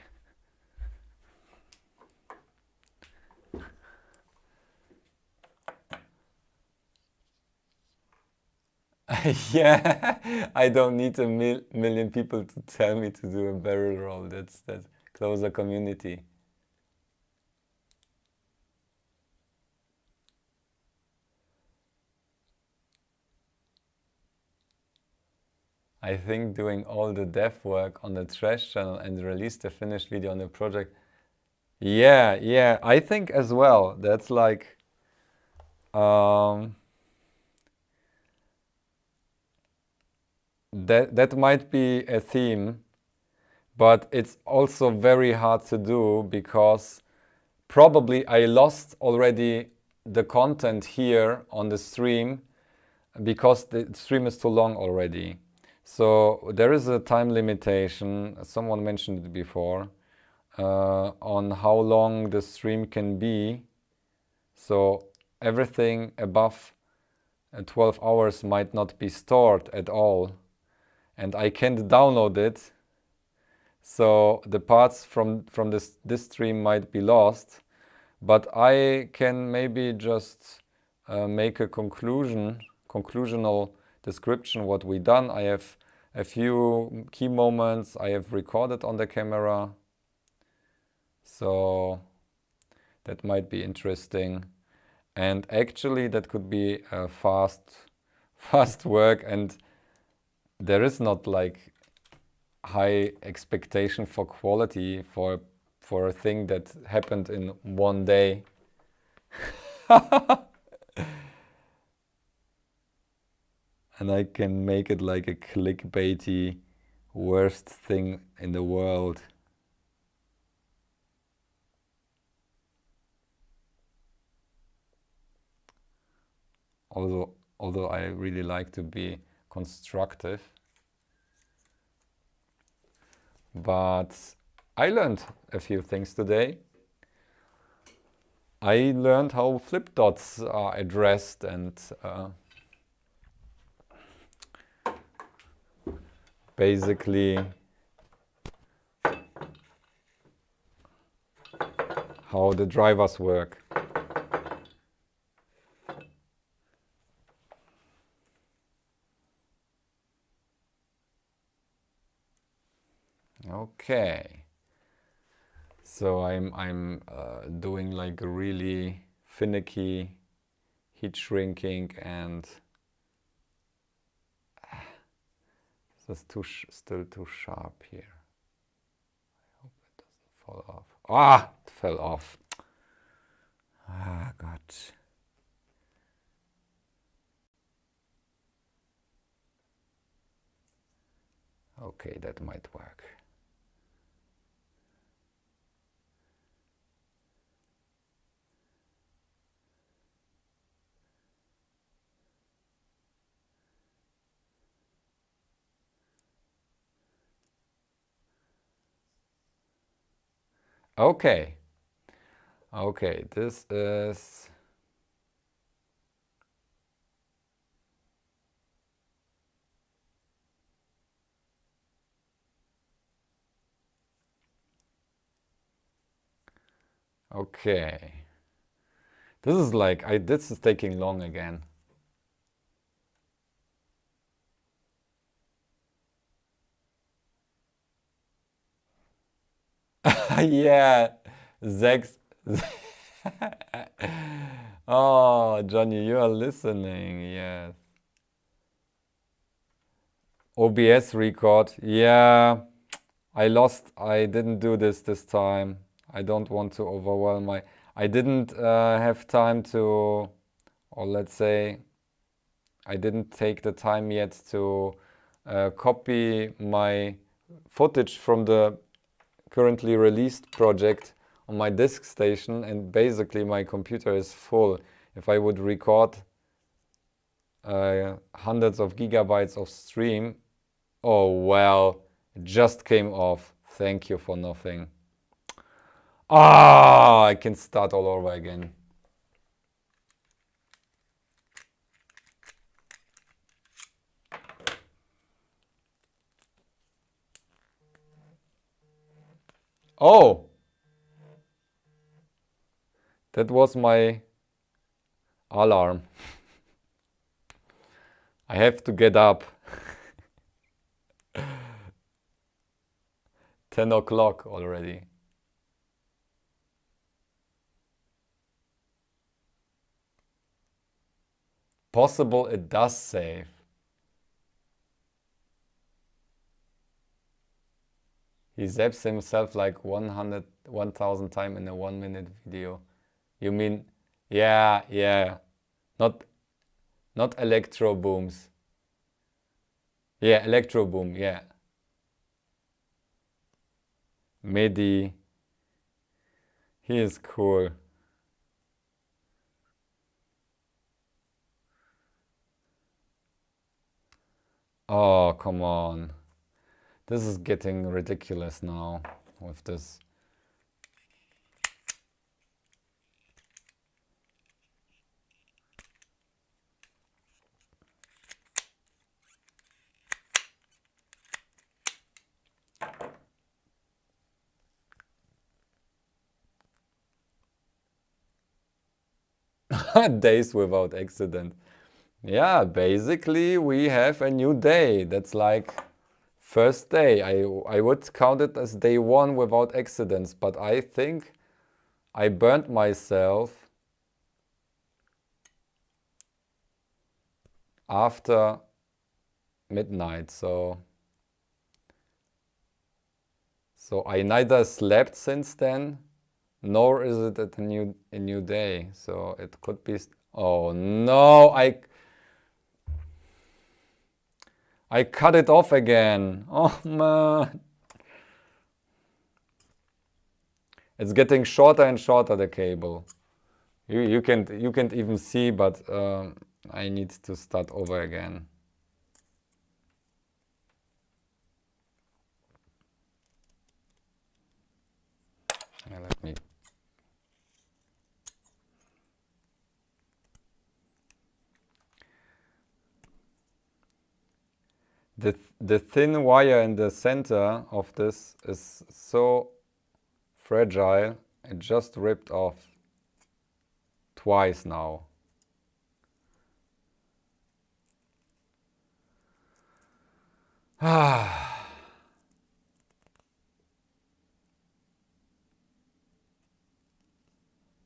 Speaker 1: Yeah, I don't need a million people to tell me to do a barrel roll. That's closer community. I think doing all the dev work on the trash channel and release the finished video on the project. Yeah, I think as well. That's like that might be a theme, but it's also very hard to do because probably I lost already the content here on the stream because the stream is too long already. So there is a time limitation, someone mentioned it before, on how long the stream can be. So everything above 12 hours might not be stored at all. And I can't download it. So the parts from this stream might be lost. But I can maybe just make a conclusional description what we done. I have a few key moments I have recorded on the camera. So that might be interesting. And actually that could be a fast work, and there is not like high expectation for quality for a thing that happened in one day. And I can make it like a clickbaity worst thing in the world. Although I really like to be constructive. But I learned a few things today. I learned how flip dots are addressed and basically how the drivers work. Okay, so I'm doing like a really finicky heat shrinking, and this is still too sharp here. I hope it doesn't fall off. Ah, it fell off. Ah, God. Okay, that might work. Okay. Okay, this is... Okay. This is like, this is taking long again. Yeah, Zex. Oh, Johnny, you are listening, yes. OBS record, yeah. I didn't do this time. I don't want to overwhelm I didn't have time to, or let's say, I didn't take the time yet to copy my footage from the currently released project on my disk station, and basically my computer is full. If I would record hundreds of gigabytes of stream, oh well, it just came off. Thank you for nothing. Ah, I can start all over again. Oh, that was my alarm. I have to get up. 10 o'clock already. Possible it does save. He zaps himself like 1,000 times in a 1 minute video. You mean, yeah, yeah. Not electro booms. Yeah, electro boom, yeah. Medi. He is cool. Oh, come on. This is getting ridiculous now with this. Days without accident. Yeah, basically we have a new day. That's like first day. I would count it as day one without accidents, but I think I burnt myself after midnight. So I neither slept since then, nor is it a new day. So it could be. Oh no! I cut it off again. Oh man! It's getting shorter and shorter, the cable. You can't even see, but I need to start over again. Yeah, let me. The thin wire in the center of this is so fragile, it just ripped off twice now.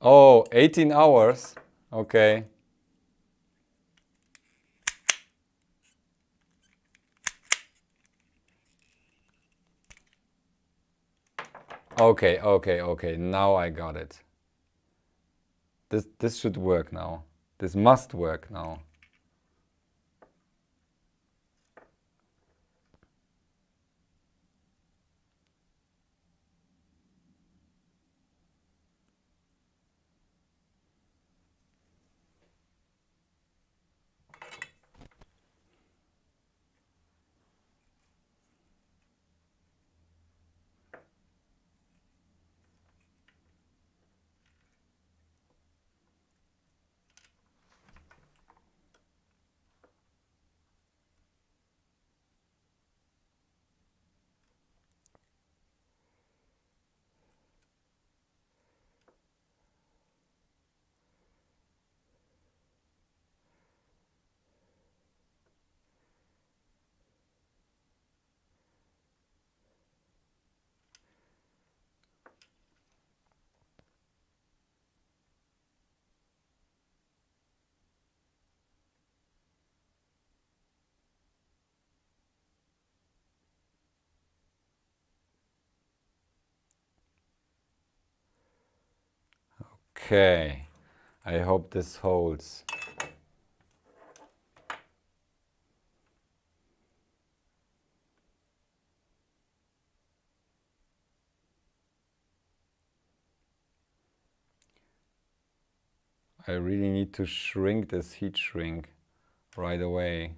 Speaker 1: Oh, 18 hours. Okay. Okay. Now I got it. This should work now. This must work now. Okay, I hope this holds. I really need to shrink this heat shrink right away.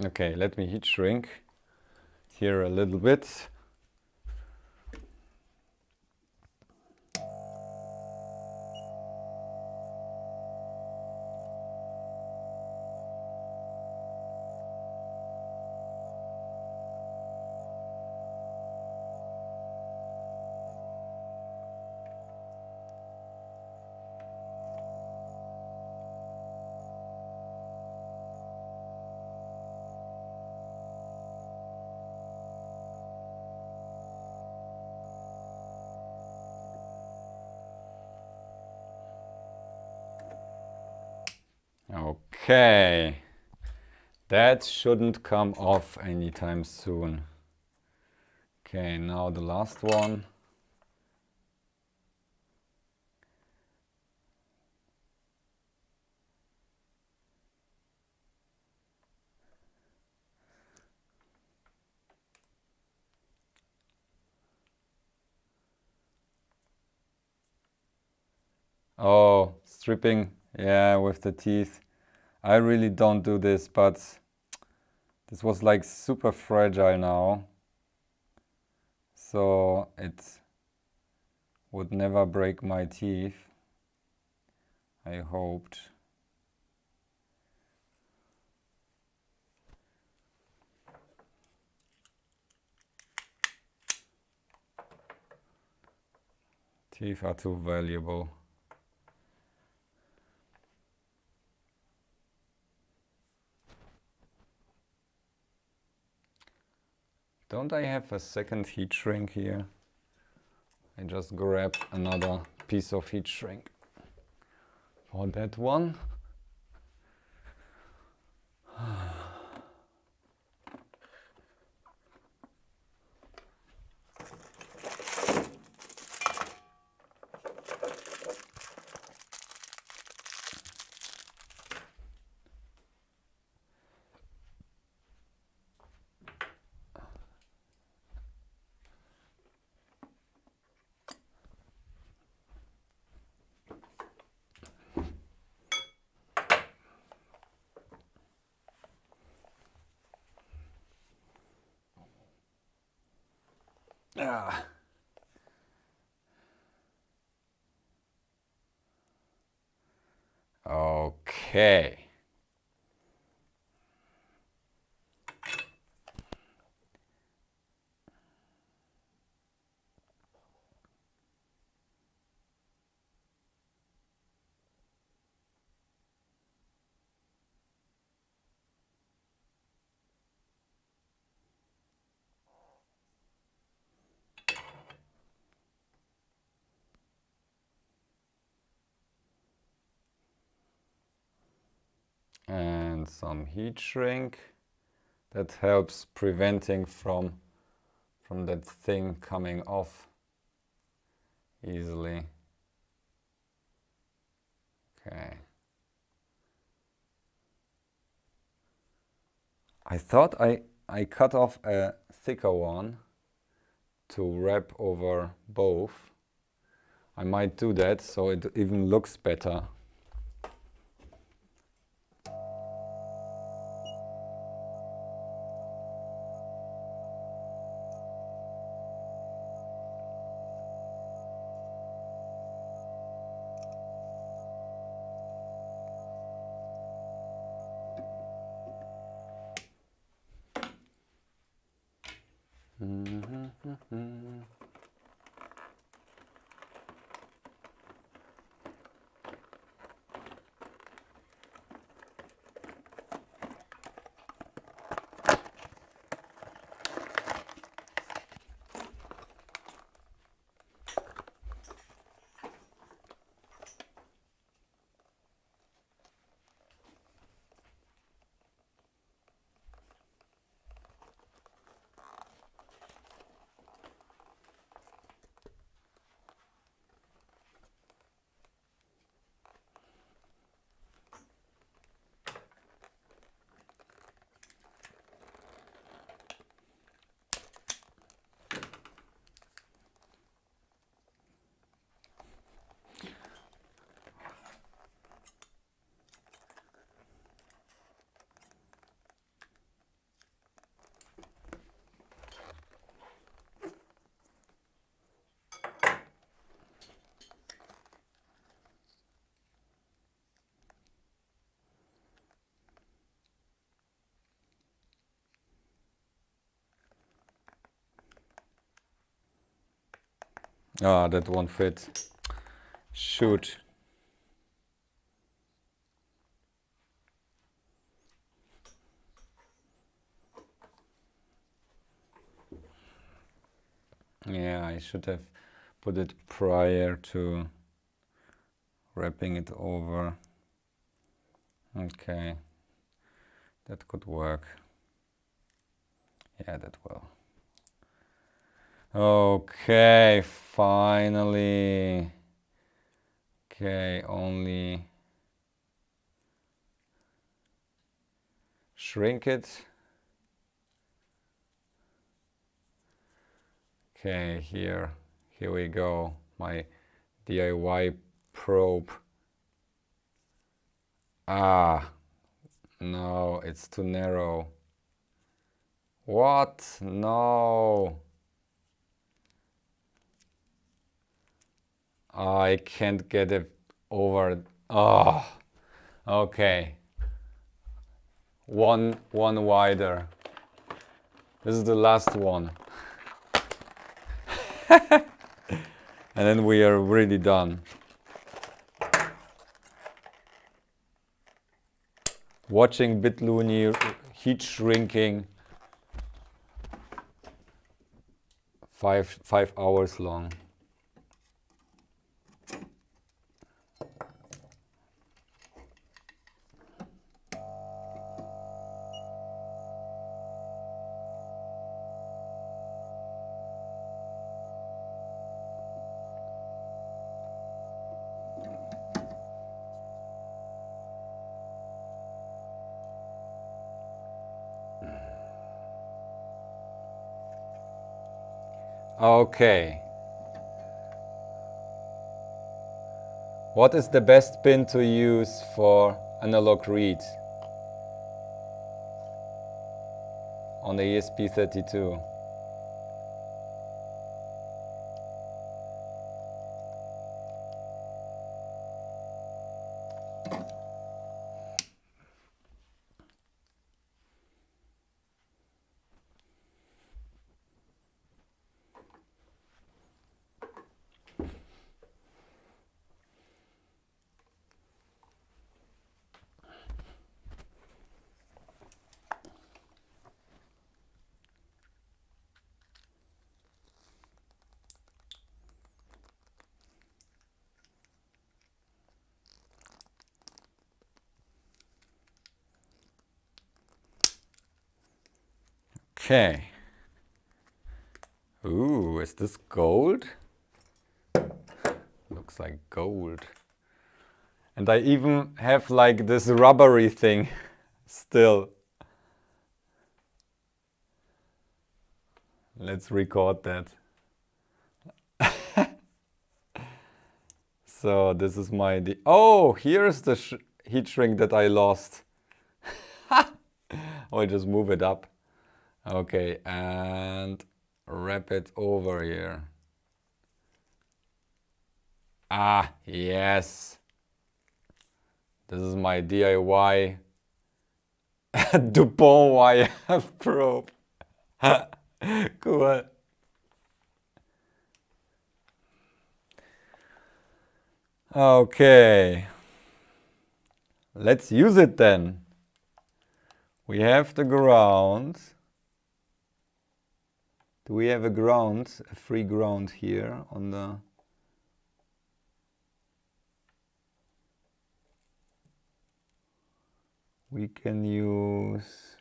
Speaker 1: Okay, let me heat shrink here a little bit. Okay, that shouldn't come off anytime soon. Okay, now the last one. Oh, stripping, yeah, with the teeth. I really don't do this, but this was like super fragile now. So it would never break my teeth. I hoped. Teeth are too valuable. Don't I have a second heat shrink here? I just grab another piece of heat shrink for that one. Ah. Okay. And some heat shrink that helps preventing from that thing coming off easily. Okay. I thought I cut off a thicker one to wrap over both. I might do that so it even looks better. Ah, that won't fit. Shoot. Yeah, I should have put it prior to wrapping it over. Okay, that could work. Yeah, that will. Okay, finally. Okay, only shrink it. Okay, here we go. My DIY probe. Ah, no, it's too narrow. What? No. I can't get it over. Oh, okay. One wider. This is the last one. And then we are really done. Watching bitluni heat shrinking 5 hours long. Okay. What is the best pin to use for analog read on the ESP32? Okay. Ooh, is this gold? Looks like gold. And I even have like this rubbery thing still. Let's record that. So this is my... Oh, here's the heat shrink that I lost. I'll just move it up. Okay, and wrap it over here. Ah, yes. This is my DIY Dupont wire probe. Cool. Okay. Let's use it then. We have the ground. Do we have a ground, a free ground here on the... We can use...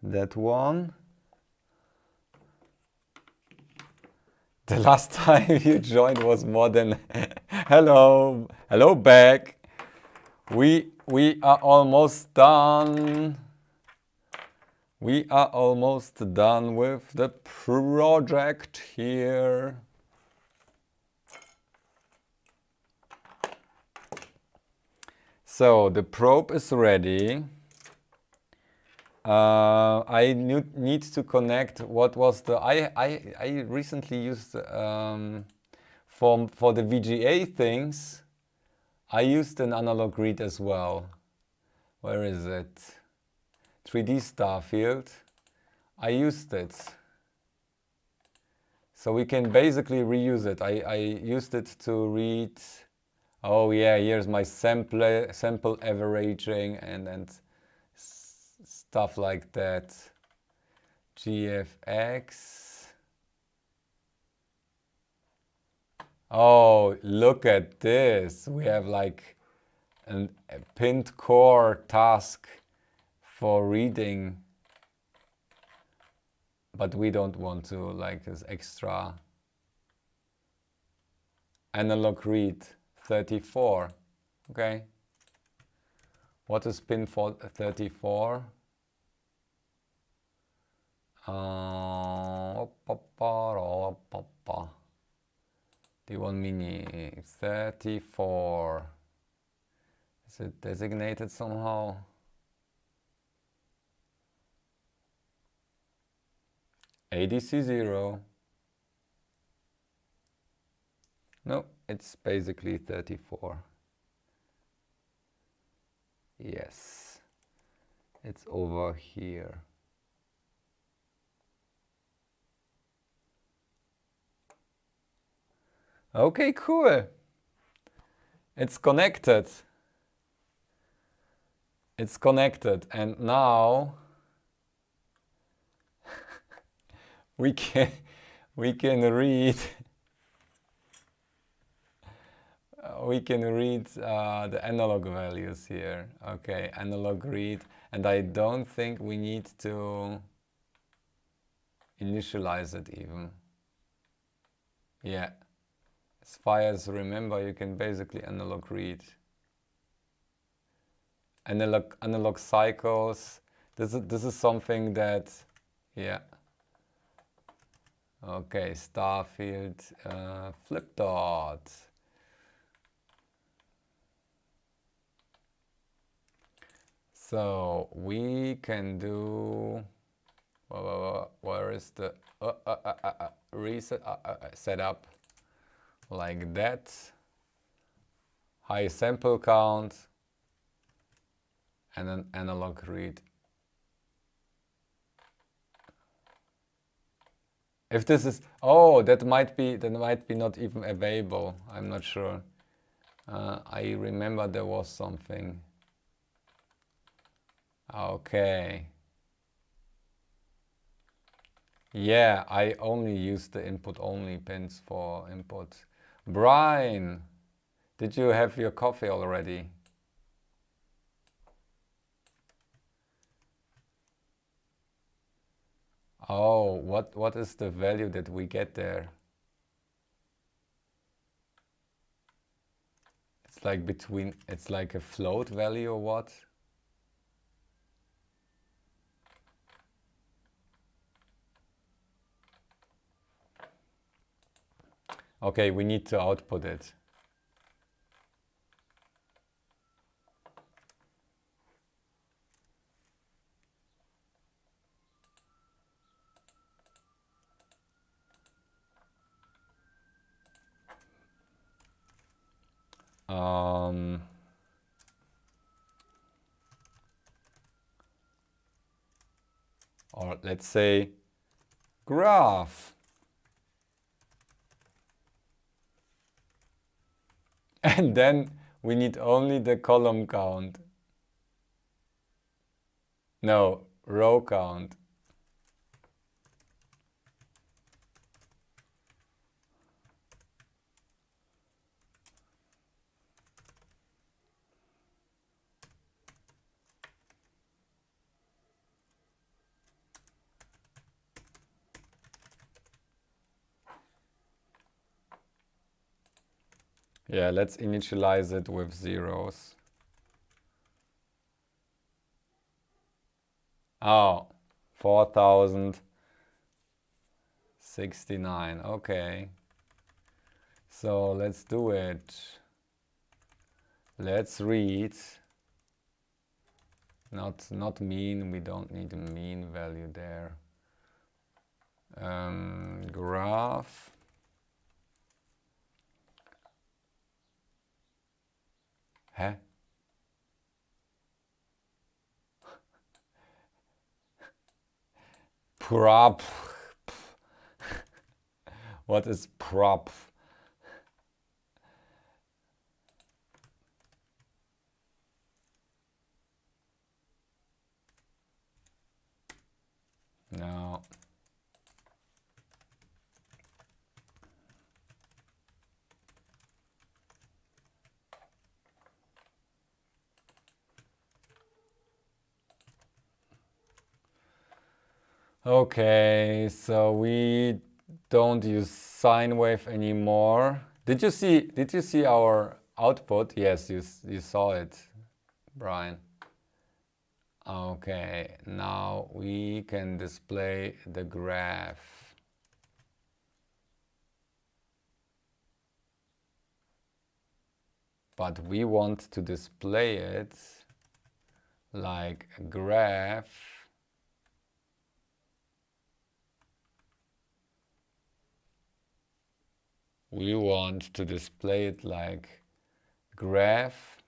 Speaker 1: that one. The last time you joined was more than... Hello, hello back. We are almost done. We are almost done with the project here. So the probe is ready. I need to connect what was the... I recently used for the VGA things I used an analog read as well. Where is it? 3D star field. I used it. So we can basically reuse it. I used it to read, oh yeah, here's my sample averaging and stuff like that. GFX. Oh, look at this. We have like a pinned core task for reading, but we don't want to like this extra analog read 34. Okay. What is pin for 34? D1 mini 34. Is it designated somehow? ADC 0. No, it's basically 34. Yes, it's over here. Okay, cool. It's connected. It's connected, and now we can read the analog values here. Okay, analog read, and I don't think we need to initialize it even. Yeah, as far as remember, you can basically analog read. Analog cycles. This is something that, yeah. Okay, star field, flip dot. So we can do, where is the reset setup like that. High sample count and an analog read. If this is, oh, that might be not even available. I'm not sure. I remember there was something. Okay. Yeah, I only use the input only pins for input. Brian, did you have your coffee already? Oh, what is the value that we get there? It's like it's like a float value or what? Okay, we need to output it. Or let's say graph. And then we need only the column count. No, row count. Yeah, let's initialize it with zeros. Oh, 4069. Okay. So let's do it. Let's read. Not mean. We don't need a mean value there. Graph. Huh? Prop. What is prop? No. Okay, so we don't use sine wave anymore. Did you see our output? Yes, you saw it, Brian. Okay, now we can display the graph. But we want to display it like a graph we want to display it like graph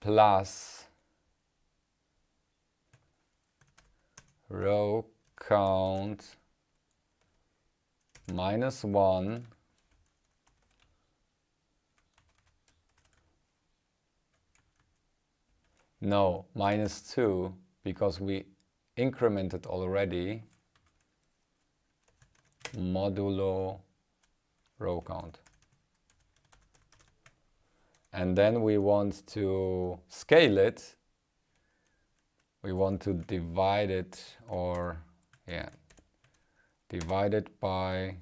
Speaker 1: plus row count -1 no, -2 because we incremented already modulo row count. And then we want to scale it. We want to divide it, or yeah, divide it by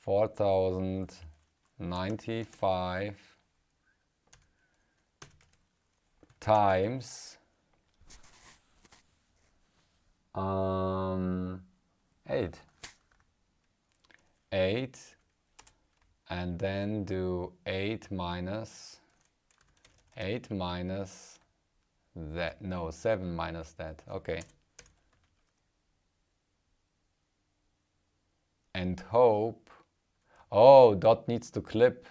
Speaker 1: 4095 times 8. 8, and then do 8 minus that, no, 7 minus that, okay. And hope, oh, dot needs to clip.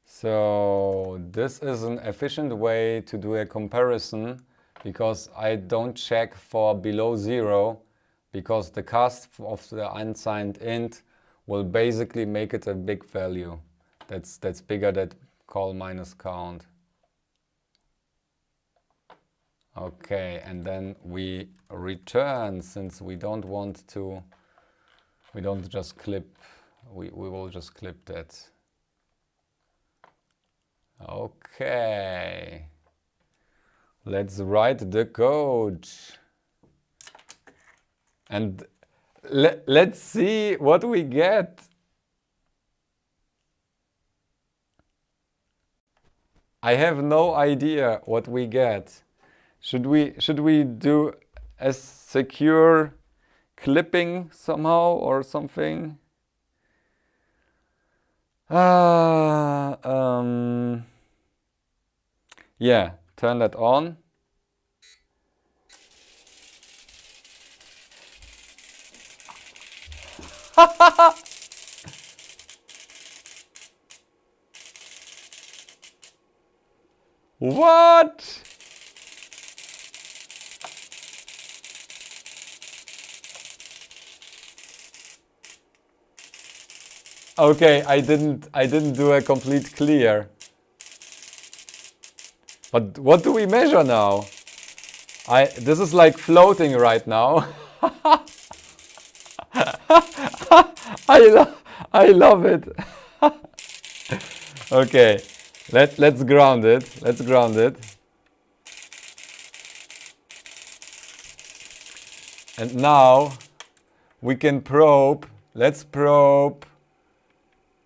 Speaker 1: So this is an efficient way to do a comparison because I don't check for below 0 because the cast of the unsigned int will basically make it a big value. That's bigger than call minus count. Okay, and then we return since we don't want to, we don't just clip, we will just clip that. Okay, let's write the code and let's see what we get. I have no idea what we get. Should we do a secure clipping somehow or something? Yeah, turn that on. What? Okay, I didn't do a complete clear. But what do we measure now? This is like floating right now. I love it. Okay, let's ground it. Let's ground it. And now we can probe. Let's probe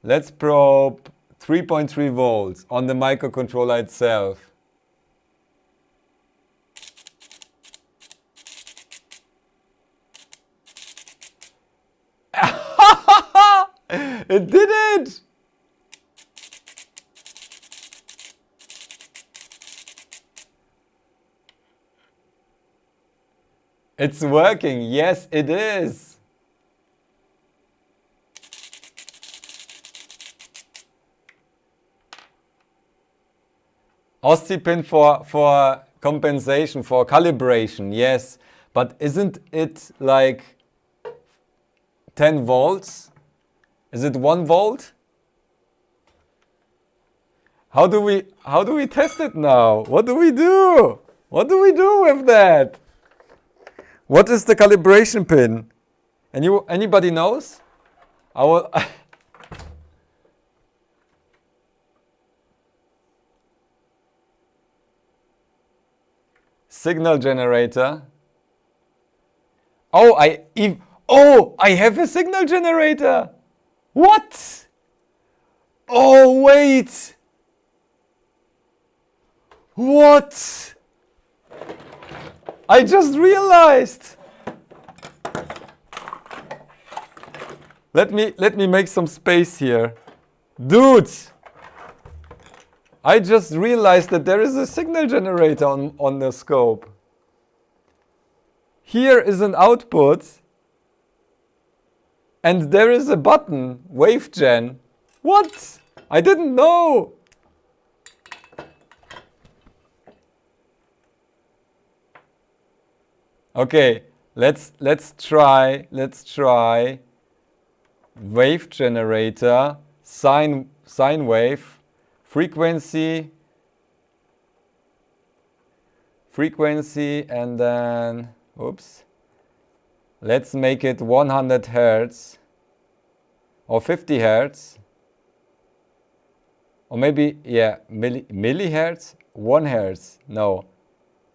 Speaker 1: 3.3 volts on the microcontroller itself. It did it! It's working. Yes, it is. OSCI pin for compensation, for calibration, yes. But isn't it like 10 volts? Is it 1 volt? How do we test it now? What do we do? What do we do with that? What is the calibration pin? Anybody knows? I will signal generator. Oh, I have a signal generator. What? Oh, wait. What? I just realized. Let me make some space here. Dude, I just realized that there is a signal generator on the scope. Here is an output. And there is a button, wave gen. What? I didn't know. Okay, let's try wave generator, sine wave, frequency, and then oops. Let's make it 100 Hertz or 50 Hertz or maybe, yeah, millihertz, 1 Hertz, no,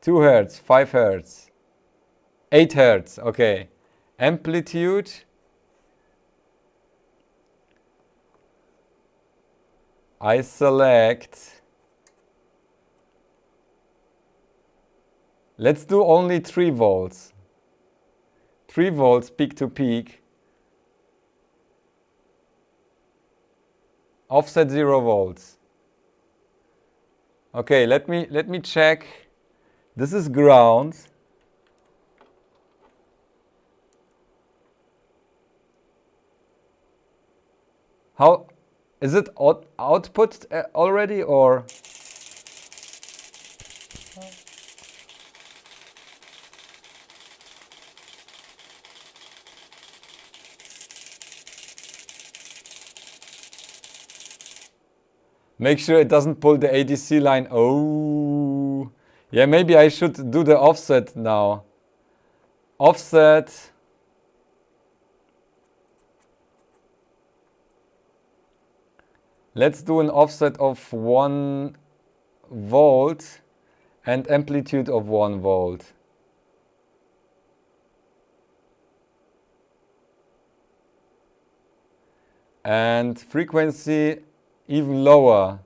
Speaker 1: 2 Hertz, 5 Hertz, 8 Hertz, okay. Amplitude, I select, let's do only 3 volts. 3 volts peak to peak. Offset 0 volts. Okay, let me check. This is ground. How is it output already or? Make sure it doesn't pull the ADC line. Oh, yeah, maybe I should do the offset now. Offset. Let's do an offset of 1 volt and amplitude of 1 volt. And frequency even lower.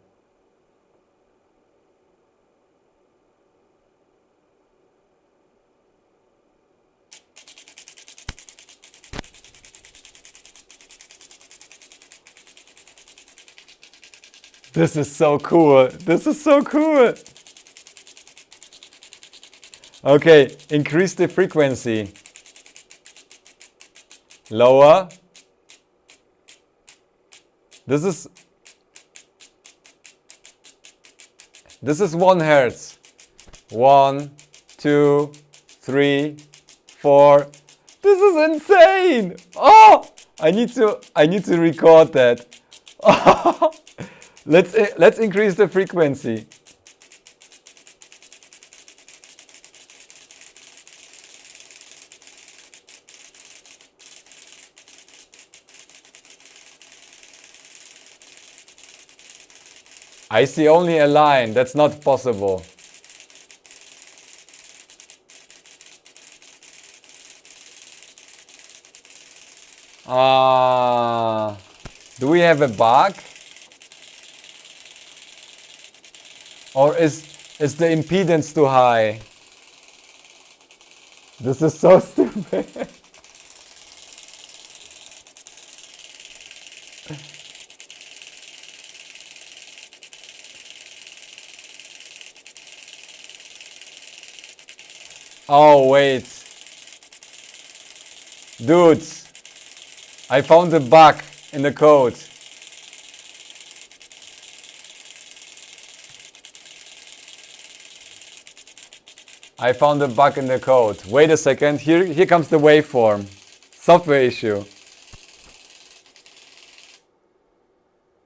Speaker 1: This is so cool. This is so cool. Okay, increase the frequency. Lower. This is 1 Hertz. 1, 2, 3, 4. This is insane. Oh, I need to record that. Let's increase the frequency. I see only a line. That's not possible. Do we have a bug? Or is the impedance too high? This is so stupid. Oh, wait. Dudes, I found a bug in the code. I found a bug in the code. Wait a second. Here comes the waveform. Software issue.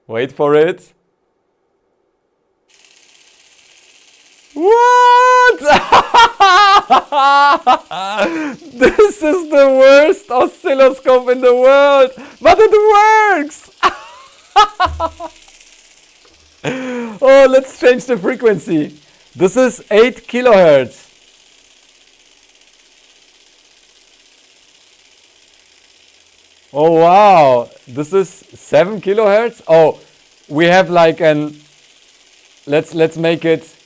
Speaker 1: Wait for it. What? This is the worst oscilloscope in the world, but it works! Oh, let's change the frequency. This is 8 kilohertz. Oh wow, this is 7 kilohertz. Oh, we have like an, let's make it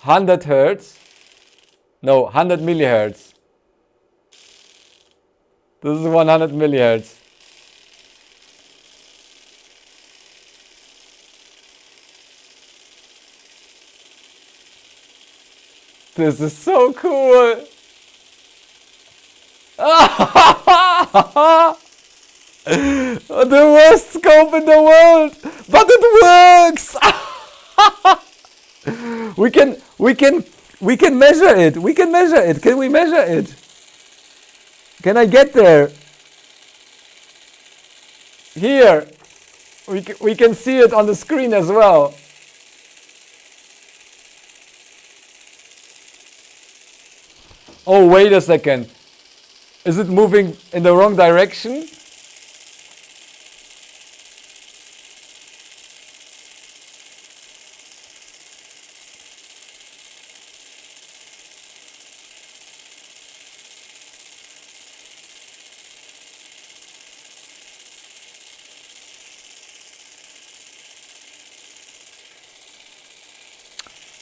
Speaker 1: 100 hertz. No, 100 millihertz. This is 100 millihertz. This is so cool. The worst scope in the world, but it works. We can measure it. We can measure it. Can we measure it? Can I get there? Here. We can see it on the screen as well. Oh, wait a second. Is it moving in the wrong direction?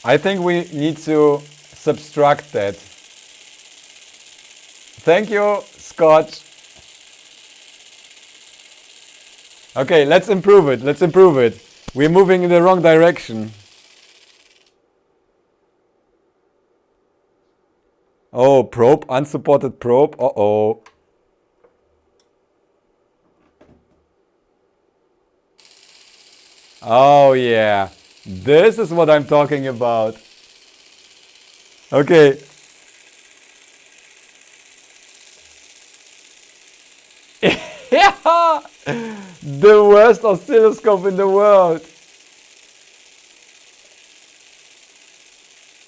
Speaker 1: I think we need to subtract that. Thank you, Scott. Okay, let's improve it. Let's improve it. We're moving in the wrong direction. Oh, probe, unsupported probe. Uh-oh. Oh, yeah. This is what I'm talking about. Okay. Yeah! The worst oscilloscope in the world.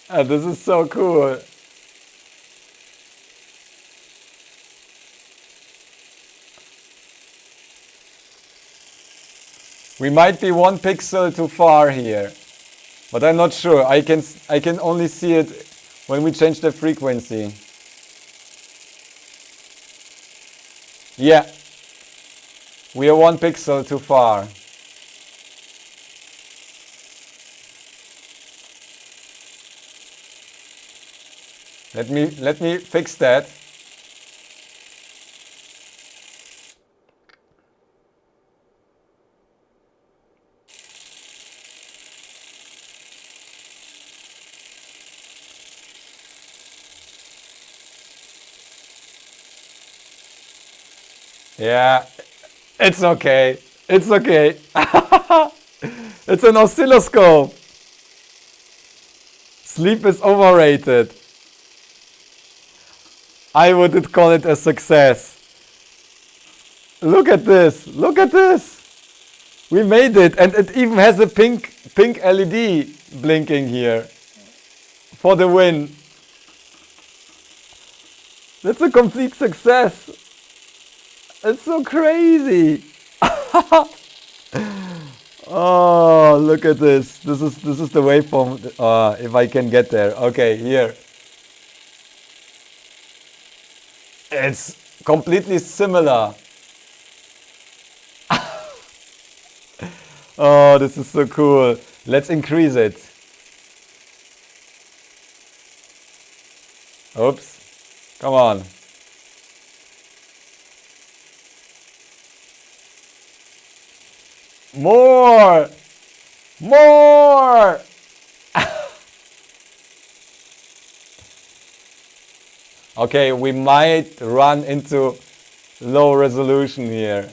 Speaker 1: This is so cool. We might be 1 pixel too far here, but I'm not sure. I can only see it when we change the frequency. Yeah, we are 1 pixel too far. Let me fix that. Yeah, it's okay. It's okay. It's an oscilloscope. Sleep is overrated. I would call it a success. Look at this. Look at this. We made it, and it even has a pink LED blinking here for the win. That's a complete success. It's so crazy. Oh, look at this. This is the waveform. If I can get there. Okay, here. It's completely similar. Oh, this is so cool. Let's increase it. Oops. Come on. More! More! Okay, we might run into low resolution here.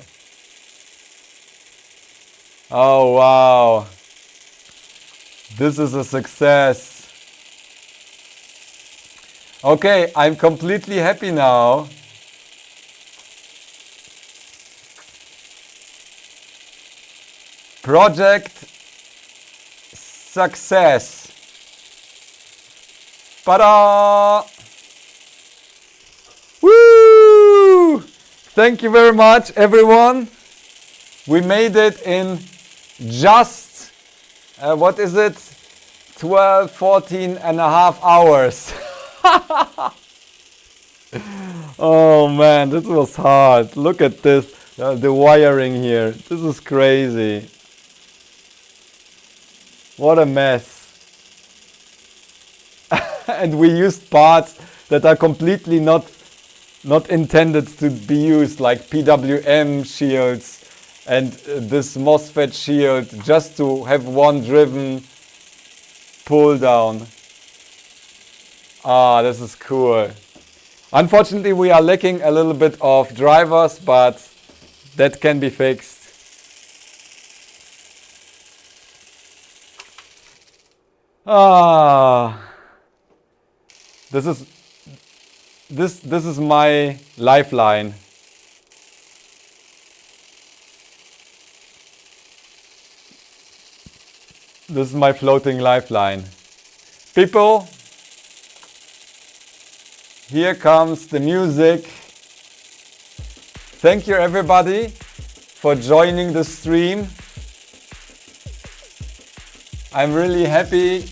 Speaker 1: Oh wow. This is a success. Okay, I'm completely happy now. Project success. Ta-da! Woo! Thank you very much, everyone. We made it in just, what is it? 12, 14 and a half hours. Oh man, this was hard. Look at this, the wiring here. This is crazy. What a mess. And we used parts that are completely not intended to be used, like PWM shields and this MOSFET shield, just to have one driven pull down. Ah, this is cool. Unfortunately, we are lacking a little bit of drivers, but that can be fixed. Ah, this is my lifeline. This is my floating lifeline. People, here comes the music. Thank you everybody for joining the stream. I'm really happy.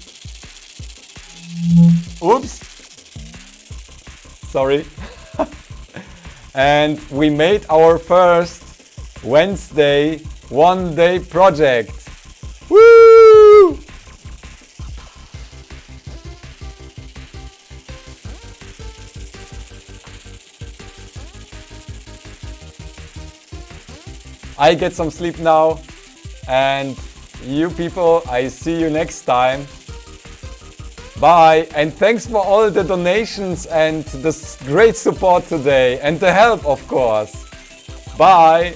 Speaker 1: Oops. Sorry. And we made our first Wednesday one-day project. Woo! I get some sleep now, and you people, I see you next time. Bye, and thanks for all the donations and the great support today, and the help, of course. Bye.